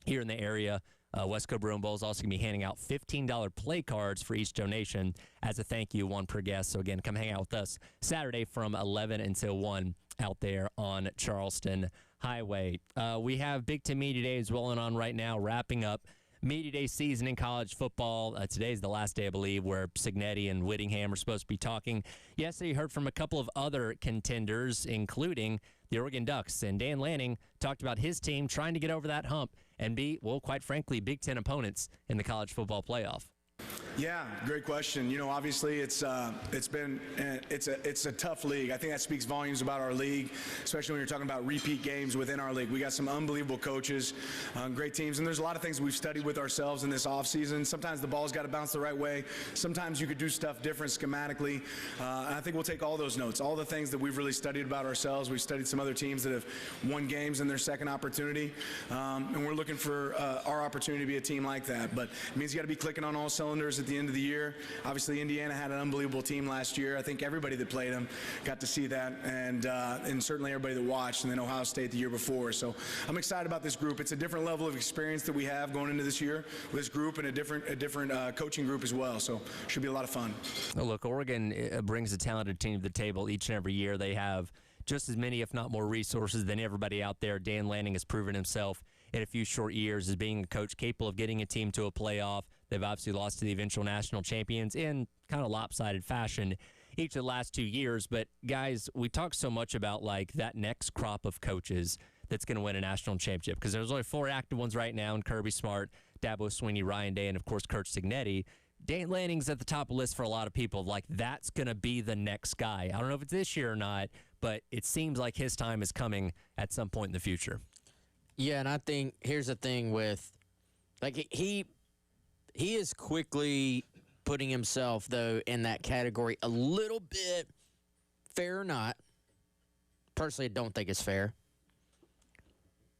here in the area. Westco Brew and Bowl is also going to be handing out $15 play cards for each donation as a thank you, one per guest. So, again, come hang out with us Saturday from 11 until 1 out there on Charleston Highway. We have Big Ten Media Days rolling on right now, wrapping up Media Day season in college football. Today's the last day, I believe, where Signetti and Whittingham are supposed to be talking. Yesterday, you heard from a couple of other contenders, including the Oregon Ducks. And Dan Lanning talked about his team trying to get over that hump and be, well, quite frankly, Big Ten opponents in the college football playoff. Yeah, great question. You know, obviously it's a tough league. I think that speaks volumes about our league, especially when you're talking about repeat games within our league. We got some unbelievable coaches, great teams, and there's a lot of things we've studied with ourselves in this offseason. Sometimes the ball's got to bounce the right way. Sometimes you could do stuff different schematically. And I think we'll take all those notes, all the things that we've really studied about ourselves. We've studied some other teams that have won games in their second opportunity, and we're looking for our opportunity to be a team like that. But it means you got to be clicking on all cylinders at the end of the year. Obviously, Indiana had an unbelievable team last year. I think everybody that played them got to see that, and certainly everybody that watched, and then Ohio State the year before. So I'm excited about this group. It's a different level of experience that we have going into this year with this group, and a different coaching group as well. So it should be a lot of fun. Well, look, Oregon brings a talented team to the table each and every year. They have just as many, if not more, resources than everybody out there. Dan Lanning has proven himself in a few short years as being a coach capable of getting a team to a playoff. They've obviously lost to the eventual national champions in kind of lopsided fashion each of the last 2 years. But, guys, we talk so much about, like, that next crop of coaches that's going to win a national championship, because there's only 4 active ones right now, and Kirby Smart, Dabo Sweeney, Ryan Day, and, of course, Kurt Signetti. Dan Lanning's at the top of the list for a lot of people. Like, that's going to be the next guy. I don't know if it's this year or not, but it seems like his time is coming at some point in the future. Yeah, and I think here's the thing with, like, he is quickly putting himself, though, in that category a little bit, fair or not. Personally, I don't think it's fair.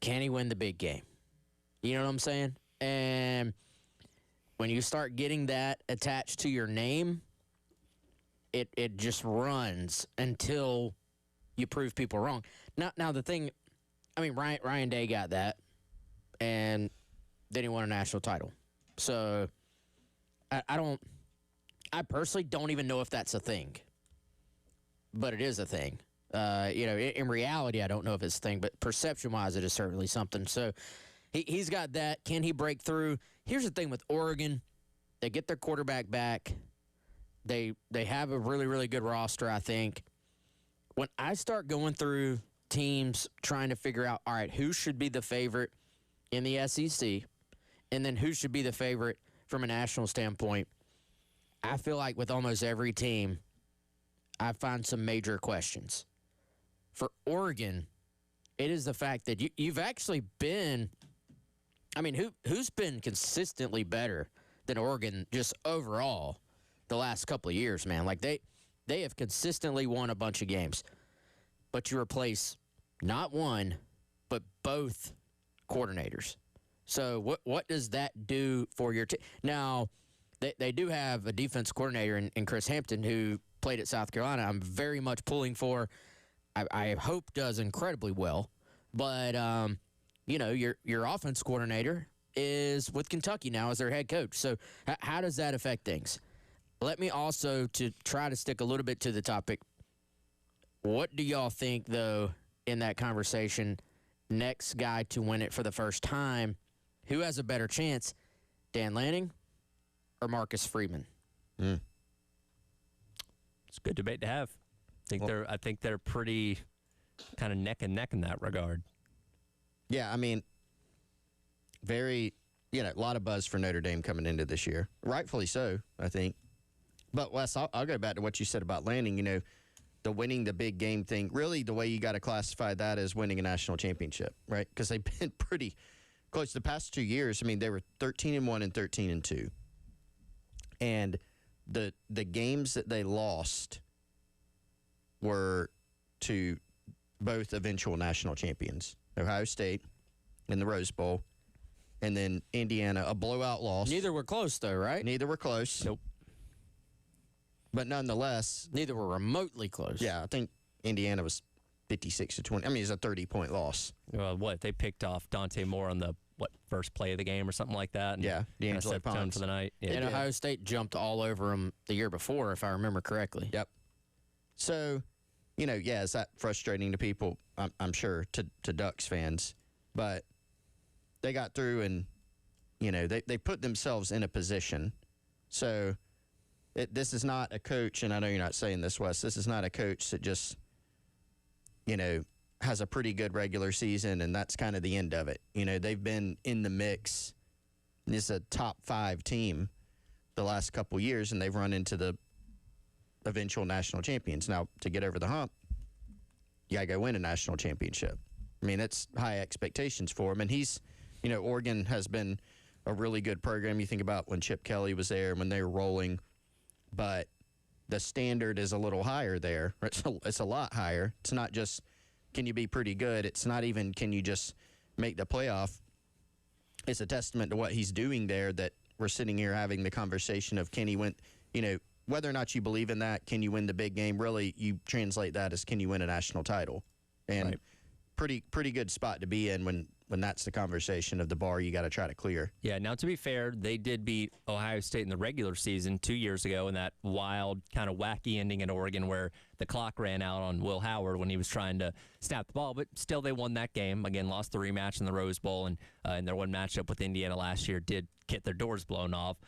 Can he win the big game? You know what I'm saying? And when you start getting that attached to your name, it just runs until you prove people wrong. Now the thing, I mean, Ryan Day got that, and then he won a national title. So I personally don't even know if that's a thing, but it is a thing. In reality, I don't know if it's a thing, but perception-wise, it is certainly something. So he's got that. Can he break through? Here's the thing with Oregon. They get their quarterback back. They have a really, really good roster, I think. When I start going through teams trying to figure out, all right, who should be the favorite in the SEC, and then who should be the favorite from a national standpoint, I feel like with almost every team, I find some major questions. For Oregon, it is the fact that you've actually been, I mean, who's been consistently better than Oregon just overall the last couple of years, man? Like, they have consistently won a bunch of games. But you replace not one, but both coordinators. So what does that do for your team? Now, they do have a defense coordinator in Chris Hampton who played at South Carolina. I'm very much pulling for. I hope does incredibly well. But, your offense coordinator is with Kentucky now as their head coach. So how does that affect things? Let me also, to try to stick a little bit to the topic, what do y'all think, though, in that conversation, next guy to win it for the first time, who has a better chance, Dan Lanning or Marcus Freeman? It's a good debate to have. I think they're pretty kind of neck and neck in that regard. Yeah, I mean, a lot of buzz for Notre Dame coming into this year. Rightfully so, I think. But, Wes, I'll go back to what you said about Lanning. the winning the big game thing, really the way you got to classify that is winning a national championship, right? Because they've been pretty close the past 2 years. I mean, they were 13-1 and 13-2. And the games that they lost were to both eventual national champions, Ohio State in the Rose Bowl, and then Indiana, a blowout loss. Neither were close, though, right? Neither were close. Nope. But nonetheless, Neither were remotely close. yeah, I think Indiana was 56-20. I mean, it's a 30-point loss. They picked off Dante Moore on the first play of the game or something like that. And Yeah, kinda D'Angelo set the tone Pons. for the night. Yeah. And Ohio State jumped all over them the year before, if I remember correctly. Yep. So, is that frustrating to people? I'm sure to Ducks fans, but they got through and they put themselves in a position. So this is not a coach, and I know you're not saying this, Wes. This is not a coach that just has a pretty good regular season and that's kind of the end of it. They've been in the mix. This is a top 5 team the last couple years, and they've run into the eventual national champions. Now, to get over the hump, you got to go win a national championship. I mean, it's high expectations for him. And he's, Oregon has been a really good program. You think about when Chip Kelly was there and when they were rolling, but the standard is a little higher there. It's a lot higher. It's not just, can you be pretty good? It's not even, can you just make the playoff? It's a testament to what he's doing there that we're sitting here having the conversation of, can he win, whether or not you believe in that, can you win the big game? Really, you translate that as, can you win a national title? And pretty good spot to be in when that's the conversation of the bar you got to try to clear. Yeah, now to be fair, they did beat Ohio State in the regular season 2 years ago in that wild, kind of wacky ending in Oregon where the clock ran out on Will Howard when he was trying to snap the ball. But still, they won that game. Again, lost the rematch in the Rose Bowl, and in their one matchup with Indiana last year did get their doors blown off.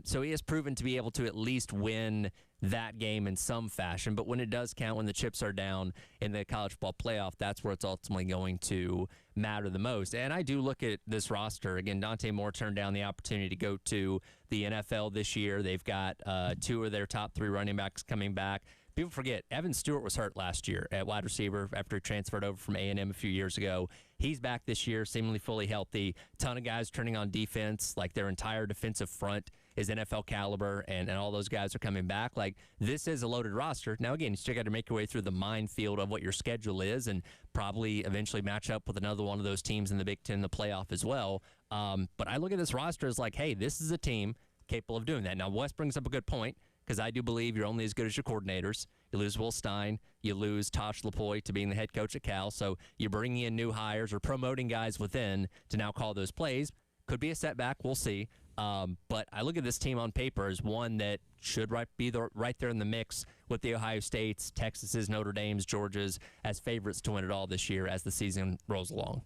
So he has proven to be able to at least win that game in some fashion. But when it does count, when the chips are down in the college football playoff, that's where it's ultimately going to matter the most. And I do look at this roster. Again, Dante Moore turned down the opportunity to go to the NFL this year. They've got 2 of their top 3 running backs coming back. People forget, Evan Stewart was hurt last year at wide receiver after he transferred over from A&M a few years ago. He's back this year, seemingly fully healthy. Ton of guys turning on defense, like their entire defensive front is NFL caliber, and all those guys are coming back. Like, this is a loaded roster. Now, again, you still got to make your way through the minefield of what your schedule is and probably eventually match up with another one of those teams in the Big Ten in the playoff as well. But I look at this roster as like, hey, this is a team capable of doing that. Now, Wes brings up a good point, because I do believe you're only as good as your coordinators. You lose Will Stein, you lose Tosh Lapoy to being the head coach at Cal, so you're bringing in new hires or promoting guys within to now call those plays. Could be a setback, we'll see. But I look at this team on paper as one that should be right there in the mix with the Ohio States, Texas's, Notre Dame's, Georgia's as favorites to win it all this year as the season rolls along.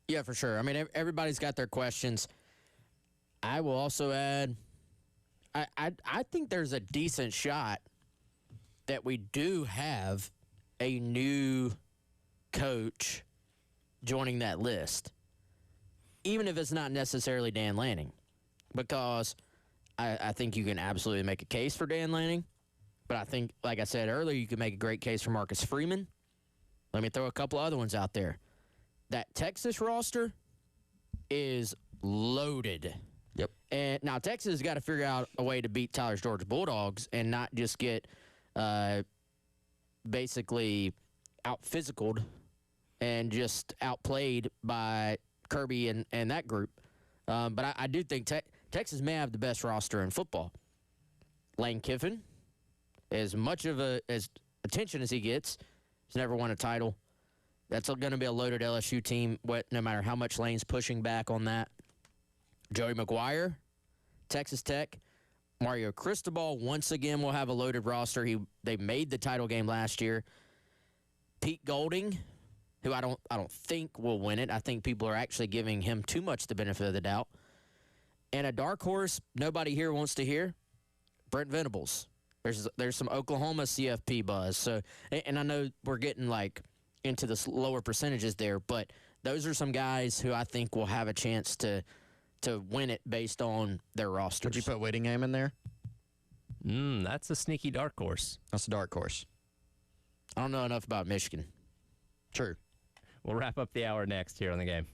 Yeah, for sure. I mean, everybody's got their questions. I will also add, I think there's a decent shot that we do have a new coach joining that list, even if it's not necessarily Dan Lanning, because I think you can absolutely make a case for Dan Lanning, but I think, like I said earlier, you can make a great case for Marcus Freeman. Let me throw a couple other ones out there. That Texas roster is loaded. Yep. And now Texas has got to figure out a way to beat Tyler's Georgia Bulldogs and not just get basically out-physicaled and just outplayed by Kirby and that group. But I do think Texas may have the best roster in football. Lane Kiffin, as much of as attention as he gets, he's never won a title. That's going to be a loaded LSU team, no matter how much Lane's pushing back on that. Joey McGuire, Texas Tech. Mario Cristobal, once again, will have a loaded roster. They made the title game last year. Pete Golding, who I don't think will win it. I think people are actually giving him too much the benefit of the doubt. And a dark horse nobody here wants to hear, Brent Venables. There's some Oklahoma CFP buzz. So, and I know we're getting into the lower percentages there, but those are some guys who I think will have a chance to win it based on their rosters. Would you put Whittingham in there? That's a sneaky dark horse. That's a dark horse. I don't know enough about Michigan. True. We'll wrap up the hour next here on the game.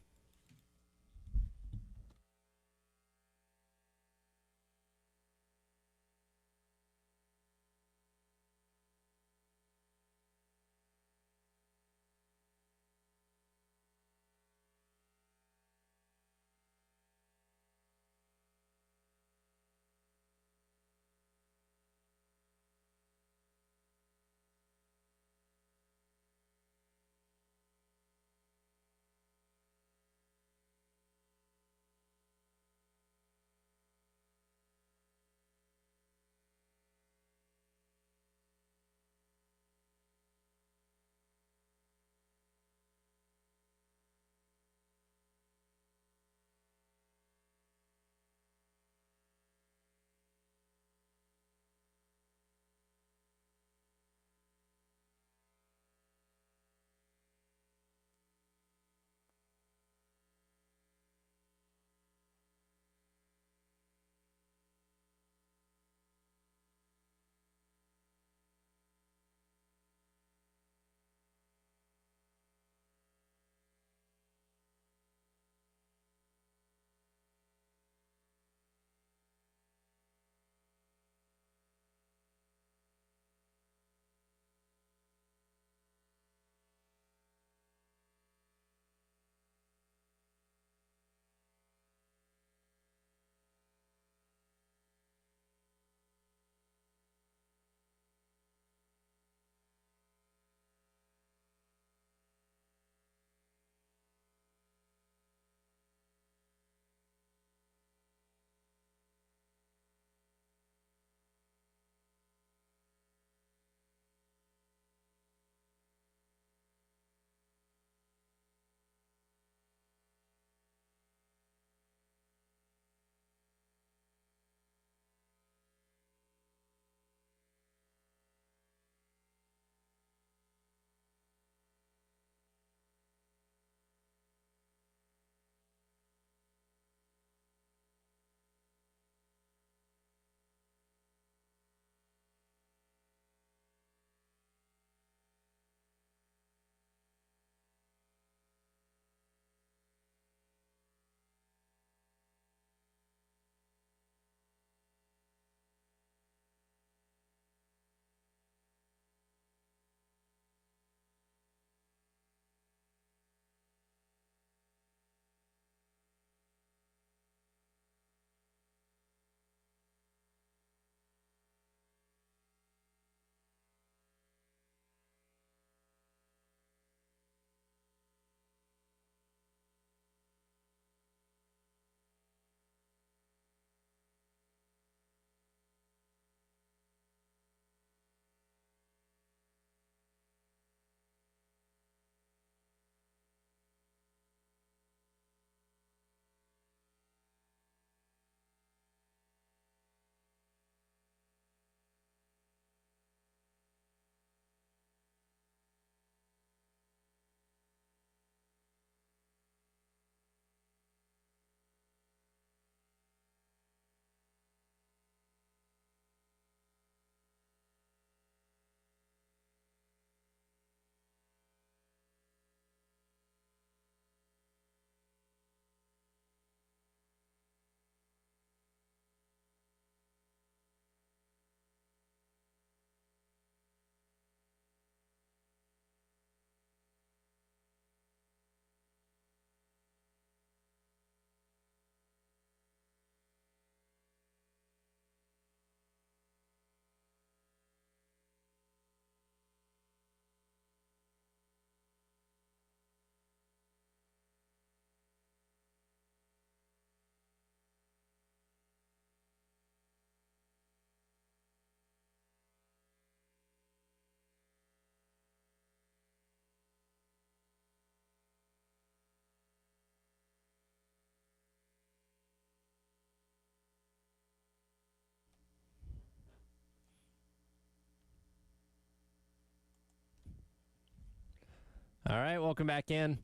All right, welcome back in.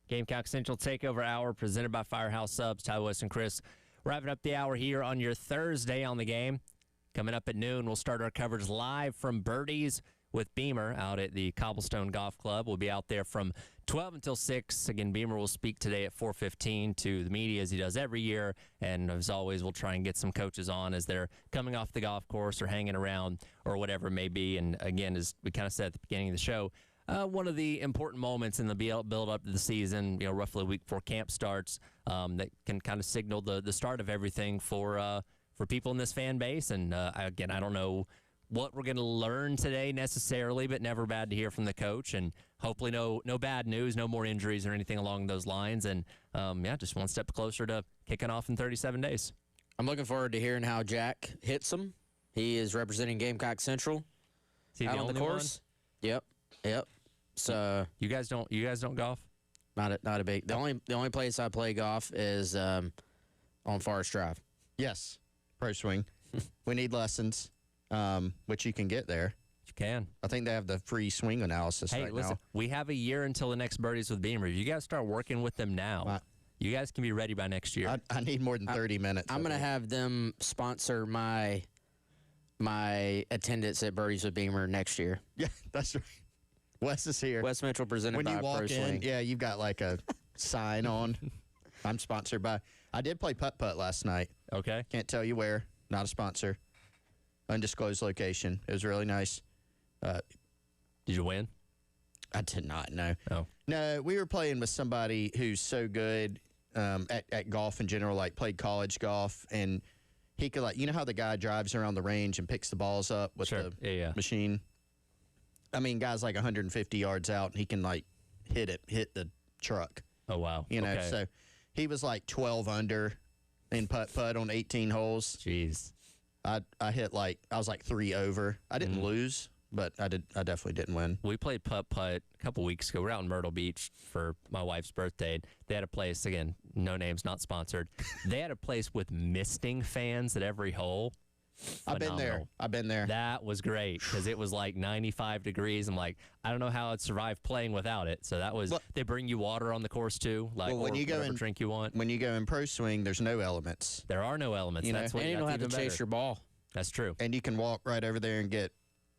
Gamecock Central Takeover Hour presented by Firehouse Subs. Ty West and Chris wrapping up the hour here on your Thursday on the game. Coming up at noon, we'll start our coverage live from Birdie's with Beamer out at the Cobblestone Golf Club. We'll be out there from 12 until 6. Again, Beamer will speak today at 4:15 to the media as he does every year. And as always, we'll try and get some coaches on as they're coming off the golf course or hanging around or whatever it may be. And again, as we kind of said at the beginning of the show, one of the important moments in the build up to the season, roughly a week before camp starts, that can kind of signal the start of everything for people in this fan base. And again, I don't know what we're going to learn today necessarily, but never bad to hear from the coach. And hopefully no bad news, no more injuries or anything along those lines. And just one step closer to kicking off in 37 days. I'm looking forward to hearing how Jack hits them. He is representing Gamecock Central out on the course. One? Yep. So you guys don't golf? Not a big. The only place I play golf is on Forest Drive. Yes, Pro Swing. We need lessons, which you can get there. You can. I think they have the free swing analysis right listen, now. We have a year until the next Birdies with Beamer. You guys start working with them now. You guys can be ready by next year. I need more than 30 minutes. I'm going to have them sponsor my attendance at Birdies with Beamer next year. Yeah, that's right. Wes is here. Wes Mitchell presented by Pro Swing. When you walk in, yeah, you've got like a sign on. I'm sponsored by. I did play putt-putt last night. Okay. Can't tell you where. Not a sponsor. Undisclosed location. It was really nice. Did you win? I did not, no. Oh. No, we were playing with somebody who's so good at golf in general, like played college golf, and he could, like, you know how the guy drives around the range and picks the balls up with the machine? I mean, guy's like 150 yards out, and he can, like, hit the truck. Oh, wow. Okay. So he was like 12 under in putt-putt on 18 holes. Jeez. I was like 3 over. I didn't lose, but I definitely didn't win. We played putt-putt a couple weeks ago. We were out in Myrtle Beach for my wife's birthday. They had a place, again, no names, not sponsored. They had a place with misting fans at every hole. Phenomenal. I've been there. That was great because it was like 95 degrees. I'm like, I don't know how I'd survive playing without it. So that was, they bring you water on the course too, like when you go whatever drink you want. When you go in Pro Swing, there's no elements. There are no elements. That's and you don't have to chase your ball. That's true. And you can walk right over there and get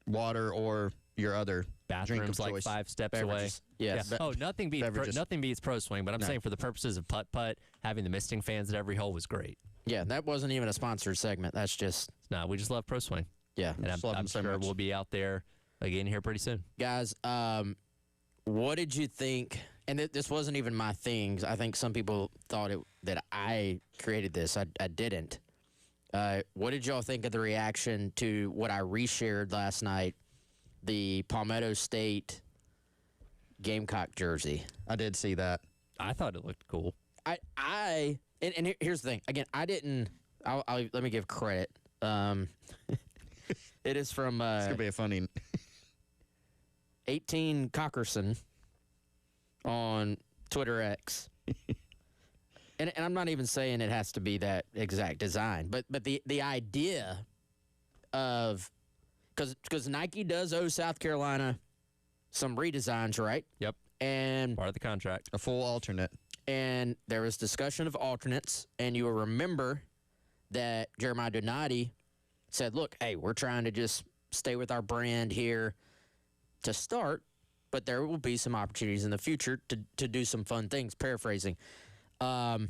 water or your other bathrooms like 5 steps away. Yes. Yeah. Nothing beats Pro Swing, but I'm saying for the purposes of putt-putt, having the misting fans at every hole was great. Yeah, that wasn't even a sponsored segment. That's just... No, we just love Pro Swing. Yeah. And I'm sure we'll be out there again here pretty soon. Guys, what did you think? And this wasn't even my thing. I think some people thought that I created this. I didn't. What did y'all think of the reaction to what I reshared last night, the Palmetto State Gamecock jersey? I did see that. I thought it looked cool. And here's the thing. Again, I didn't. Let me give credit. It is from. It's gonna be a funny. 18 Cockerson on Twitter X. and I'm not even saying it has to be that exact design, but the idea of because Nike does owe South Carolina some redesigns, right? Yep. And part of the contract, a full alternate. And there was discussion of alternates, and you will remember that Jeremiah Donati said, look, hey, we're trying to just stay with our brand here to start, but there will be some opportunities in the future to do some fun things, paraphrasing. Somebody,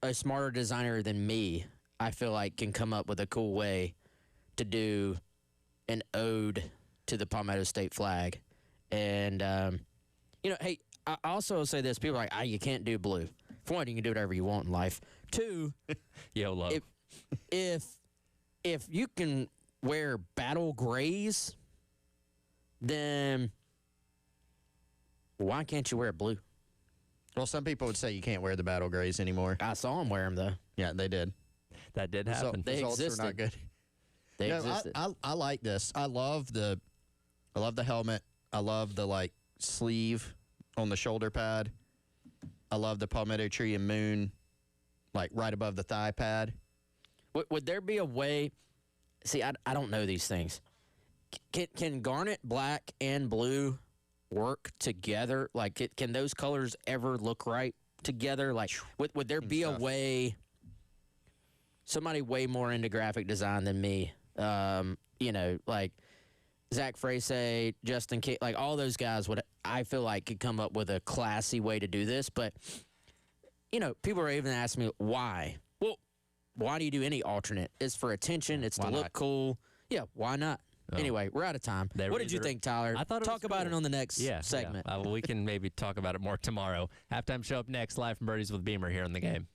a smarter designer than me, I feel like can come up with a cool way to do an ode to the Palmetto State flag. And, hey, I also say this. People are like, you can't do blue. For one, you can do whatever you want in life. Two, YOLO. If you can wear battle grays, then why can't you wear blue? Well, some people would say you can't wear the battle grays anymore. I saw them wear them, though. Yeah, they did. That did happen. They existed. Are not good. They existed. I like this. I love the helmet. I love the sleeve on the shoulder pad. I love the palmetto tree and moon, right above the thigh pad. Would there be a way? See, I don't know these things. Can garnet, black, and blue work together? Can those colors ever look right together? Would there be a way? Somebody way more into graphic design than me, Zach Frese, Justin Kidd, like all those guys I feel like could come up with a classy way to do this. But, people are even asking me, why? Well, why do you do any alternate? It's for attention. It's to look cool. Yeah, why not? Oh. Anyway, we're out of time. What did you think, Tyler? I thought Talk about it on the next segment. Yeah. We can maybe talk about it more tomorrow. Halftime show up next, live from Birdies with Beamer here on the game.